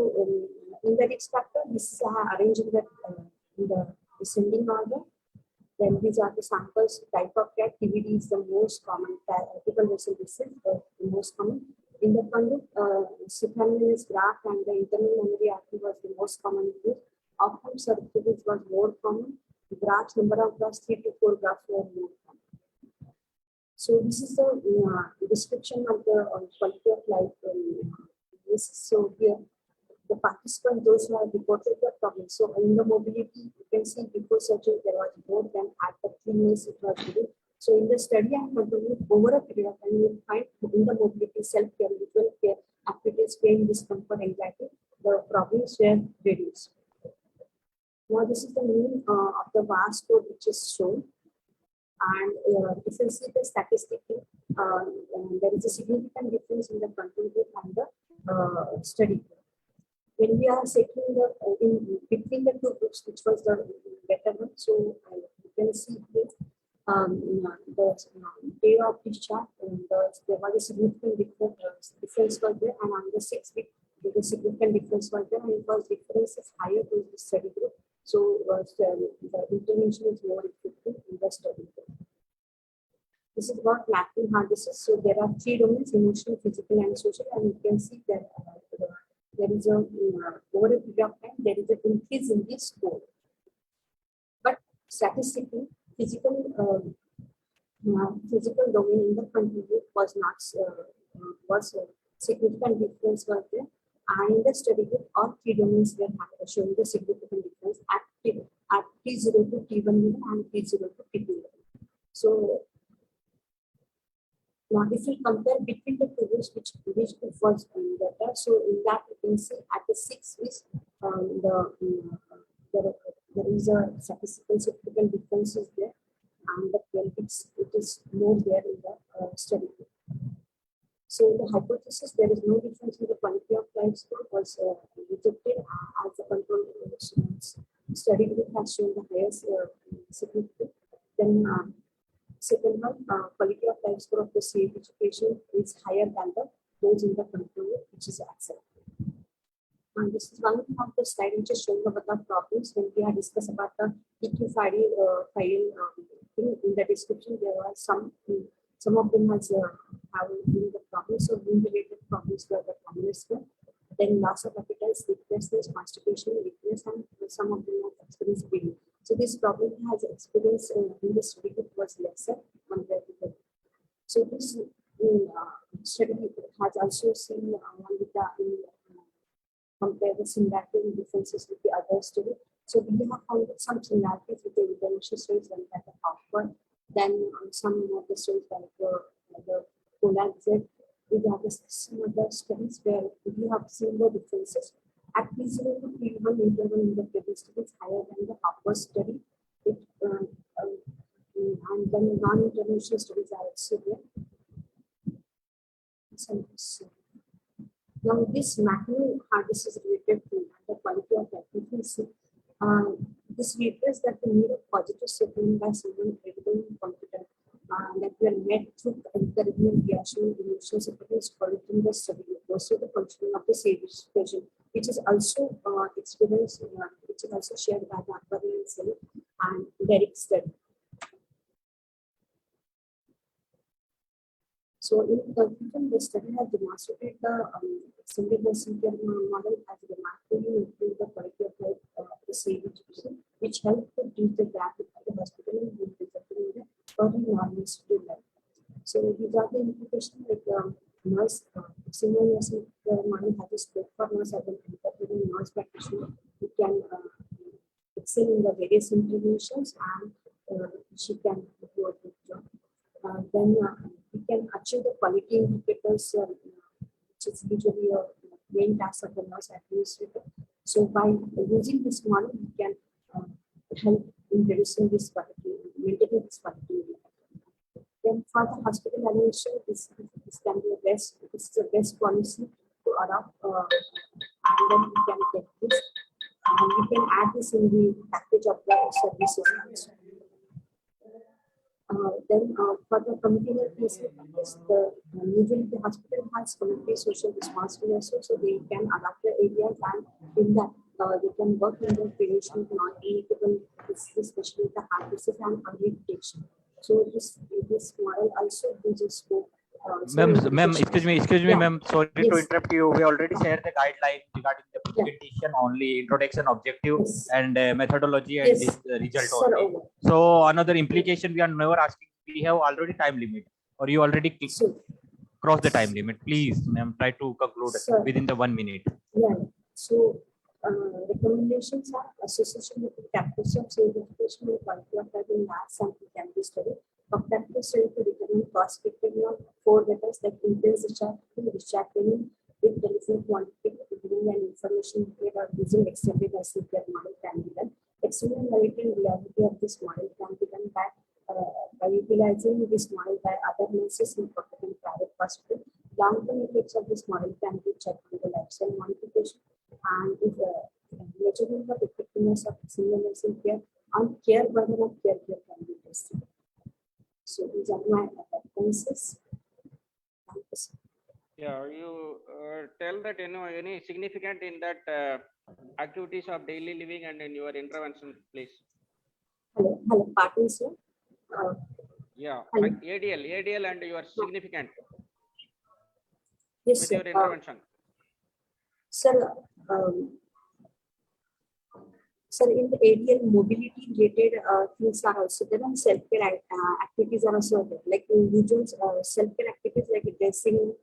in the risk factor, this is arranged in the descending order. Then these are the samples. Type of cat, TVD is the most common. Typical vessel disease, the most common. In the conduct, Syphilis graft and the internal memory artery was the most common use. Outcome certificates was more common. Graphs, number of graphs, 3 to 4 graphs were more common. So this is the description of the quality of life. So here, the participants, those who have reported the problem. So in the mobility, you can see before surgery there was more than at the 3 months it was good. So in the study I continued over a period of time, you will find in the mobility, self-care, visual care, activities, pain, discomfort, anxiety, the problems were reduced. Now this is the meaning of the VAS code which is shown. And if you see the statistically, there is a significant difference in the control group and the study group. When we are setting the between the two groups, which was the better one, so you can see here the day of discharge, there was a significant difference was there, and on the 6th week, there was a significant difference was there, and it was differences higher to the study group. So the intervention is more effective in the study group. This is about mapping hard disease. So there are 3 domains: emotional, physical, and social, and you can see that there is a over a period of time there is an increase in this score. But statistically, physical domain in the control group was not significant difference was there, and in the study group all 3 domains were showing the significant difference at T0 to T1 level and T0 to T2 level. So now if we compare between the two groups, which group was better, so in that you can see at the 6 weeks there is a statistical significant differences there, and the 12 weeks it is more there in the study group. So the hypothesis there is no difference in the quality of life score was rejected as the control study group has shown the highest significance. Then second one, quality of life score of the CABG patient is higher than those in the control group, which is accepted. This is one of the slides which is showing about the problems when we are discussed about the EQ file thing. In the description. There are some of them has have been the problems. So wound related problems were the commonest one. Then loss of appetite, sleeplessness, constipation, weakness, and some of them have experienced bleeding. So this problem has experienced in this study was lesser compared to the. So this study has also seen with the compare the similarity and differences with the other study. So we have found some similarities with the international studies and that of Harvard. Then some of the studies like the Polar-Z. We have some other studies where we have seen the differences. At least the P1 interval in the previous study is higher than the Harvard study. And then non-international studies are also there. Now, this mapping hardness is related to the quality of efficiency. This reiterates that the need of positive statement by someone credible and competent that were met through encouragement, reaction, emotional support is correcting the study, also the functioning of the serious patient, which is also experienced, which is also shared by the Akbari and Sel and Derek study. So in conclusion, the study has demonstrated the extended nursing care model has remarkably improved the quality of life of the CVG patient, which helped to bridge the gap between the hospital and the early non-hospital life. So these are the implications like nurse, senior nursing care model has a scope for nurse as an independent nurse practitioner who can excel in the various interventions and she can do a good job. Then we can achieve the quality indicators, which is usually a main task of the nurse administrator. So by using this model, we can help in reducing this quality, maintaining this quality. Then for the hospital administration, this can be a best. This is the best policy to adopt, and then we can get this, and we can add this in the package of the services also. Then for the community placement practice, usually the hospital has community social responsibility, so they can adapt the areas and in that they can work in the prevention of non-communicable diseases, especially the heart disease and early detection. So this model also gives a scope. Ma'am, excuse me, yeah. ma'am. Sorry Yes. to interrupt you. We already shared the guidelines regarding the presentation only, introduction, objective, Yes. and methodology and Yes. this result Sir, only. over. So another implication we are never asking. We have already time limit, or you already So, cross the time limit. Please, ma'am, try to conclude Sir. within the 1 minute. yeah. So recommendations are association with the practice of certification and quality of life in lab sample can be studied. For practice study to determine cost effectiveness of 4 letters like intense discharge training with telephone quantitative giving and information made or using extended nursing care model can be done. Extended narrative reliability of this model can be done by utilizing this model by other nurses in public and private hospitals. Long-term effects of this model can be checked with the lifestyle modification and if measurement of effectiveness of senior nursing care on care burden of care can be tested. So these are my references. Yeah, you tell that any significant in that activities of daily living and in your intervention, please. Hello, pardon, sir. Yeah, hello. ADL and your significant Yes, with sir. your intervention. Sir, sir, in the ADL mobility related things are also there, and self-care activities are also there. Like usual self-care activities like dressing,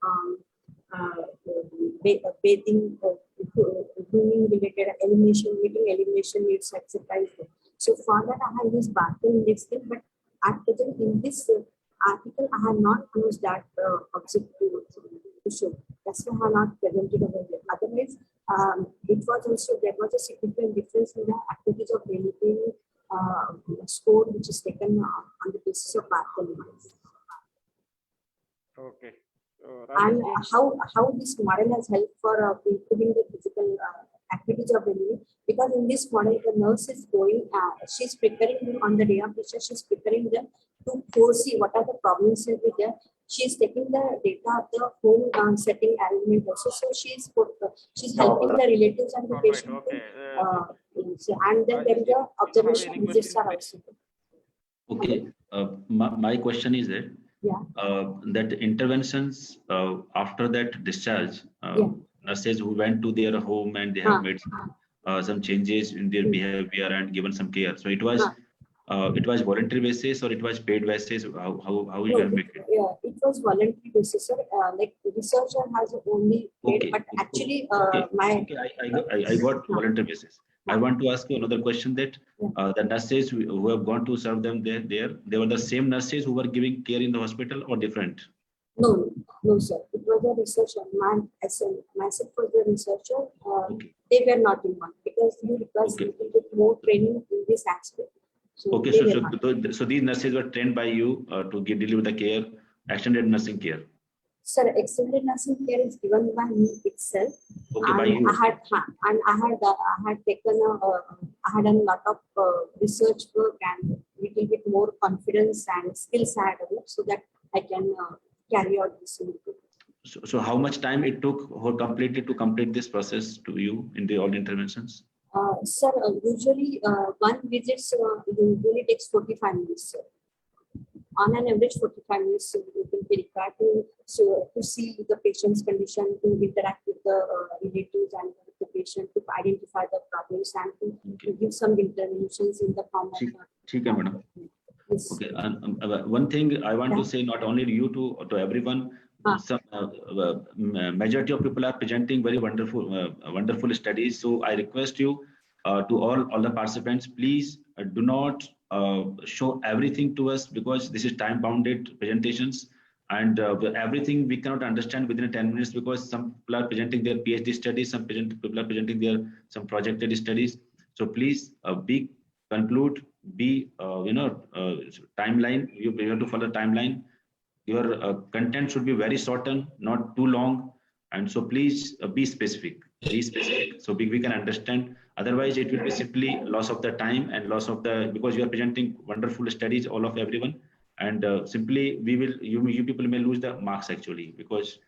bathing, grooming related elimination, meeting elimination needs, etc. So for that I have used bathroom next thing, but at present in this article I have not used that object to show. That's why I have not presented over here. Otherwise, it was also there was a significant difference in the activities of relating score which is taken on the basis of bathroom. Okay. And how this model has helped for improving the physical activities of the because in this model the nurse is going, she's preparing them on the day of discharge, she's preparing them to foresee what are the problems will be there she's taking the data of the home setting arrangement also. So she's helping the relatives and the All right, patient. okay. And then there is a observation any visits are questions? also. Okay, my question is that Yeah. that interventions after that discharge, Yeah. nurses who went to their home and they have made some changes in their behavior and given some care. So it was voluntary basis or it was paid basis? How you have make it? Yeah, it was voluntary basis, sir. Like researcher has only paid, Okay. but actually, Okay. my I got voluntary basis. I want to ask you another question that the nurses who have gone to serve them there, they were the same nurses who were giving care in the hospital or different? no, sir. It was a researcher. Myself was the researcher. Okay. They were not involved because you require Okay. little bit more training in this aspect. So Okay, they were not. so these nurses were trained by you to deliver the care, extended nursing care. Sir, extended nursing care is given by me itself. Okay, by And you. I had taken I had done a lot of research work and little bit more confidence and skills I had developed so that I can carry out this. So how much time it took or completed to complete this process to you in the all interventions? Sir, usually one visit usually takes 45 minutes, sir. On an average, 45 minutes you will be required to see the patient's condition, to interact with the relatives and with the patient, to identify the problems and to give some interventions in the form of. Okay, madam. Yes. Okay, one thing I want to say, not only you to everyone, some majority of people are presenting very wonderful studies. So I request you to all the participants, please do not show everything to us because this is time bounded presentations and everything we cannot understand within 10 minutes because some people are presenting their PhD studies, some people are presenting their some projected studies. So please conclude, timeline. You have to follow timeline. Your content should be very shortened, not too long. And so please be specific, so we can understand. Otherwise, it will be simply loss of the time and loss of the, because you are presenting wonderful studies, all of everyone. And simply you people may lose the marks actually, because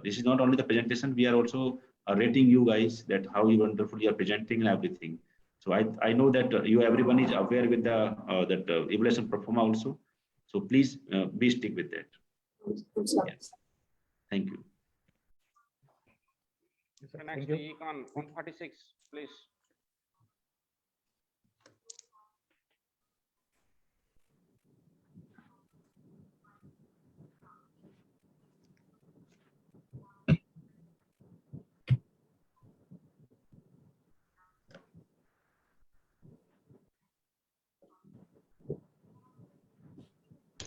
this is not only the presentation, we are also rating you guys that how you wonderfully are presenting and everything. So I know that everyone is aware with the that evaluation performa also. So please be stick with that. Yes. Thank you. Next, Econ 146, please.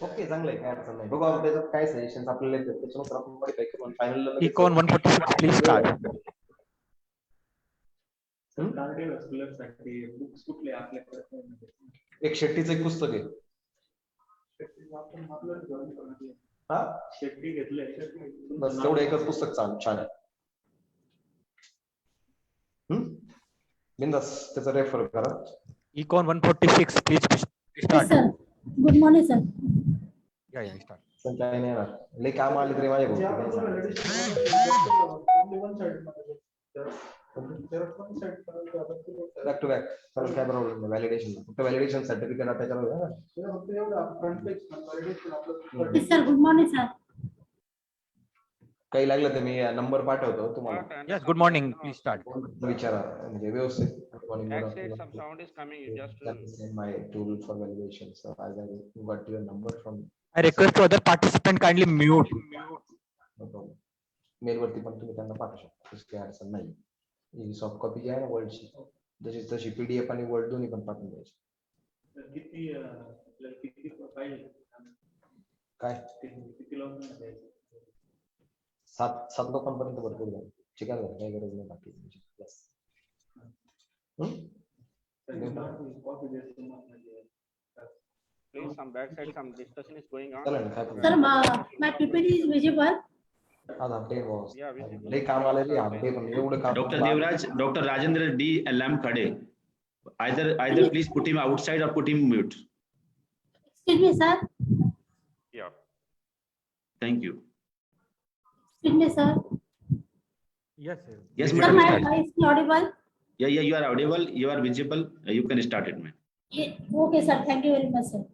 Okay चांगलं आहे, काय अडचण नाही. बघू आपण त्याच्यात काय suggestions आपल्याला येतात त्याच्यानुसार आपण modify करू. Final Econ 146, please start. एक शेट्टीचं एक पुस्तक आहे. बस तेवढं एकच पुस्तक छान आहे. बिंदास त्याचा रेफर करा. Econ 146, please start. Yes, sir. Good morning, sir. Yeah, start. काय नाही ना, लय काम आले तरी माझ्या बॅक टू बॅक सर्व काय प्रॉब्लेम नाही. व्हॅलिडेशन फक्त व्हॅलिडेशन सर्टिफिकेट त्याच्यावर आहे ना. Yes, sir. Good morning, sir. काही लागलं तर मी नंबर पाठवतो तुम्हाला. Yes, good morning, please start. विचारा म्हणजे व्यवस्थित. Actually, some sound is coming. You just my tool for validation. So as I got your number from. I request to other participant kindly mute. No problem. Mail वरती पण तुम्ही त्यांना पाठवू शकता. काही अडचण नाही. ही सॉफ्ट कॉपी जी आहे ना वर्डची, जशी तशी PDF आणि वर्ड दोन्ही पण पाठवून द्यायची. काय 7 लोकांपर्यंत भरपूर झालं. चिकन झालं, काही गरज नाही बाकी. please some backside, some discussion is going on. Sir, my PPT is visible. आज अपडेट was. Yeah, visible. लई काम आलं रे अपडेट पण एवढं काम. Dr. Rajendra D. Lam Khade. Either please put him outside or put him mute. Excuse me, sir. Yeah. Thank you. Excuse me, sir. Yes, sir. Yes, Sir, madam. my voice is audible. Yeah, you are audible. You are visible. You can start it, ma'am. Okay, sir. Thank you very much, sir.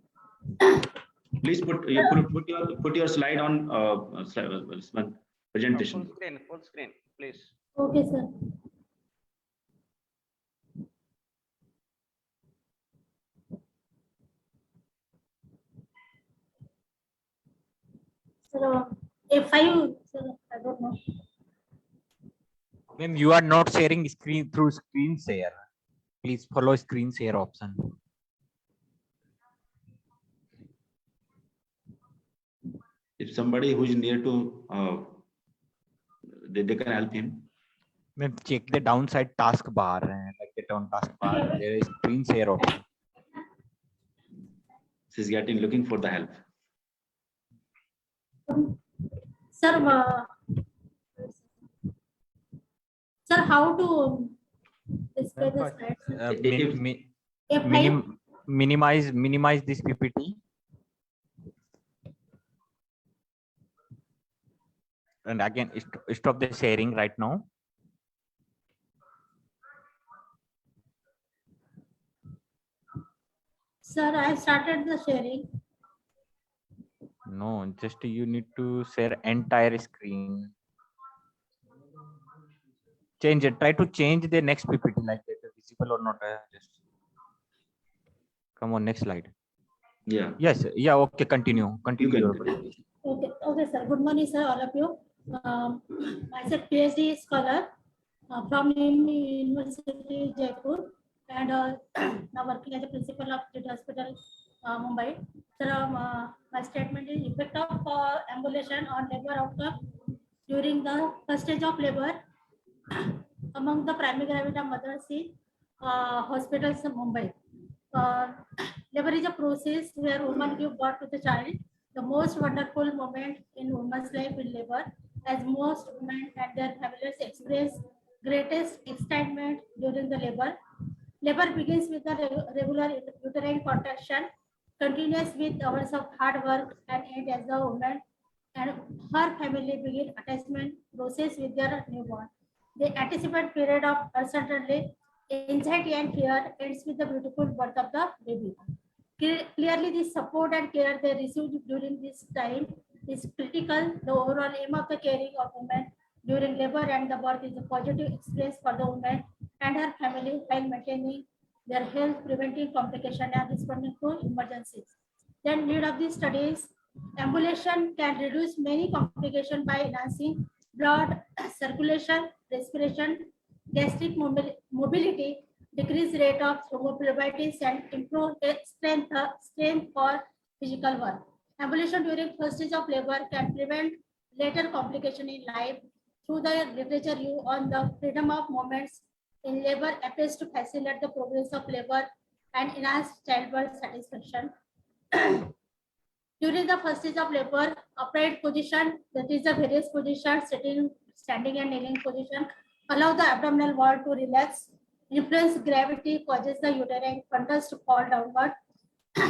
Please put your slide on presentation. Full screen, please. Okay, sir. Sir, A5, sir, I don't know. Ma'am, you are not sharing screen through screen share. Please follow screen share option. If somebody who is near to, they can help him. Ma'am, check the downside taskbar, like the down taskbar. There is screen share option. She's looking for the help. Sir, sir, how to display the slides? sir? If- Minimize this PPT. And again, stop the sharing right now. Sir, I started the sharing. No, just you need to share entire screen. Change it. Try to change the next PPT like that, visible or not. Just come on, next slide. Yeah. Yes. Yeah. Okay. Continue. You Continue. can. your presentation. Okay, sir. Good morning, sir, all of you. Myself, PhD scholar from University Jaipur, and now working as a principal of State Hospital, Mumbai. Sir, my statement is effect of ambulation on labor outcome during the first stage of labor among the primary gravida mothers in hospitals in Mumbai. Labor is a process where women give birth to the child. The most wonderful moment in woman's life in labor, as most women and their families experience greatest excitement during the labor. Labor begins with the regular uterine contraction, continues with hours of hard work, and ends as the woman and her family begin attachment process with their newborn. The anticipate period of uncertainty, anxiety, and fear ends with the beautiful birth of the baby. Clearly, the support and care they received during this time is critical. The overall aim of the caring of women during labor and the birth is a positive experience for the woman and her family while maintaining their health, preventing complication, and responding to emergencies. Then, need of these studies, ambulation can reduce many complications by enhancing blood circulation, respiration, gastric mobility, decrease rate of thrombophlebitis, and improve strength for physical work. Ambulation during first stage of labor can prevent later complication in life. Through the literature review on the freedom of movements in labor appears to facilitate the progress of labor and enhance childbirth satisfaction. During the first stage of labor, upright position, that is the various positions, sitting, standing, and kneeling position, allow the abdominal wall to relax. Influence gravity causes the uterine contents to fall downward.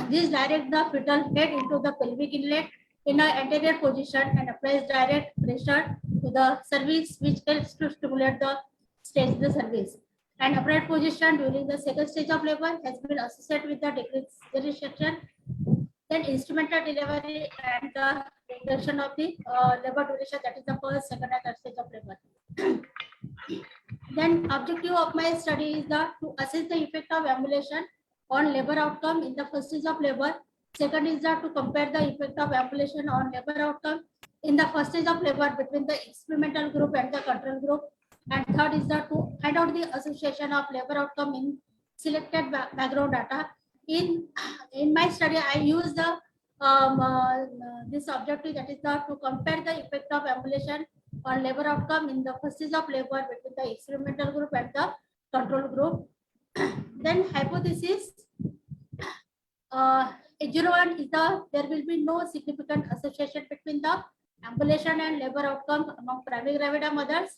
This direct the fetal head into the pelvic inlet in an anterior position and applies direct pressure to the cervix, which helps to stimulate the cervix. And upright position during the second stage of labor has been associated with the decreased cesarean. Then instrumental delivery and the reduction of the labor duration, that is the first, second, and third stage of labor. Then objective of my study is to assess the effect of ambulation on labor outcome in the first stage of labor. Second is to compare the effect of ambulation on labor outcome in the first stage of labor between the experimental group and the control group. And third is to find out the association of labor outcome in selected background data. In my study, I use the this objective, that is to compare the effect of ambulation on labor outcome in the first stage of labor between the experimental group and the control group. Then hypothesis, H01 is there will be no significant association between the ambulation and labor outcome among primary gravida mothers.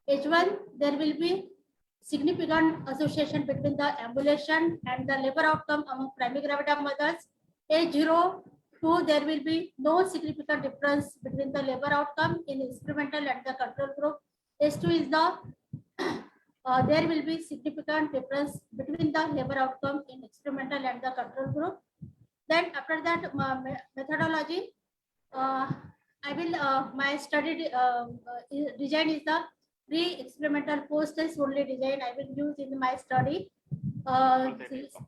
H1, there will be significant association between the ambulation and the labor outcome among primary gravida mothers. H0, 2, there will be no significant difference between the labor outcome in experimental and the control group. S2 is the there will be significant difference between the labor outcome in experimental and the control group. Then after that, methodology, I will my study design is the pre-experimental post-test only design I will use in my study.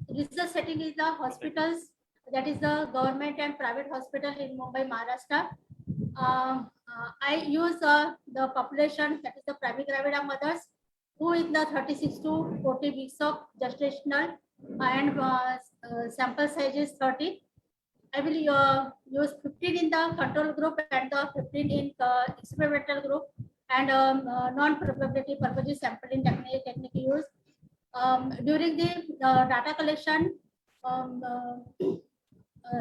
Research setting is the hospitals, that is the government and private hospital in Mumbai, Maharashtra. I use the population, that is the primary gravida mothers, who in the 36 to 40 weeks of gestational, and sample size is 30. I will use 15 in the control group and the 15 in the experimental group, and non-probability purposes sampling technique used. During the data collection,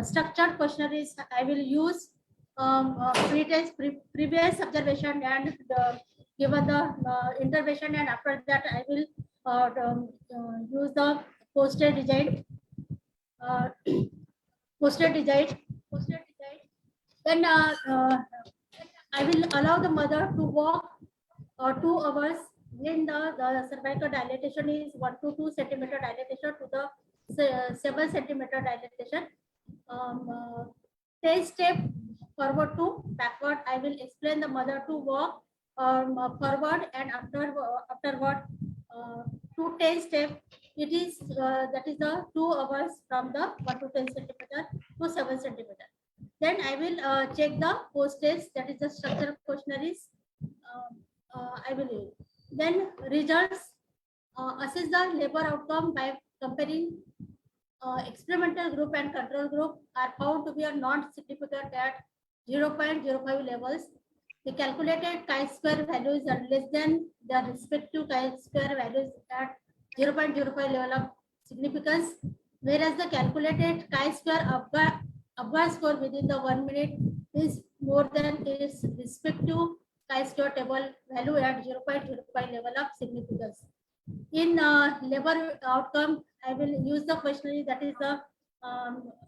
structured questionnaires, I will use previous observation and given the intervention, and after that I will use the poster design. Then I will allow the mother to walk 2 hours when the cervical dilatation is 1 to 2 centimeter dilatation to the 7 centimeter dilatation. 10 step forward to backward. I will explain the mother to walk forward, and afterward to 10 step. It is that is the 2 hours from the 1 to 10 centimeter to 7 centimeter. Then I will check the post-test, that is the structural questionnaires. I will use. Then results, assess the labor outcome by comparing experimental group and control group are found to be a non-significant at 0.05 levels. The calculated chi-square values are less than the respective chi-square values at 0.05 level of significance, whereas the calculated chi-square Apgar score within the 1 minute is more than its respective chi-square table value at 0.05 level of significance. In labor outcome, I will use the questionnaire, that is the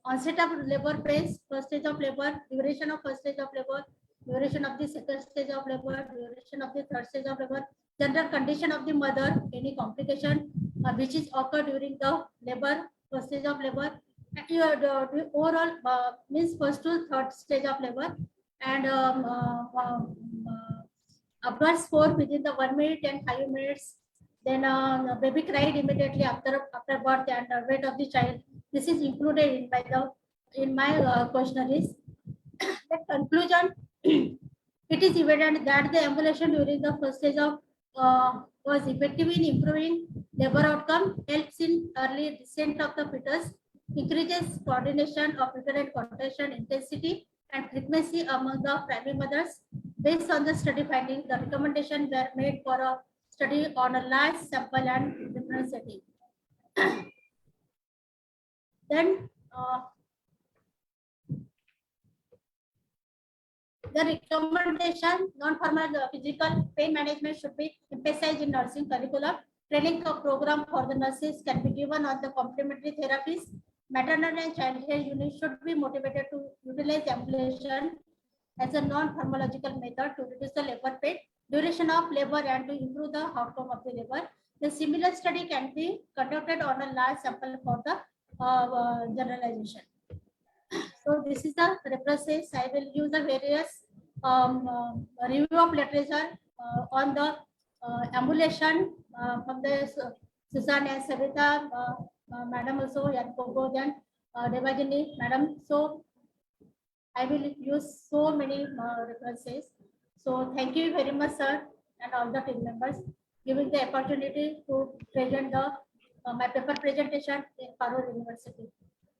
onset of labor pace, first stage of labor, duration of first stage of labor, duration of the second stage of labor, duration of the third stage of labor, general condition of the mother, any complication which is occurred during the labor, first stage of labor, and the overall means first to third stage of labor, and Apgar score within the 1 minute and 5 minutes. Then baby cried immediately after birth, and weight of the child. This is included in my questionnaires. The conclusion, it is evident that the ambulation during the first stage of was effective in improving labor outcome, helps in early descent of the fetus, increases coordination of uterine contraction intensity and frequency among the primary mothers. Based on the study findings, the recommendations were made for a study on a large sample and different setting. Then the recommendation, non-formal physical pain management should be emphasized in nursing curriculum. Training program for the nurses can be given on the complementary therapies. Maternal and child care units should be motivated to utilize ambulation as a non-pharmacological method to reduce the labor pain, duration of labor, and to improve the outcome of the labor. The similar study can be conducted on a large sample for the generalization. So this is the references. I will use the various review of literature on the ambulation from the Susan and Savita, Madam also, and Kogo, then Devajini, Madam. So I will use so many references. So thank you very much, sir, and all the team members, giving the opportunity to present the my paper presentation in Parur University.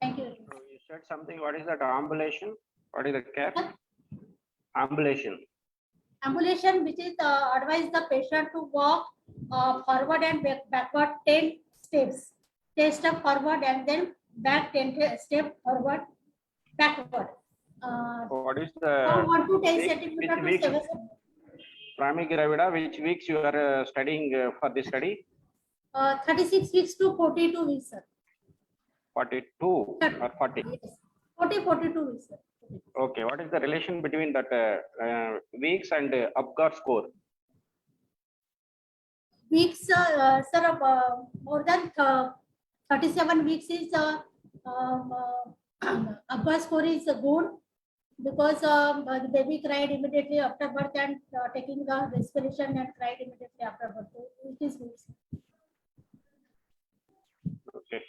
Thank you. You said something. What is that ambulation? What is the care? Ambulation. Ambulation, which is advise the patient to walk forward and backward 10 steps. 10 step forward and then back 10 step forward, backward. What is the 1 to 10 centimeter to 7 centimeter. primary gravida? Which weeks you are studying for this study? 36 weeks to 42 weeks, sir. 42 or 40? Yes. 42 weeks, sir. Okay, what is the relation between that weeks and Apgar score? Weeks, sir, more than 37 weeks is Apgar score is good because the baby cried immediately after birth and taking the respiration and cried immediately after birth. So it is weeks. Okay.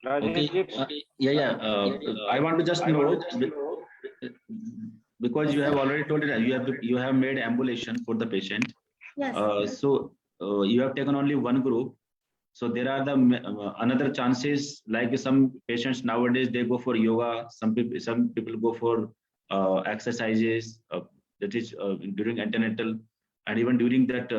Okay. Rajesh, I want to just know, because you have already told that you have made ambulation for the patient. Yes. So you have taken only one group. So there are the another chances, like some patients nowadays they go for yoga. Some people go for exercises. That is during antenatal, and even during that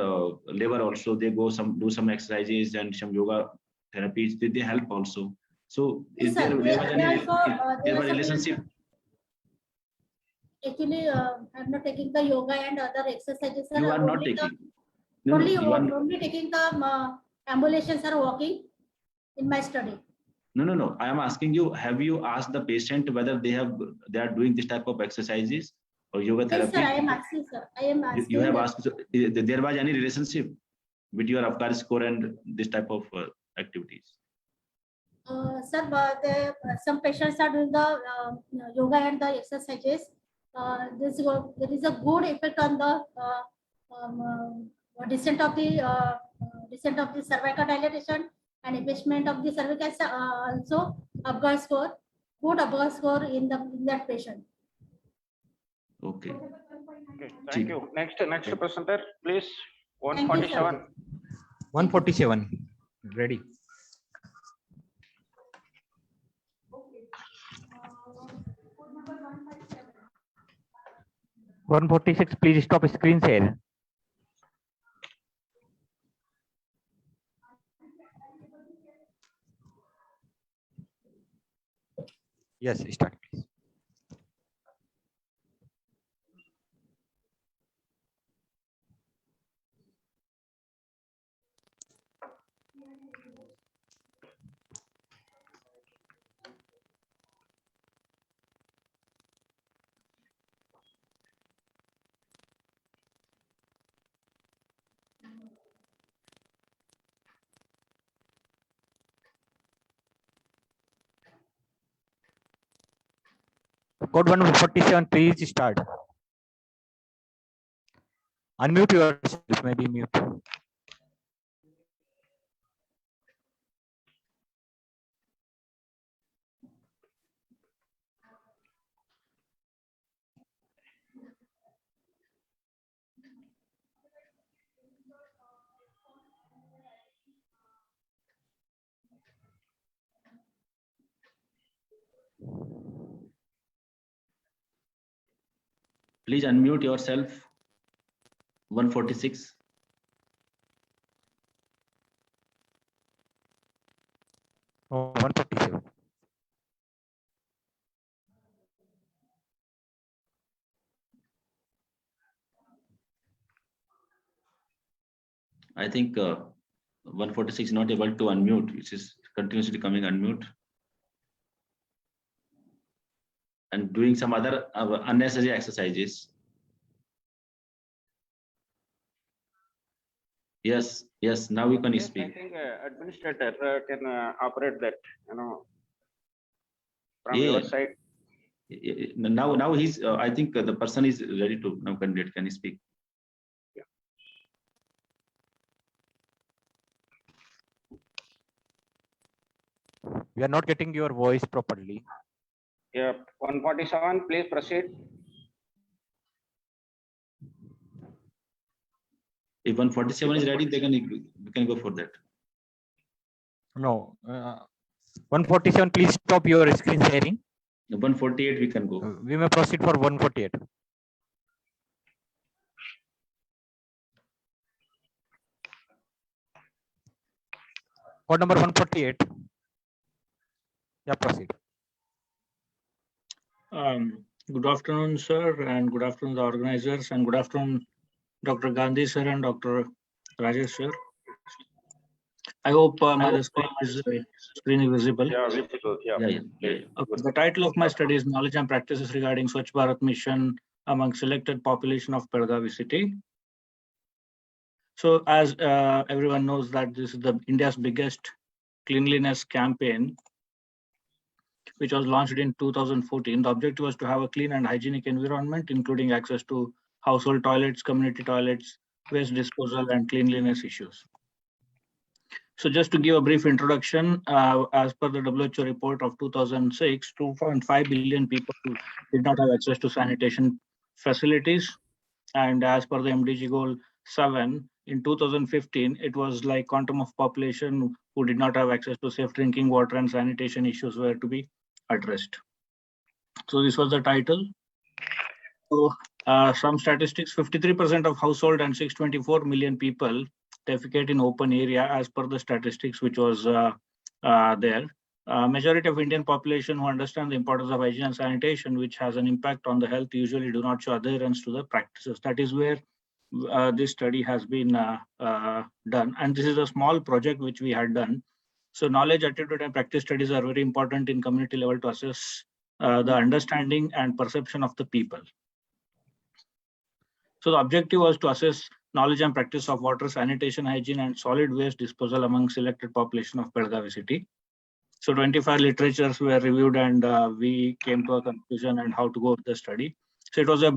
labor also they go do some exercises and some yoga therapies. They help also. So is Yes, there sir. any relationship? Actually, I'm not taking the yoga and other exercises. Sir. You are not Only taking. The, No, only, you are, only taking the ambulations are walking in my study. no. I am asking you, have you asked the patient whether they are doing this type of exercises or yoga therapy? Yes, sir. I am asking, sir. I am asking. You have asked, so, there was any relationship with your Apgar score and this type of activities? Sir, some patients are doing the yoga and the exercises. There is a good effect on the descent of the cervical dilatation and investment of the cervix. Also, Apgar score, good Apgar score in that patient. Okay. okay, thank you. Next presenter, please. Thank you, sir. 147. 147. Ready. One 146. Please stop screen share. Yes, start please. Code 147, please start. Unmute yourself, maybe mute. Please unmute yourself. 146. Oh, 147. I think 146 is not able to unmute, which is continuously coming unmute. And doing some other unnecessary exercises. Yes, now we can Yes, I speak. think administrator can operate that, from Yeah. your side. Now he's, I think the person is ready to now candidate. Can he speak? We are not getting your voice properly. Yeah, 147, please proceed. If 147 is ready, we can go for that. No. 147, please stop your screen sharing. 148 we can go. We may proceed for 148. Code number 148. Yeah, proceed. Good afternoon, sir, and good afternoon, the organizers, and good afternoon, Dr. Gandhi, sir, and Dr. Rajesh, sir. I hope my screen is visible. Yeah, visible. Yeah. Okay. The title of my study is Knowledge and Practices Regarding Swachh Bharat Mission among Selected Population of Belgavi City. So as everyone knows that this is the India's biggest cleanliness campaign, which was launched in 2014. The objective was to have a clean and hygienic environment, including access to household toilets, community toilets, waste disposal, and cleanliness issues. So just to give a brief introduction, as per the WHO report of 2006, 2.5 billion people did not have access to sanitation facilities. And as per the MDG goal 7, in 2015, it was like quantum of population who did not have access to safe drinking water and sanitation issues were to be addressed. So this was the title. So some statistics, 53% of household and 624 million people defecate in open area as per the statistics which was there. Majority of Indian population who understand the importance of hygiene and sanitation, which has an impact on the health, usually do not show adherence to the practices. That is where this study has been done. And this is a small project which we had done. So knowledge, attitude, and practice studies are very important in community level to assess the understanding and perception of the people. So the objective was to assess knowledge and practice of water, sanitation, hygiene, and solid waste disposal among selected population of Belgavi city. So 25 literatures were reviewed, and we came to a conclusion and how to go with the study. So it was a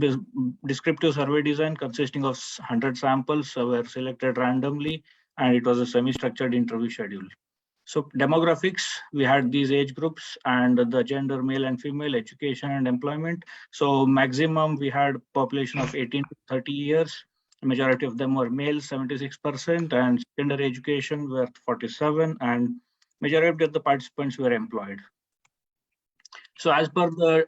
descriptive survey design consisting of 100 samples were selected randomly, and it was a semi-structured interview schedule. So demographics, we had these age groups and the gender, male and female, education and employment. So maximum we had population of 18 to 30 years. Majority of them were males, 76%, and secondary education were 47, and majority of the participants were employed. So as per the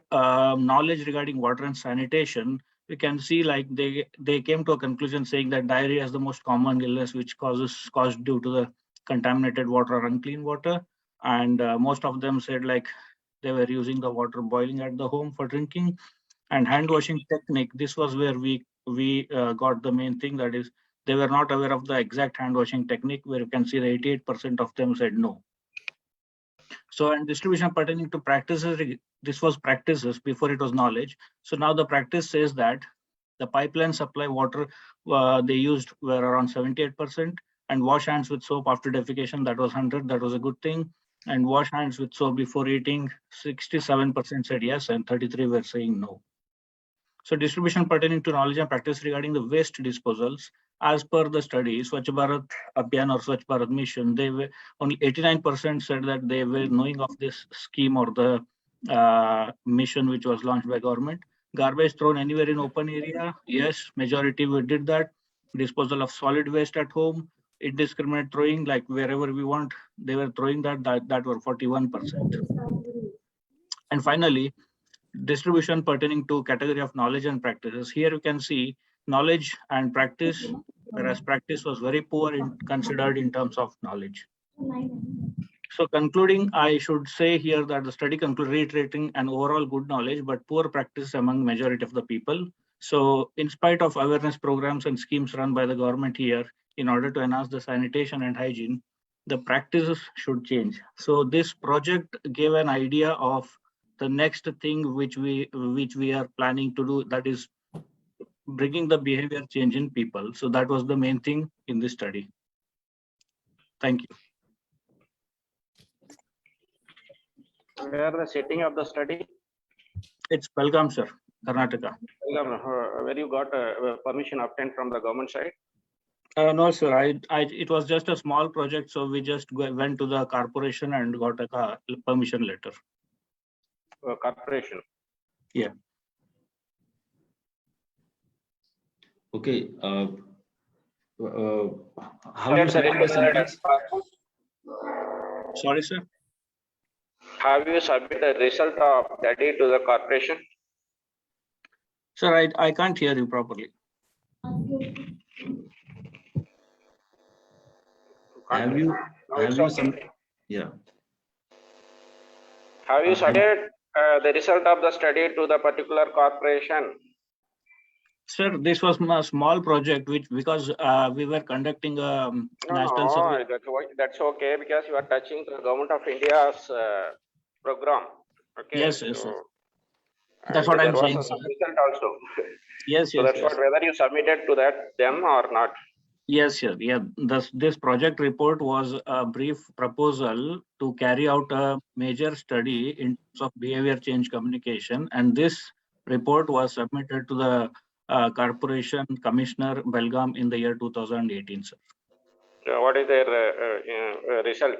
knowledge regarding water and sanitation, we can see like they came to a conclusion saying that diarrhea is the most common illness which caused due to the contaminated water or unclean water. And most of them said like they were using the water boiling at the home for drinking. And hand washing technique, this was where we got the main thing, that is they were not aware of the exact hand washing technique, where you can see the 88% of them said no. So, and distribution pertaining to practices, this was practices before it was knowledge. So now the practice says that the pipeline supply water they used were around 78%, and wash hands with soap after defecation, that was 100, that was a good thing. And wash hands with soap before eating, 67% said yes, and 33 were saying no. So distribution pertaining to knowledge and practice regarding the waste disposals, as per the study, Swachh Bharat Abhiyan or Swachh Bharat Mission, they were only 89% said that they were knowing of this scheme or the mission which was launched by government. Garbage thrown anywhere in open area, yes, majority we did that. Disposal of solid waste at home, indiscriminate throwing, like wherever we want, they were throwing that were 41%. And finally, distribution pertaining to category of knowledge and practices. Here you can see knowledge and practice, whereas practice was very poor considered in terms of knowledge. So concluding, I should say here that the study concluded reiterating an overall good knowledge, but poor practice among majority of the people. So in spite of awareness programs and schemes run by the government here, in order to enhance the sanitation and hygiene, the practices should change. So this project gave an idea of the next thing which we are planning to do, that is bringing the behavior change in people. So that was the main thing in this study. Thank you. Where the setting of the study? It's Belgaum, sir, Karnataka. Where you got permission obtained from the government side? No, sir. It was just a small project, so we just went to the corporation and got a permission letter. Corporation. Yeah. Okay. How Yes, sir. Sorry, sir. Have you submitted the result of study to the corporation? Sir, I can't hear you properly. Have you yeah. Have you submitted the result of the study to the particular corporation? Sir, this was a small project which because we were conducting a national survey. That's okay because you are touching the Government of India's program. Okay. Yes, yes, So, sir. That's what there I'm was saying, a sir. result also. Yes, So yes, that's yes. what, whether you submitted to them or not. Yes, sir. Yeah, this project report was a brief proposal to carry out a major study in terms of behavior change communication, and this report was submitted to the Corporation Commissioner Belgaum in the year 2018, sir. So what is their result?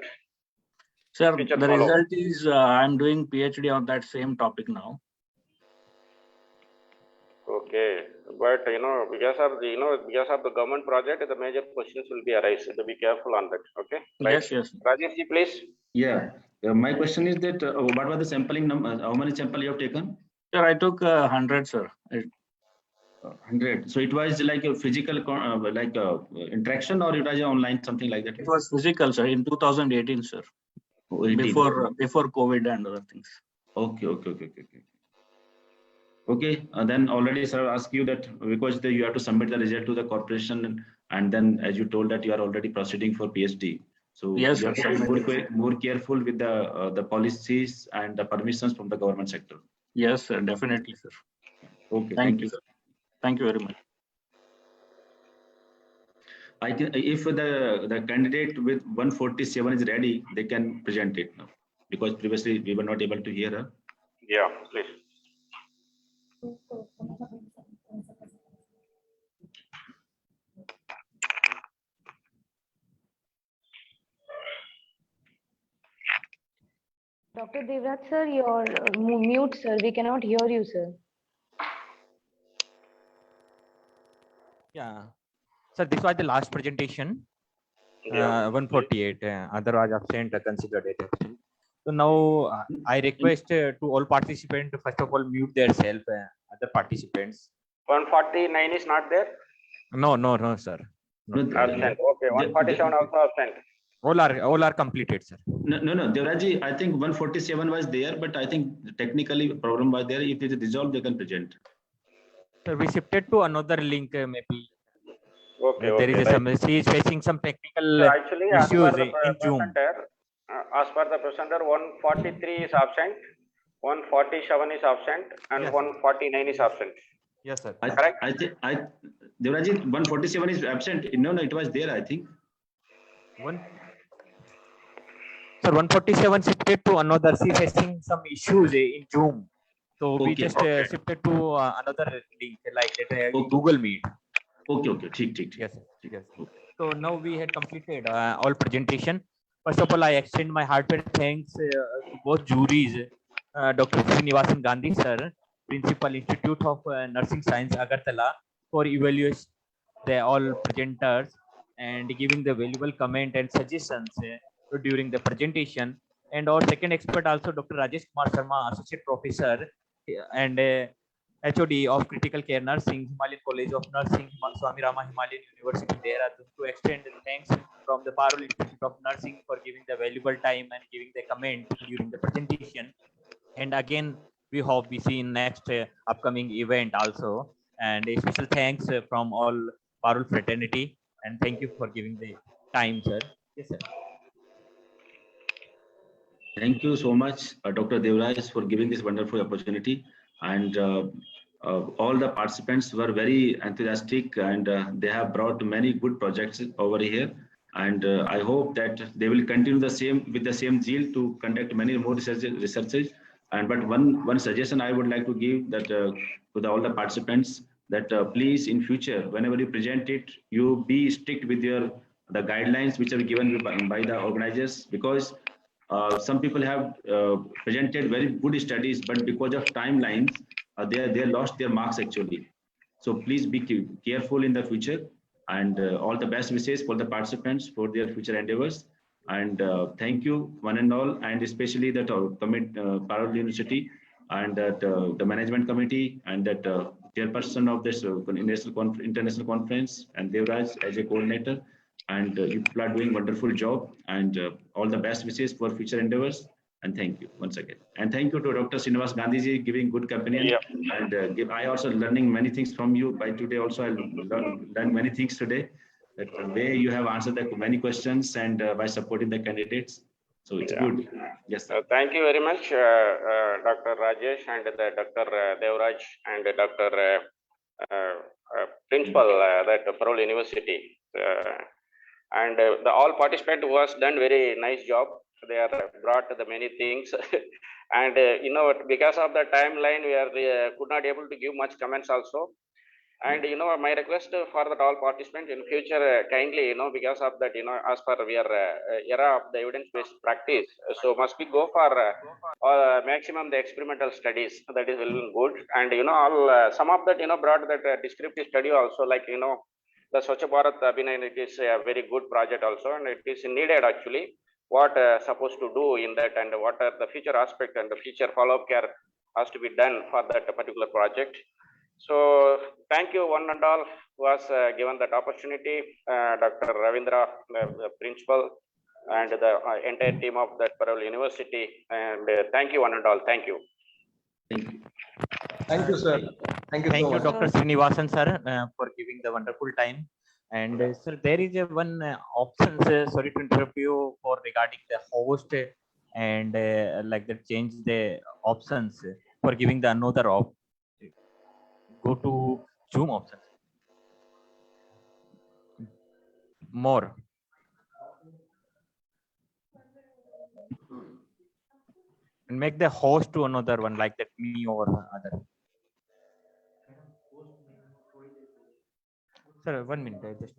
Sir, Which will the follow. result is I'm doing PhD on that same topic now. Okay, but because of the government project, the major questions will be arise. So be careful on that. Okay. Right. Yes, yes. Rajesh ji, please. Yeah. My question is that what was the sampling number? How many sample you have taken? Sir, I took 100, sir. 100. So it was like a physical interaction, or it was online, something like that? It was physical, sir, in 2018, sir. 18. Before COVID and other things. Okay. Okay, then already sir asked you that because you have to submit the result to the corporation, and then as you told that you are already proceeding for PhD. So yes, you have to be more careful with the policies and the permissions from the government sector. Yes, sir, definitely, sir. Okay, thank you, sir. Thank you very much. I can, if the candidate with 147 is ready, they can present it now, because previously we were not able to hear her. Yeah, please. Dr. Devraj sir, you're mute, sir. We cannot hear you, sir. Yeah. Sir, this was the last presentation. Yeah. 148. Otherwise absent, considered it absent. So now I request to all participants to first of all mute themselves. Other participants. 149 is not there. No, sir. No. Absent. Okay. 147 also absent. All are completed, sir. No, Devraj, I think 147 was there, but I think technically problem was there. If it is resolved, they can present. So we shifted to another link, maybe. Okay. There is some. She is facing some technical issues in Zoom. As per the presenter, 143 is absent, 147 is absent, and Yes. 149 is absent. Yes, sir. Correct? Devraj, 147 is absent. No, it was there, I think. Sir, 147 shifted to another. She facing some issues in Zoom. So we just shifted to another link like that, Google Meet. Okay. Yes, sir. Yes. So now we had completed all presentation. First of all, I extend my heartfelt thanks to both juries, Dr. Srinivasan Gandhi, sir, Principal Institute of Nursing Science, Agartala, for evaluating all presenters and giving the valuable comment and suggestions during the presentation. And our second expert also, Dr. Rajesh Kumar Sharma, Associate Professor and HOD of Critical Care Nursing, Himalayan College of Nursing, Swami Rama Himalayan University, Dehradun, to extend thanks from the Parul Institute of Nursing for giving the valuable time and giving the comment during the presentation. And again, we hope we see in next upcoming event also. And a special thanks from all Parul fraternity. And thank you for giving the time, sir. Yes, sir. Thank you so much, Dr. Devraj, for giving this wonderful opportunity. And all the participants were very enthusiastic, and they have brought many good projects over here. And I hope that they will continue with the same zeal to conduct many more researches. And but one suggestion I would like to give that to all the participants, that please in future, whenever you present it, you be strict with the guidelines which are given by the organizers, because some people have presented very good studies, but because of timelines, they lost their marks actually. So please be careful in the future, and all the best wishes for the participants for their future endeavors. And thank you one and all, and especially that Parul University and that the management committee and that chairperson of this international conference, and Devraj as a coordinator. And you people are doing wonderful job, and all the best wishes for future endeavors. And thank you once again. And thank you to Dr. Srinivas Gandhi ji giving good companion. And I also learning many things from you. By today also I learned many things today. That the way you have answered the many questions and by supporting the candidates. So it's good. Yes, sir. Thank you very much, Dr. Rajesh and Dr. Devraj and Dr. Principal that Parole University. And the all participant was done very nice job. They are brought the many things. And because of the timeline, we are could not able to give much comments also. And my request for that all participants in future, kindly, because of that, as per we are era of the evidence-based practice, so must we go for maximum the experimental studies. That is well good. And all some of that brought that descriptive study also, like the Swachh Bharat Abhinay. It is a very good project also, and it is needed actually. What supposed to do in that, and what are the future aspect and the future follow-up care has to be done for that particular project. So thank you one and all who was given that opportunity, Dr. Ravindra, the principal, and the entire team of that Parole University. And thank you one and all. Thank you. Thank you, sir. Thank you so much. Dr. Srinivasan sir, for giving the wonderful time. And sir, there is one option, sorry to interrupt you, for regarding the host and like that change the options for giving the another option. Go to Zoom options. More. And make the host to another one, like that me or other. Sir, 1 minute. I just.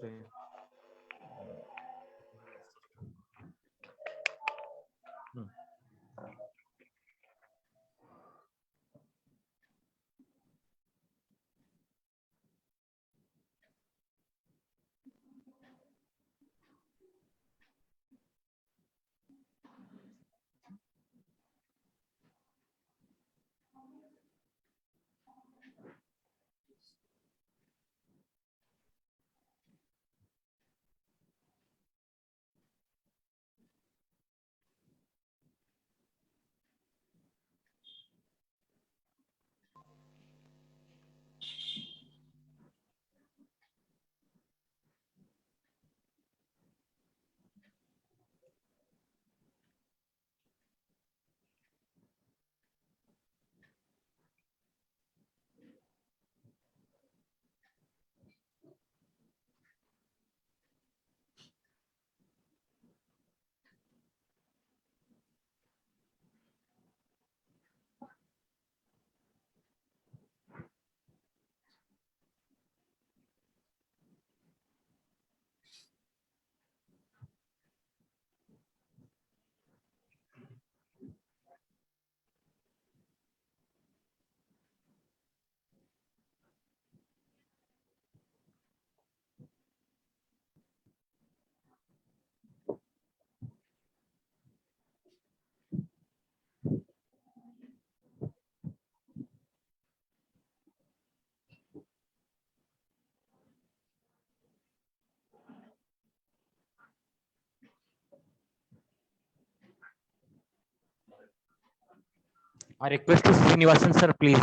I request to Srinivasan sir, please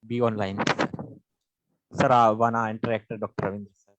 be online. Sir, wanna interact Dr. Ravindra sir.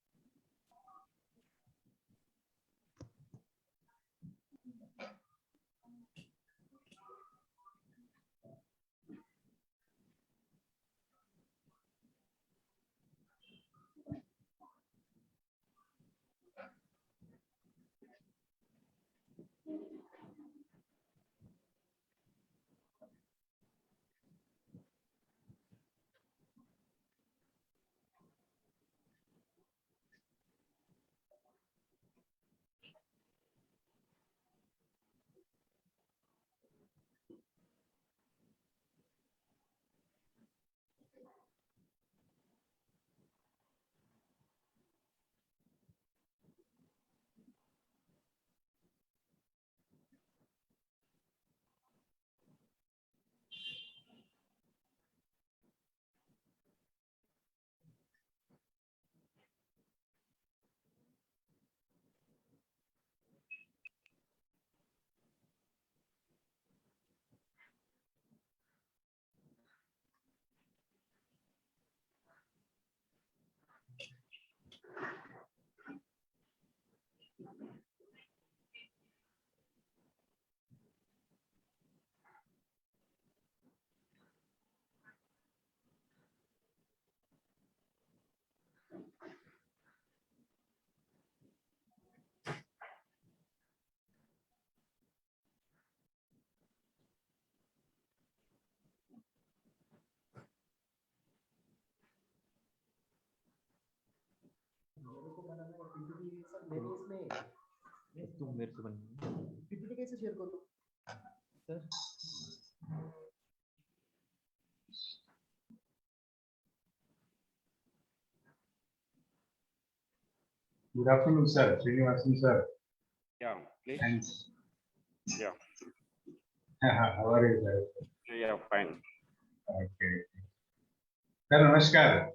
तुम मेरे से बन PPT कैसे share करूं sir? Good afternoon, sir. Srinivasan, sir. Yeah, please. And Yeah, how are you, sir? yeah, fine. Okay. Sir, namaskar.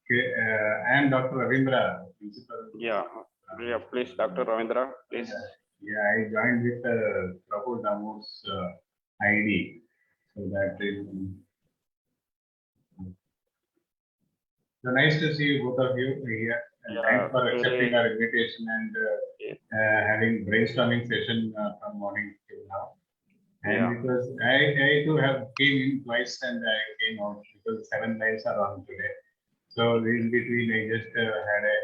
Okay, I am Dr. Ravindra, principal. Yeah, yeah, please, Dr. Ravindra, please. Yeah, I joined with Prabhu Damo's ID. So that is so nice to see you, both of you here. And thanks for accepting our invitation and having brainstorming session from morning till now. And because I too have came in twice and I came out because 7 lives are on today. So in between I just had a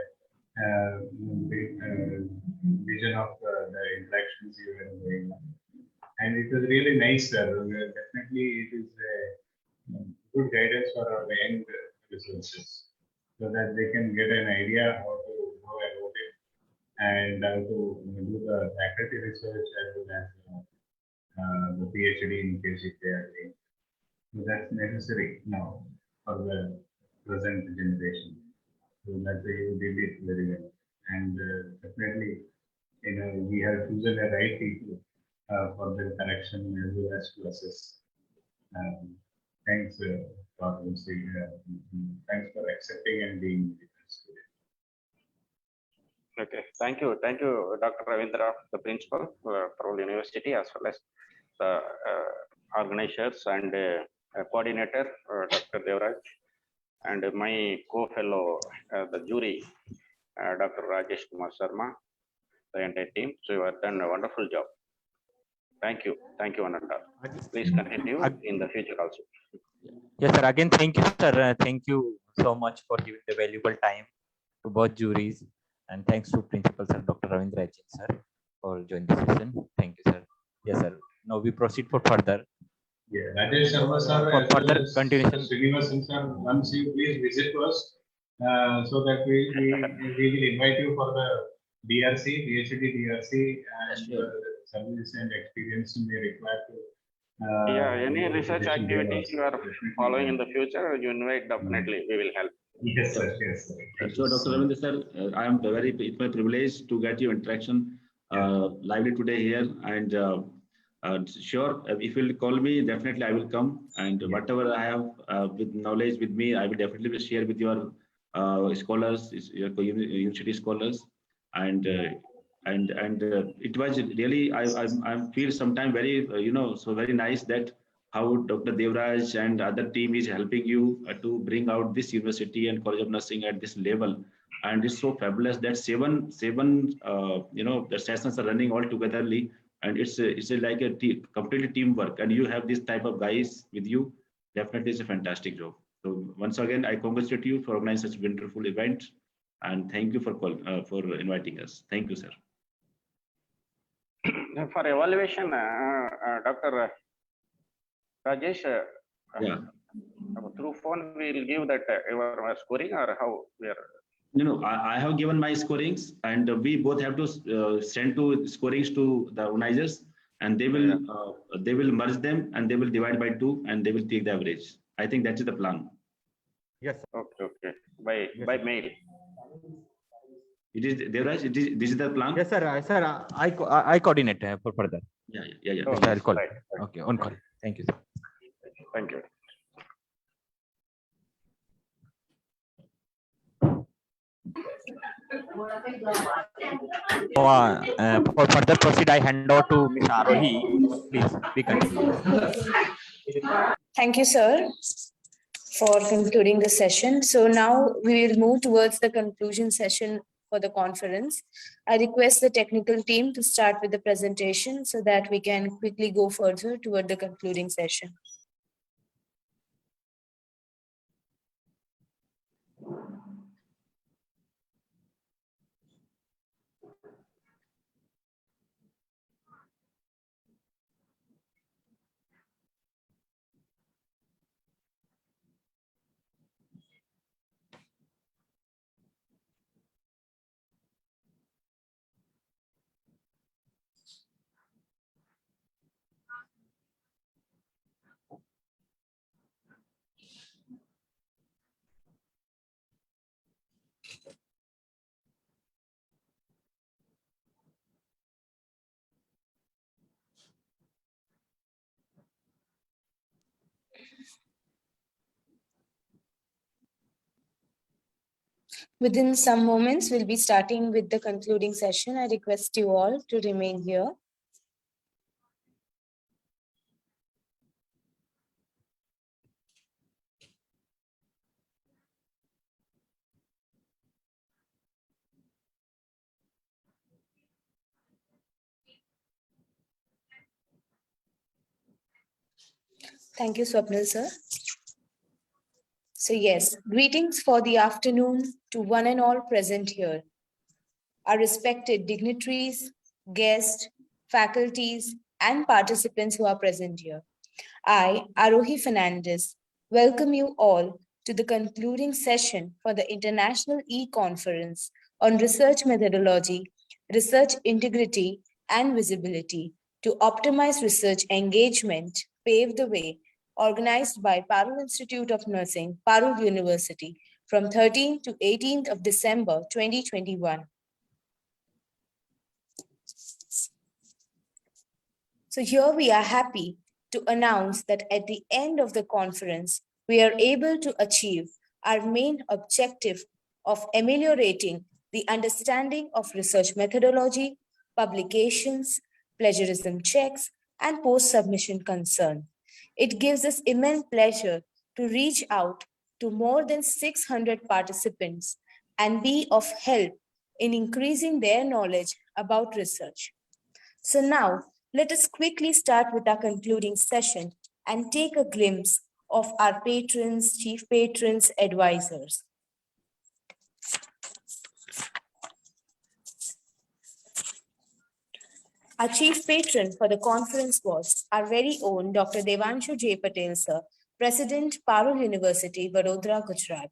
vision of the interactions you were doing. And it was really nice, sir. Definitely it is a good guidance for our young resources so that they can get an idea how to go about it and how to do the faculty research as well as the PhD in case if they are doing. So that's necessary now for the present generation. So that's why you did it very well. And definitely, we have chosen the right people for the correction as well as to assess. Thanks thanks for accepting and being with us today. Okay, thank you, Dr. Ravindra, the principal for Parul University, as well as the organizers and coordinator, Dr. Devraj, and my co-fellow, the jury, Dr. Rajesh Kumar Sharma, the entire team. So you have done a wonderful job. Thank you, Ananda. Please continue in the future also. Yes, sir. Again, thank you, sir. Thank you so much for giving the valuable time to both juries. And thanks to Principal Sir Dr. Ravindra H. sir for joining the session. Thank you, sir. Yes, sir. Now we proceed for further. Yeah, Rajesh Sharma sir, for further continuation. Srinivasan sir, once you please visit us so that we will invite you for the DRC, PhD DRC, and service and experience you may require to. Any research activities you are following in the future, you invite, definitely we will help. Yes, sir. Yes, sir. So, Dr. Ravindra sir, I am it's my privilege to get your interaction lively today here. And sure, if you'll call me, definitely I will come. And whatever I have with knowledge with me, I will definitely share with your scholars, your university scholars. And it was really I feel sometimes very so very nice that how Dr. Devraj and other team is helping you to bring out this university and College of Nursing at this level. And it's so fabulous that seven the sessions are running all togetherly, and it's like a completely teamwork. And you have this type of guys with you. Definitely, it's a fantastic job. So once again, I congratulate you for organizing such a wonderful event, and thank you for inviting us. Thank you, sir. For evaluation, Dr. Rajesh, through phone we will give that your scoring, or how we are? I have given my scorings, and we both have to send to scorings to the organizers, and they will merge them, and they will divide by 2, and they will take the average. I think that is the plan. Yes. Okay. By mail. It is Devraj. This is the plan. Yes, sir. I coordinate for further. Yeah. Okay, I'll call. Right. Okay, on call. Thank you, sir. Thank you. For further proceed, I hand over to Ms. Arohi. Please, we continue. Thank you, sir, for concluding the session. So now we will move towards the conclusion session for the conference. I request the technical team to start with the presentation so that we can quickly go further toward the concluding session. Within some moments, we'll be starting with the concluding session. I request you all to remain here. Thank you, Swapnil sir. So yes, greetings for the afternoon to one and all present here. Our respected dignitaries, guests, faculties, and participants who are present here. I, Arohi Fernandez, welcome you all to the concluding session for the International E-Conference on Research Methodology, Research Integrity, and Visibility to optimize research engagement, pave the way, organized by Parul Institute of Nursing, Parul University, from 13th to 18th of December 2021. So here we are happy to announce that at the end of the conference, we are able to achieve our main objective of ameliorating the understanding of research methodology, publications, plagiarism checks, and post-submission concern. It gives us immense pleasure to reach out to more than 600 participants and be of help in increasing their knowledge about research. So now, let us quickly start with our concluding session and take a glimpse of our patrons, chief patrons, advisors. Our chief patron for the conference was our very own Dr. Devanshu J. Patel, sir, President, Parul University, Vadodara, Gujarat.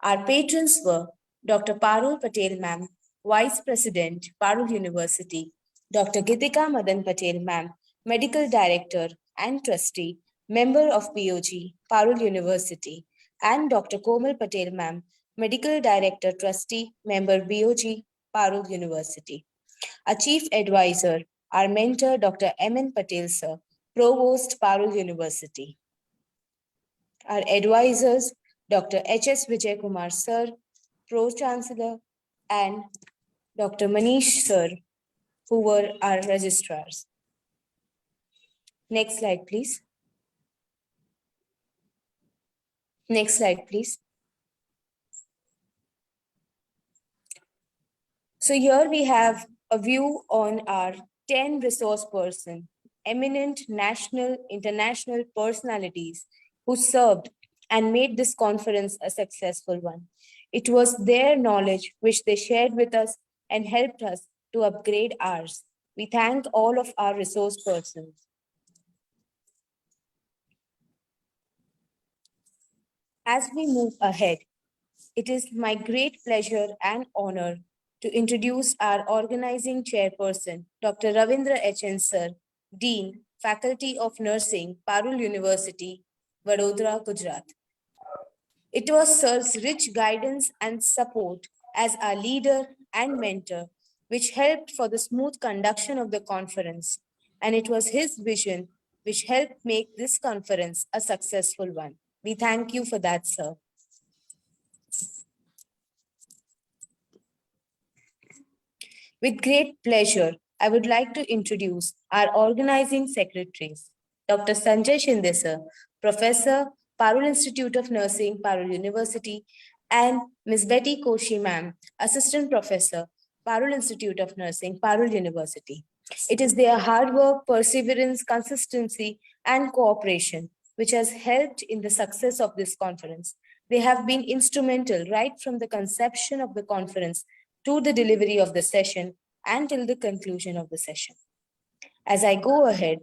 Our patrons were Dr. Parul Patel, ma'am, Vice President, Parul University, Dr. Gitika Madan Patel, ma'am, Medical Director and Trustee, Member of POG, Parul University, and Dr. Komal Patel, ma'am, Medical Director, Trustee, Member BOG, Parul University. Our Chief Advisor, our mentor, Dr. M.N. Patel, sir, Provost, Parul University. Our advisors, Dr. H.S. Vijay Kumar, sir, Pro-Chancellor, and Dr. Manish, sir, who were our registrars. Next slide, please. Next slide, please. So here we have a view on our 10 resource person, eminent national, international personalities who served and made this conference a successful one. It was their knowledge which they shared with us and helped us to upgrade ours. We thank all of our resource persons. As we move ahead, it is my great pleasure and honor to introduce our organizing chairperson, Dr. Ravindra H.N. Sir, Dean, Faculty of Nursing, Parul University, Vadodara, Gujarat. It was Sir's rich guidance and support as our leader and mentor, which helped for the smooth conduction of the conference. And it was his vision which helped make this conference a successful one. We thank you for that, sir. With great pleasure, I would like to introduce our organizing secretaries, Dr. Sanjay Shinde, sir, Professor, Parul Institute of Nursing, Parul University, and Ms. Betty Koshi, ma'am, Assistant Professor, Parul Institute of Nursing, Parul University. It is their hard work, perseverance, consistency, and cooperation which has helped in the success of this conference. They have been instrumental right from the conception of the conference to the delivery of the session and till the conclusion of the session. As I go ahead,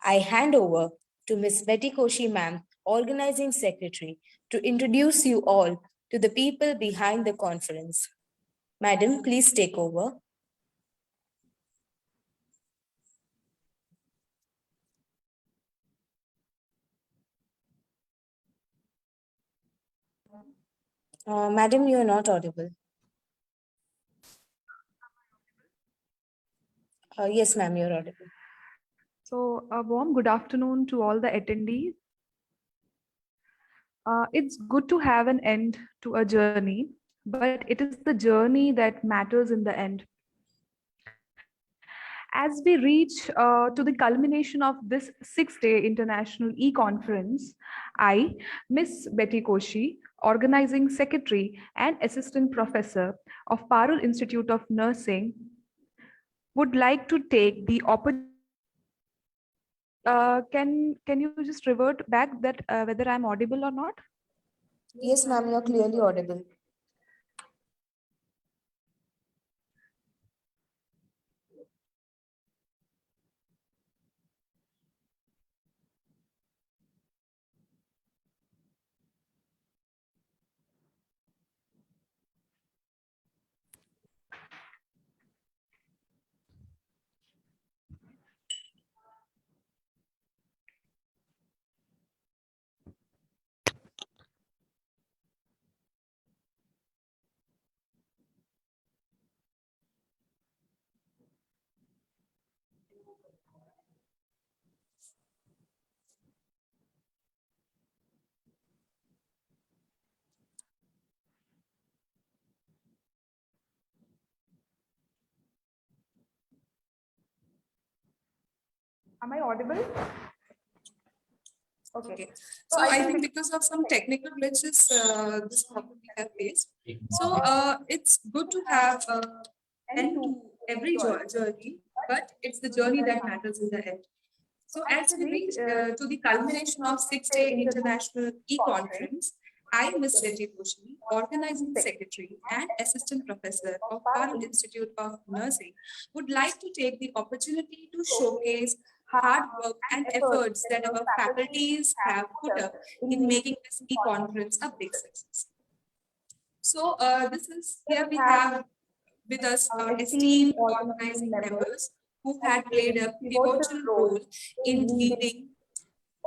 I hand over to Ms. Betty Koshi, ma'am, Organizing Secretary, to introduce you all to the people behind the conference. Madam, please take over. Madam, you are not audible. Yes, ma'am, you're audible. So a warm good afternoon to all the attendees. It's good to have an end to a journey, but it is the journey that matters in the end. As we reach to the culmination of this 6-day international e-conference, I, Miss Betty Koshi, Organizing Secretary and Assistant Professor of Parul Institute of Nursing, would like to take the opportunity. Can you just revert back that whether I'm audible or not? Yes, ma'am, you're clearly audible. Am I audible? Okay. So I think because of some technical glitches, this problem we have faced. So it's good to have end to every journey, but it's the journey that matters in the end. So as we reach to the culmination of 6-day international e-conference, I, Ms. Betty Koshi, Organizing Secretary and Assistant Professor of Parul Institute of Nursing, would like to take the opportunity to showcase hard work and efforts that our faculties have put up in making this e-conference a big success. So here we have with us our esteemed organizing members who had played a pivotal role in leading,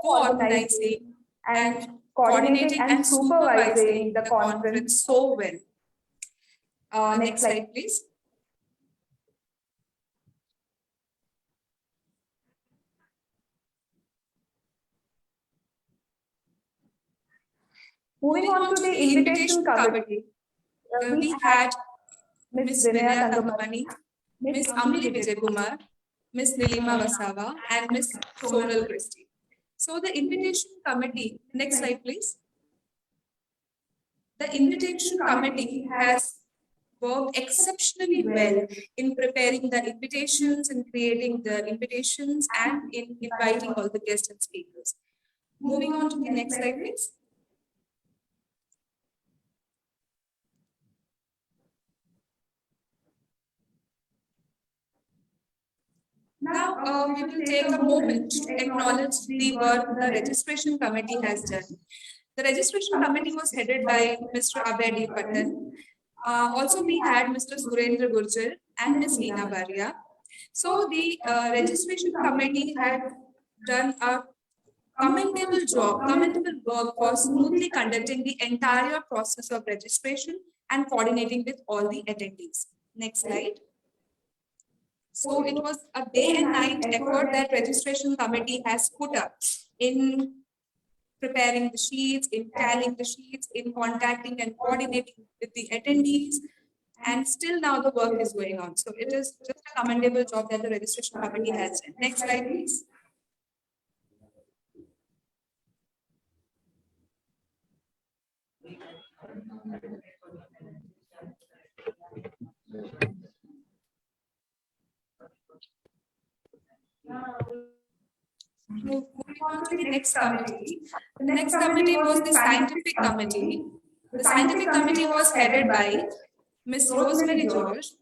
co-organizing, and coordinating and supervising the conference so well. Next slide, please. Moving on to the invitation committee, we had Ms. Vinaya Tangamani, Ms. Amli Vijaykumar, Ms. Nilima Vasava, and Ms. Sonal Christie. So the invitation committee, next slide please. The invitation committee has worked exceptionally well in preparing the invitations, in creating the invitations, and in inviting all the guests and speakers. Moving on to the next slide please. Now, we will take a moment to acknowledge the work the registration committee has done. The registration committee was headed by Mr. Abedi Patan. Also, we had Mr. Surendra Gurjar and Ms. Neena Baria. So, the registration committee had done a commendable work for smoothly conducting the entire process of registration and coordinating with all the attendees. Next slide. So it was a day and night effort that registration committee has put up in preparing the sheets, in tallying the sheets, in contacting and coordinating with the attendees. And still now the work is going on. So it is just a commendable job that the registration committee has done. Next slide, please. Moving on to the next committee. The next committee was the scientific committee. The scientific committee was headed by Ms. Rosemary George.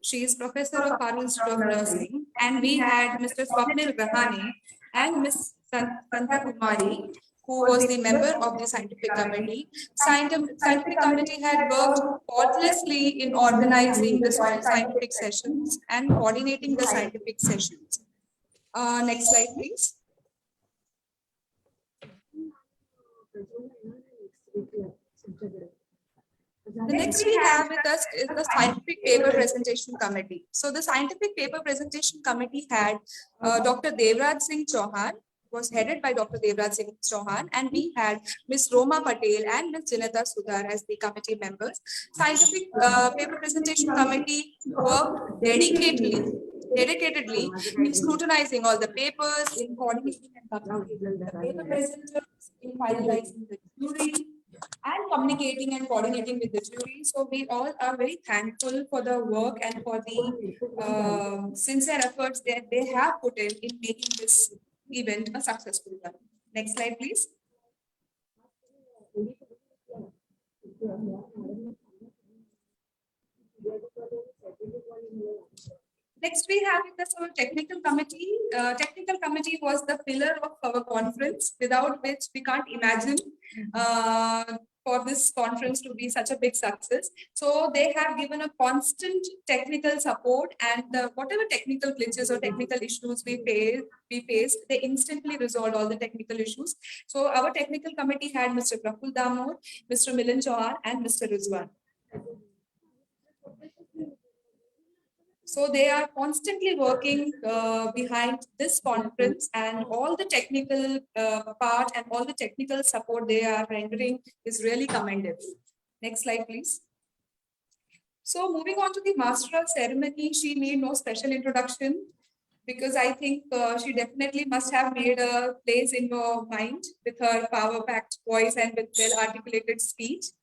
She is Professor of Parul Institute of Nursing. And we had Mr. Swapnil Rahane and Ms. Santa Kumari, who was the member of the scientific committee. Scientific committee had worked faultlessly in organizing the scientific sessions and coordinating the scientific sessions. Next slide, please. The next we have with us is the Scientific Paper Presentation Committee. So the Scientific Paper Presentation Committee had Dr. Devraj Singh Chauhan, was headed by Dr. Devraj Singh Chauhan, and we had Ms. Roma Patel and Ms. Janita Sudhar as the committee members. Scientific Paper Presentation Committee worked dedicatedly in scrutinizing all the papers, in coordinating and communicating the paper presenters, in finalizing the jury, and communicating and coordinating with the jury. So we all are very thankful for the work and for the sincere efforts that they have put in making this event a successful one. Next slide, please. Next, we have with us our technical committee. Technical committee was the pillar of our conference, without which we can't imagine for this conference to be such a big success. So they have given a constant technical support, and whatever technical glitches or technical issues we faced, they instantly resolved all the technical issues. So our technical committee had Mr. Praful Damor, Mr. Milind Chauhan, and Mr. Rizwan. So they are constantly working behind this conference, and all the technical part and all the technical support they are rendering is really commendable. Next slide, please. So moving on to the Master of Ceremony, she made no special introduction, because I think she definitely must have made a place in your mind with her power-packed voice and with well-articulated speech.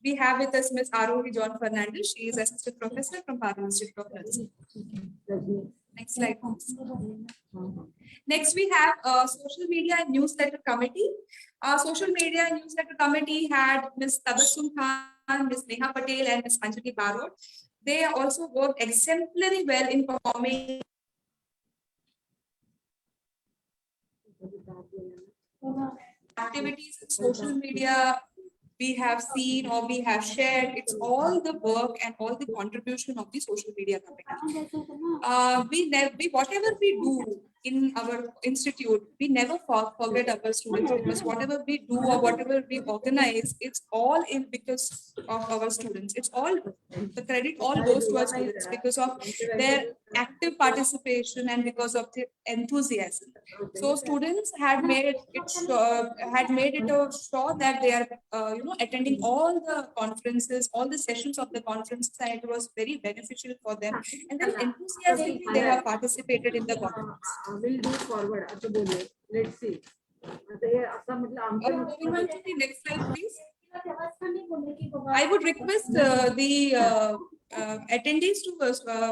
We have with us Ms. Arohi John Fernandez. She is Assistant Professor from Bharati Institute of Nursing. Next slide, please. Next, we have Social Media and Newsletter Committee. Social Media and Newsletter Committee had Ms. Tabassum Khan, Ms. Neha Patel, and Ms. Anjali Barot. They also worked exemplary well in performing activities in social media we have seen or we have shared. It's all the work and all the contribution of the social media committee. Whatever we do in our institute, we never forget our students, because whatever we do or whatever we organize, it's all in because of our students. It's all, the credit all goes to our students because of their active participation and because of their enthusiasm. So students had made it sure that they are attending all the conferences, all the sessions of the conferences, and it was very beneficial for them, and then enthusiastically they have participated in the conference. We'll do forward. Let's see. Moving on to the next slide, please. I would request the attendees to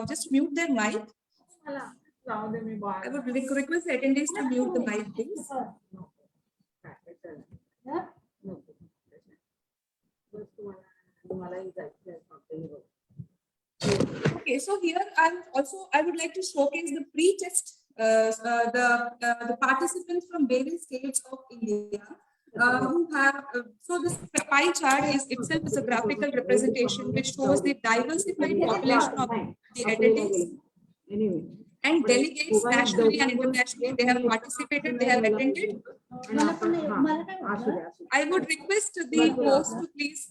just mute their mic. I would request the attendees to mute the mic, please. Okay, so here I would like to showcase the pre-test, the participants from various states of India who have, so this pie chart itself is a graphical representation which shows the diversified population of the attendees and delegates nationally and internationally. They have participated, they have attended. I would request the host to please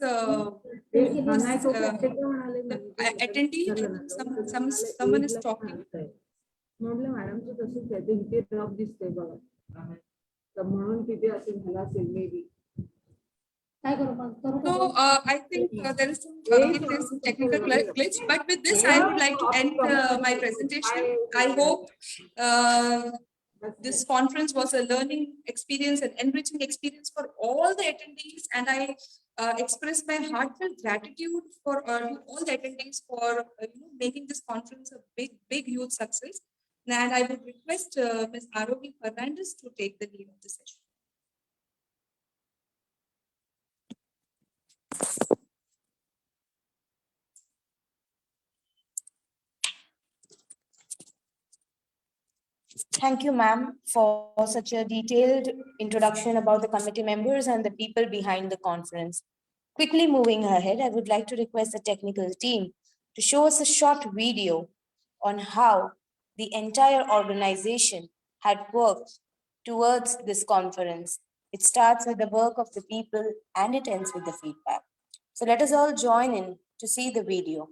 attendee, someone is talking. So I think there is some technical glitch, but with this I would like to end my presentation. I hope this conference was a learning experience, an enriching experience for all the attendees, and I express my heartfelt gratitude for all the attendees for making this conference a big huge success. And I would request Ms. Arohi Fernandez to take the lead of the session. Thank you, ma'am, for such a detailed introduction about the committee members and the people behind the conference. Quickly moving ahead, I would like to request the technical team to show us a short video on how the entire organization had worked towards this conference. It starts with the work of the people and it ends with the feedback. So let us all join in to see the video.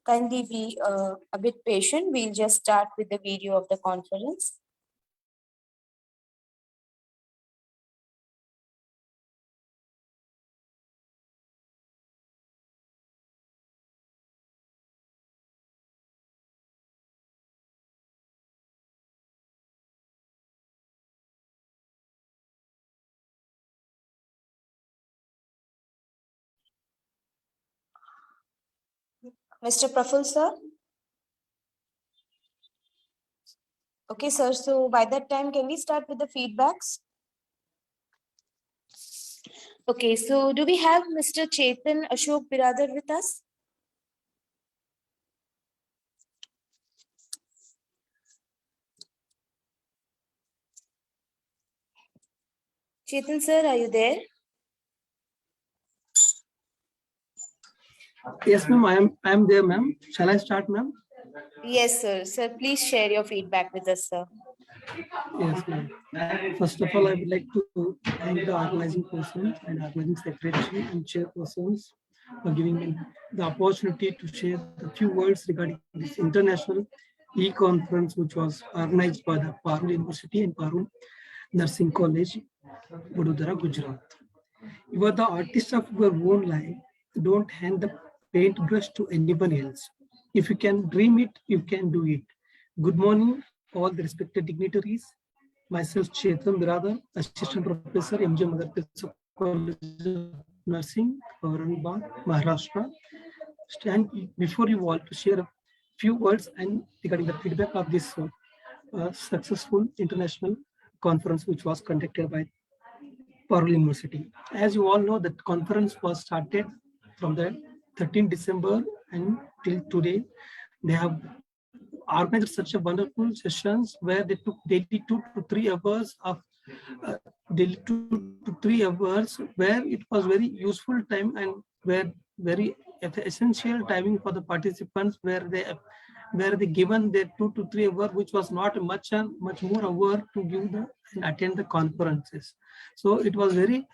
Kindly be a bit patient. We'll just start with the video of the conference. Mr. Praful, sir? Okay, sir. So by that time, can we start with the feedbacks? Okay, so do we have Mr. Chetan Ashok Biradar with us? Chetan, sir, are you there? Yes, ma'am. I am there, ma'am. Shall I start, ma'am? Yes, sir. Sir, please share your feedback with us, sir. Yes, ma'am. First of all, I would like to thank the organizing person and organizing secretary and chairpersons for giving me the opportunity to share a few words regarding this international e-conference, which was organized by the Parul University and Parul Nursing College, Vadodara, Gujarat. You are the artist of your own life. Don't hand the paintbrush to anyone else. If you can dream it, you can do it. Good morning, all the respected dignitaries. Myself, Chetan Biradar, Assistant Professor, MJ Mother Teresa College of Nursing, Aurangabad, Maharashtra. Stand before you all to share a few words and regarding the feedback of this successful international conference, which was conducted by Parul University. As you all know, the conference was started from the 13th December and till today. They have organized such a wonderful sessions where they took daily 2 to 3 hours of daily 2 to 3 hours, where it was very useful time and where very essential timing for the participants, where they given their 2 to 3 hours, which was not much more hour to give the and attend the conferences. So it was very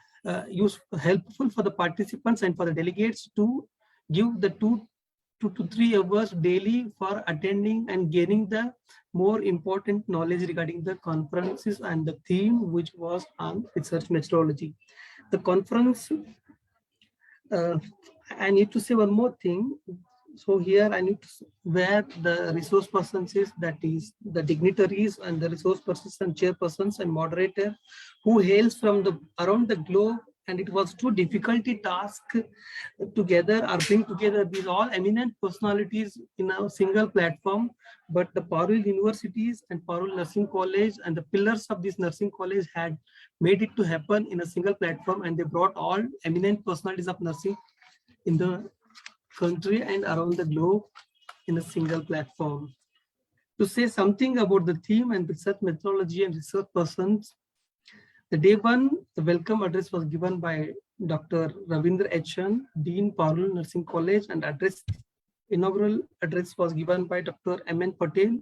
useful, helpful for the participants and for the delegates to give the 2 to 3 hours daily for attending and gaining the more important knowledge regarding the conferences and the theme, which was on research methodology. The conference, I need to say one more thing. So here I need to, where the resource persons is, that is the dignitaries and the resource persons and chairpersons and moderator who hails from the around the globe, and it was too difficult task together or bring together these all eminent personalities in a single platform. But the Parul Universities and Parul Nursing College and the pillars of this nursing college had made it to happen in a single platform, and they brought all eminent personalities of nursing in the country and around the globe in a single platform. To say something about the theme and research methodology and research persons, the day one, the welcome address was given by Dr. Ravindra H.N., Dean Parul Nursing College, and inaugural address was given by Dr. M.N. Patel,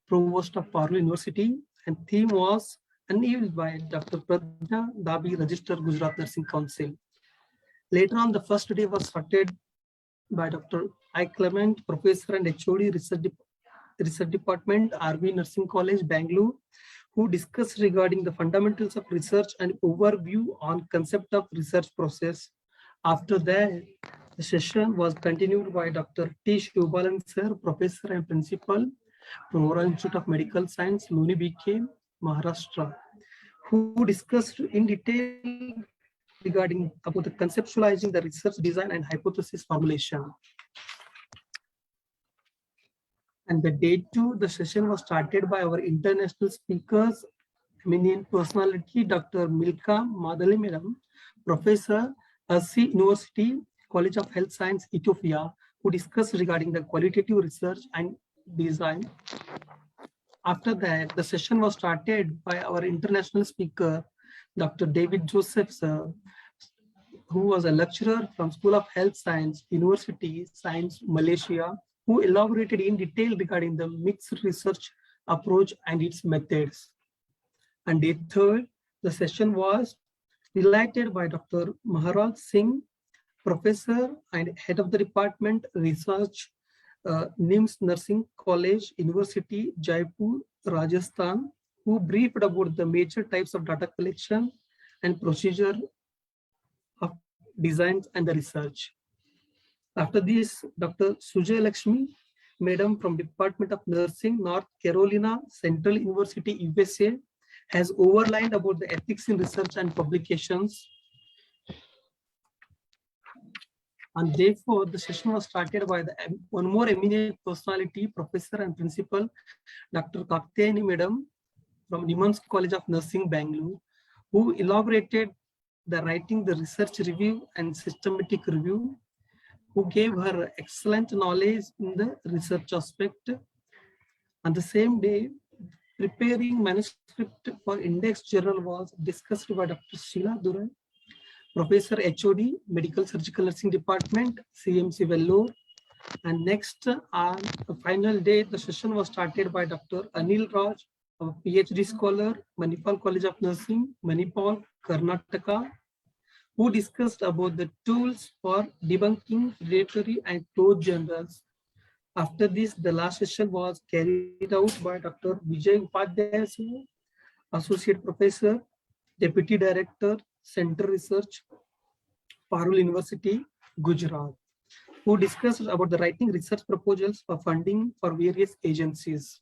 Provost of Parul University, and theme was unveiled by Dr. Pradnya Dabi, Registered Gujarat Nursing Council. Later on, the first day was started by Dr. I. Clement, Professor and HOD Research Department, RV Nursing College, Bangalore, who discussed regarding the fundamentals of research and overview on concept of research process. After that, the session was continued by Dr. T. Shivbalan Sir, Professor and Principal, Royal Institute of Medical Science, Luni BK, Maharashtra, who discussed in detail regarding about the conceptualizing the research design and hypothesis formulation. And the day 2, the session was started by our international speakers, eminent personality, Dr. Milka Madali Madam, Professor, Asi University, College of Health Science, Ethiopia, who discussed regarding the qualitative research and design. After that, the session was started by our international speaker, Dr. David Joseph, sir, who was a lecturer from School of Health Science, University Science, Malaysia, who elaborated in detail regarding the mixed research approach and its methods. And day 3rd, the session was related by Dr. Maharaj Singh, Professor and Head of the Department Research, NIMS Nursing College, University, Jaipur, Rajasthan, who briefed about the major types of data collection and procedure of designs and the research. After this, Dr. Sujay Lakshmi, Madam from Department of Nursing, North Carolina Central University, USA, has overlined about the ethics in research and publications. And therefore, the session was started by one more eminent personality, Professor and Principal, Dr. Kaktayani Madam from Niman's College of Nursing, Bangalore, who elaborated the writing, the research review and systematic review, who gave her excellent knowledge in the research aspect. On the same day, preparing manuscript for index journal was discussed by Dr. Sheila Durai, Professor HOD, Medical Surgical Nursing Department, CMC Vellore. And next, on the final day, the session was started by Dr. Anil Raj, a PhD scholar, Manipal College of Nursing, Manipal, Karnataka, who discussed about the tools for debunking predatory and closed journals. After this, the last session was carried out by Dr. Vijay Upadhyay, Associate Professor, Deputy Director, Center Research, Parul University, Gujarat, who discussed about the writing research proposals for funding for various agencies.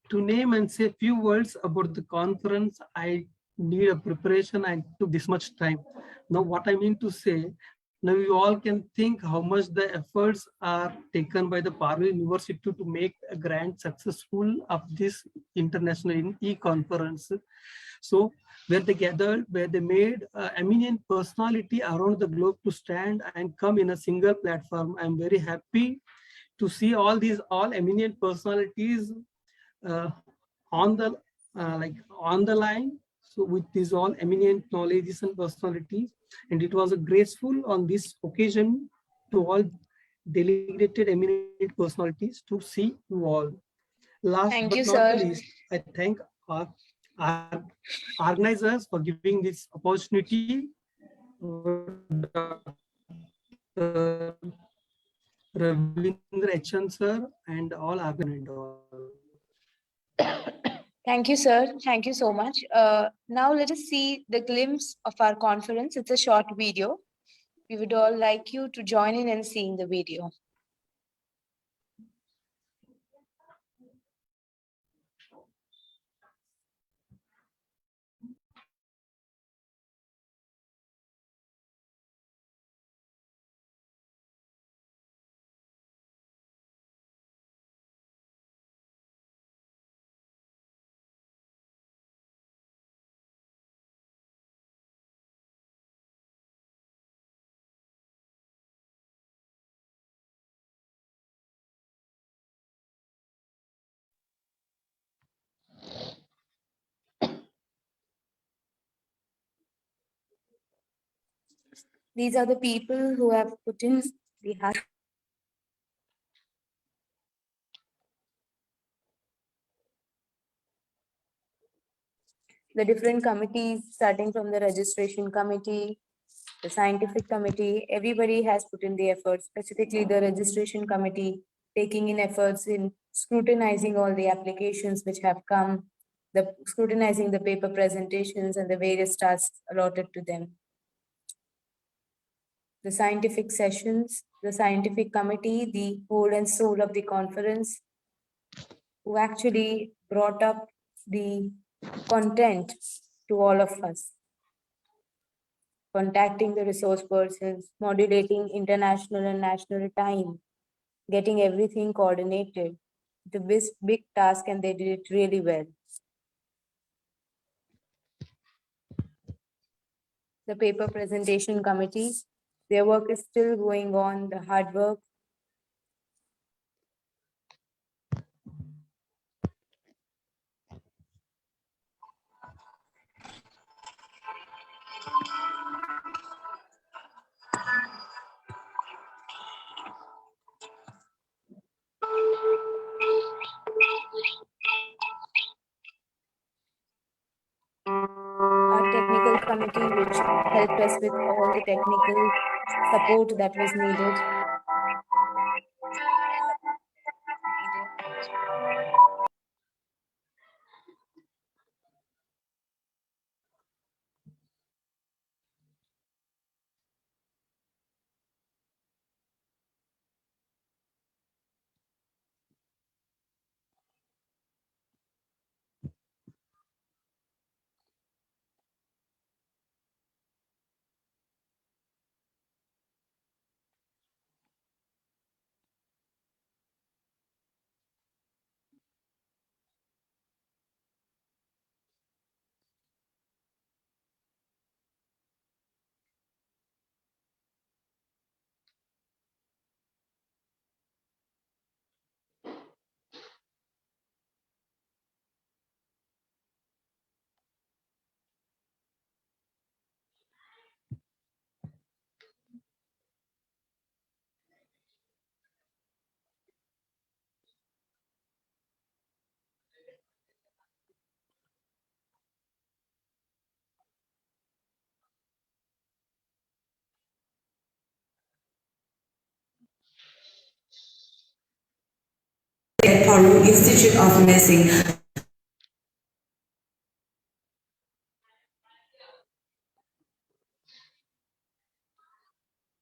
To name and say few words about the conference, I need a preparation and took this much time. Now, what I mean to say, now you all can think how much the efforts are taken by the Parul University to make a grand successful of this international e-conference. So where they gathered, where they made eminent personality around the globe to stand and come in a single platform. I'm very happy to see all these eminent personalities on the line. So with these all eminent knowledges and personalities, and it was a graceful on this occasion to all delegated eminent personalities to see you all. Last but not least, I thank our organizers for giving this opportunity. Ravindra Echan sir and all organizers. Thank you, sir. Thank you so much. Now let us see the glimpse of our conference. It's a short video. We would all like you to join in and seeing the video. These are the people who have put in the hard. The different committees, starting from the registration committee, the scientific committee, everybody has put in the efforts, specifically the registration committee, taking in efforts in scrutinizing all the applications which have come, scrutinizing the paper presentations and the various tasks allotted to them. The scientific sessions, the scientific committee, the whole and soul of the conference, who actually brought up the content to all of us. contacting the resource persons, modulating international and national time, getting everything coordinated. The big task, and they did it really well. The paper presentation committee, their work is still going on, the hard work. Our technical committee, which helped us with all the technical support that was needed. At Paru Institute of Nursing.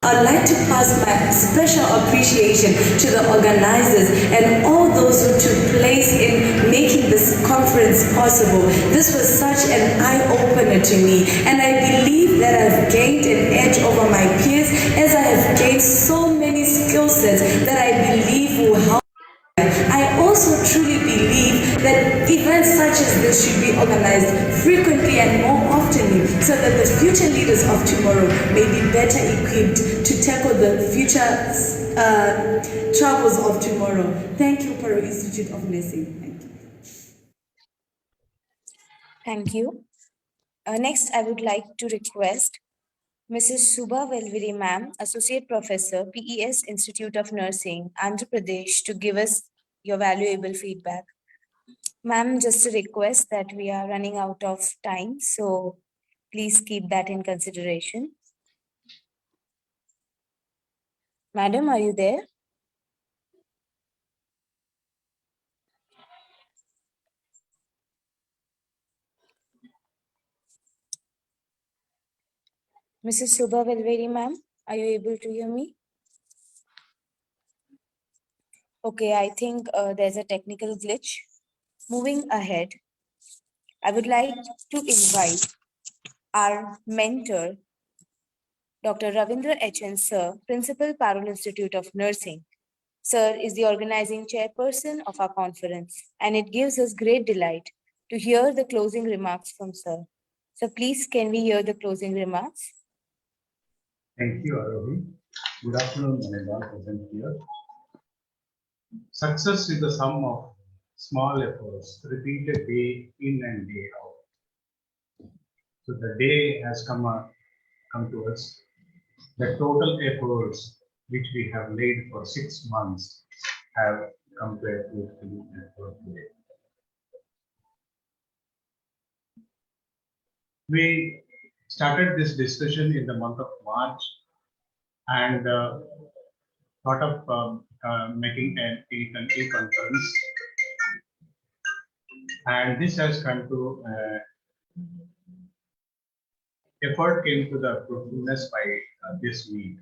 I'd like to pass my special appreciation to the organizers and all those who took place in making this conference possible. This was such an eye-opener to me, and I believe that I've gained an edge over my peers as I have gained so many skill sets that I believe will help. I also truly believe that events such as this should be organized frequently and more often so that the future leaders of tomorrow may be better equipped to tackle the future troubles of tomorrow. Thank you, Paru Institute of Nursing. Thank you. Thank you. Next, I would like to request Mrs. Subha Velviri Ma'am, Associate Professor, PES Institute of Nursing, Andhra Pradesh, to give us your valuable feedback. Ma'am, just a request that we are running out of time, so please keep that in consideration. Madam, are you there? Mrs. Subha Velviri Ma'am, are you able to hear me? Okay, I think there's a technical glitch. Moving ahead, I would like to invite our mentor, Dr. Ravindra H.N. Sir, Principal, Parul Institute of Nursing. Sir is the organizing chairperson of our conference, and it gives us great delight to hear the closing remarks from Sir. So please, can we hear the closing remarks? Thank you, Arohi. Good afternoon, and all present here. Success is the sum of small efforts repeated day in and day out. So the day has come to us. The total efforts which we have laid for 6 months have come to a fruitful effort today. We started this discussion in the month of March and thought of making an e-conference, and this has come to effort came to the fruitfulness by this week,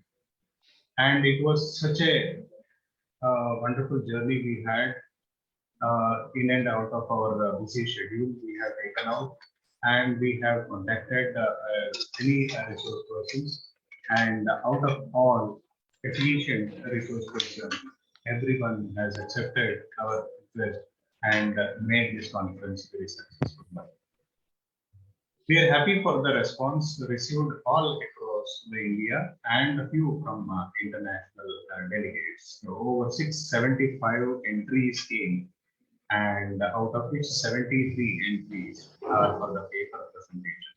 and it was such a wonderful journey we had in and out of our busy schedule. We have taken out and we have contacted many resource persons, and out of all efficient resource persons, everyone has accepted our request and made this conference very successful. We are happy for the response received all across the India and a few from international delegates. So over 675 entries came, and out of which 73 entries are for the paper presentation.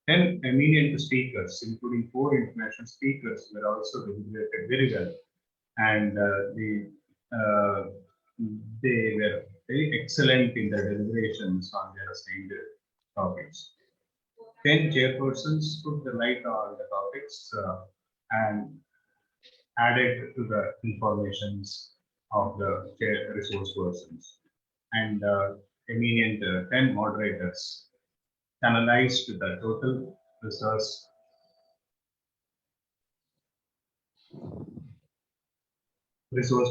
10 eminent speakers, including 4 international speakers, were also deliberated very well, and they were very excellent in their deliberations on their assigned topics. 10 chairpersons put the light on the topics and added to the informations of the resource persons, and eminent 10 moderators analyzed the total resource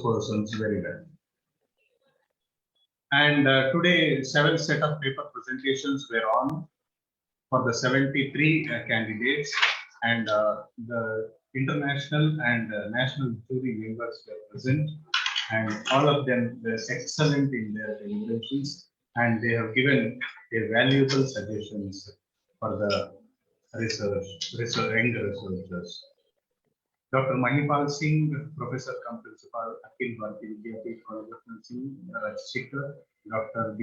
persons very well. And today, 7 set of paper presentations were on for the 73 candidates, and the international and national jury members were present, and all of them were excellent in their deliberations, and they have given their valuable suggestions for the young researchers. Dr. Mahipal Singh, Professor cum Principal, Akhil Bharati Vidyapeeth College of Nursing, Rajshekhar. Dr. B.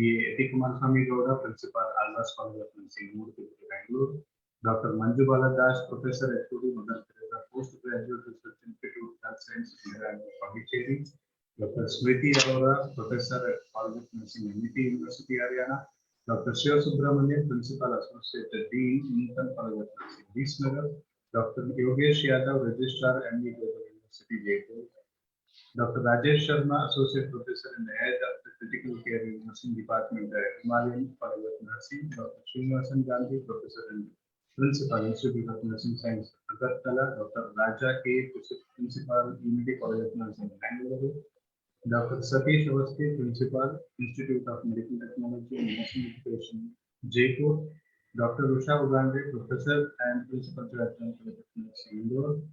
Kumar Swami Gowda, Principal, Alvas College of Nursing, Murthy, Bangalore. Dr. Manju Bala Das, Professor, HOD, Mother Teresa Postgraduate Research Institute, Health Sciences, Pondicherry. Dr. Smriti Arora, Professor at College of Nursing, Amity University, Haryana. Dr. Shiva Subramanian, Principal, Associate Dean, Newton College of Nursing, Visnagar. Dr. Yogesh Yadav, Registrar, MD, Global University, Jaipur. Dr. Rajesh Sharma, Associate Professor in the Head of the Critical Care Nursing Department at Himalayan College of Nursing. Dr. Srinivasan Gandhi, Professor and Principal, Institute of Nursing Science, Agartala. Dr. Raja K, Principal, Unity College of Nursing, Bangalore. Dr. Satish Awasthi, Principal, Institute of Medical Technology and Nursing Education, Jaipur. Dr. Usha Ugande, Professor and Principal Director of Nursing, Indore.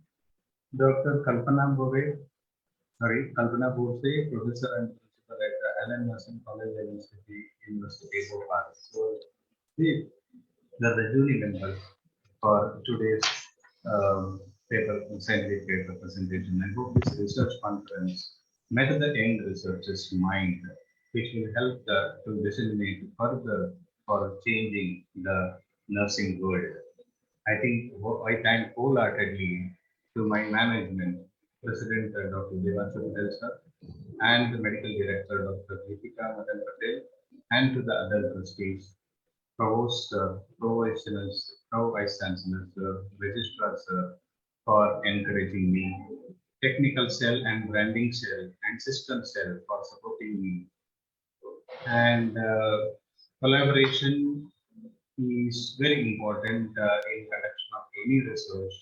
Dr. Kalpana Bose, Professor and Principal at Allen Nursing College, University, Bhopal. So, these are the jury members for today's scientific paper presentation. I hope this research conference met the young researchers' mind, which will help to disseminate further for changing the nursing world. I think I thank wholeheartedly to my management, President Dr. Devanshu Patel sir, and the Medical Director Dr. Deepika Madan Patel, and to the other trustees, Provost, Pro-Vice Chancellors, Registrars for encouraging me, Technical Cell and Branding Cell and System Cell for supporting me. And collaboration is very important in conduction of any research.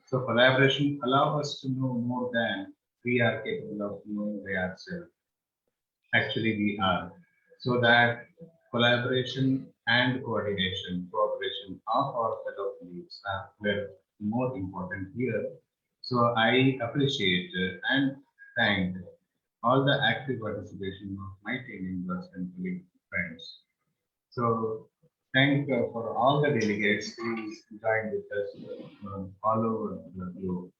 So collaboration allows us to know more than we are capable of knowing by ourselves. Actually, we are. So that collaboration and cooperation of our fellow colleagues were more important here. So I appreciate and thank all the active participation of my team members and colleague friends. So thank for all the delegates who joined with us all over the globe.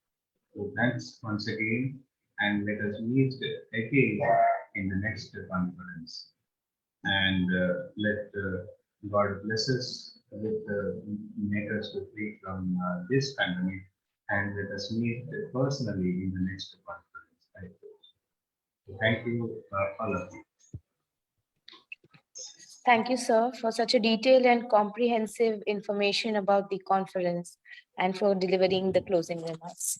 So thanks once again, and let us meet again in the next conference. And let God bless us with make us to free from this pandemic, and let us meet personally in the next conference. Thank you, all of you. Thank you, sir, for such a detailed and comprehensive information about the conference and for delivering the closing remarks.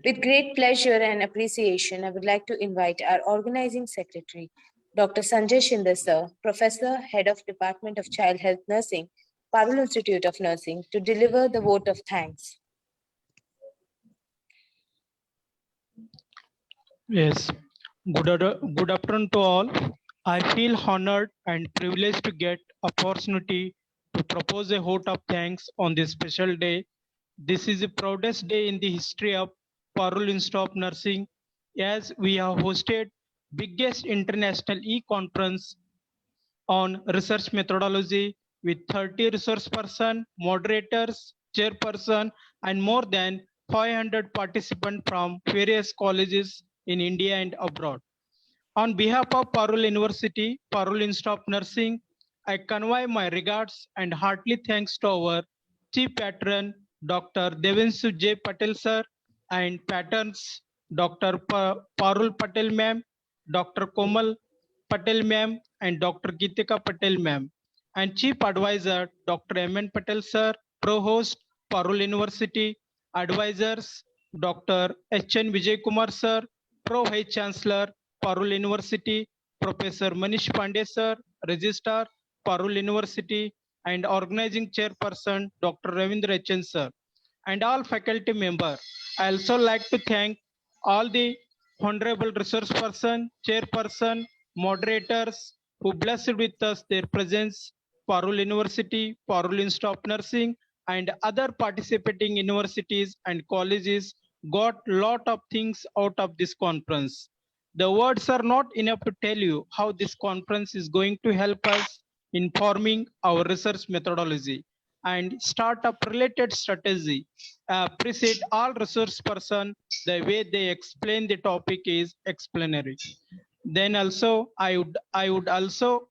With great pleasure and appreciation, I would like to invite our organizing secretary, Dr. Sanjay Shinde, sir, Professor, Head of Department of Child Health Nursing, Parul Institute of Nursing, to deliver the vote of thanks. Yes, good afternoon to all. I feel honored and privileged to get opportunity to propose a vote of thanks on this special day. This is the proudest day in the history of Parul Institute of Nursing, as we have hosted biggest international e-conference on research methodology with 30 resource person, moderators, chairperson, and more than 500 participants from various colleges in India and abroad. On behalf of Parul University, Parul Institute of Nursing, I convey my regards and heartily thanks to our Chief Patron, Dr. Devanshu J. Patel sir, and patrons, Dr. Parul Patel ma'am, Dr. Komal Patel ma'am, and Dr. Geetika Patel ma'am, and Chief Advisor, Dr. M.N. Patel sir, Provost, Parul University, advisors, Dr. H.N. Vijay Kumar sir, Pro Vice Chancellor, Parul University, Professor Manish Pandey sir, Registrar, Parul University, and Organizing Chairperson, Dr. Ravindra H.N. sir, and all faculty members. I also like to thank all the honorable resource person, chairperson, moderators who blessed with us their presence, Parul University, Parul Institute of Nursing, and other participating universities and colleges got lot of things out of this conference. The words are not enough to tell you how this conference is going to help us in forming our research methodology and startup related strategy. I appreciate all resource person, the way they explain the topic is explanatory. Then also I would also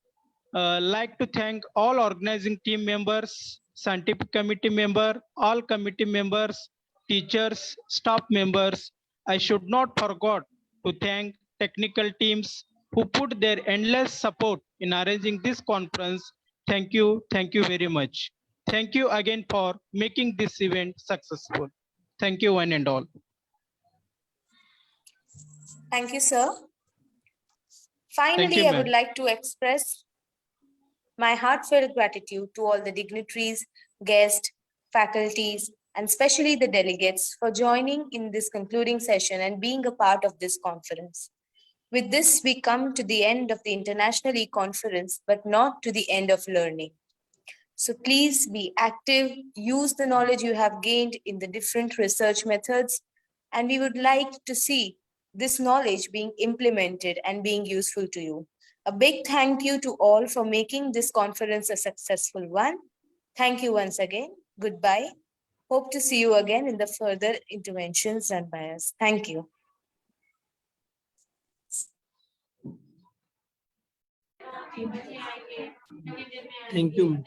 like to thank all organizing team members, scientific committee member, all committee members, teachers, staff members. I should not forget to thank technical teams who put their endless support in arranging this conference. Thank you very much. Thank you again for making this event successful. Thank you one and all. Thank you, sir. Thank Finally, you, I would ma'am. like to express my heartfelt gratitude to all the dignitaries, guests, faculties, and especially the delegates for joining in this concluding session and being a part of this conference. With this, we come to the end of the International E-Conference, but not to the end of learning. So please be active, use the knowledge you have gained in the different research methods, and we would like to see this knowledge being implemented and being useful to you. A big thank you to all for making this conference a successful one. Thank you once again. Goodbye. Hope to see you again in the further interventions done by us. Thank you. Thank you.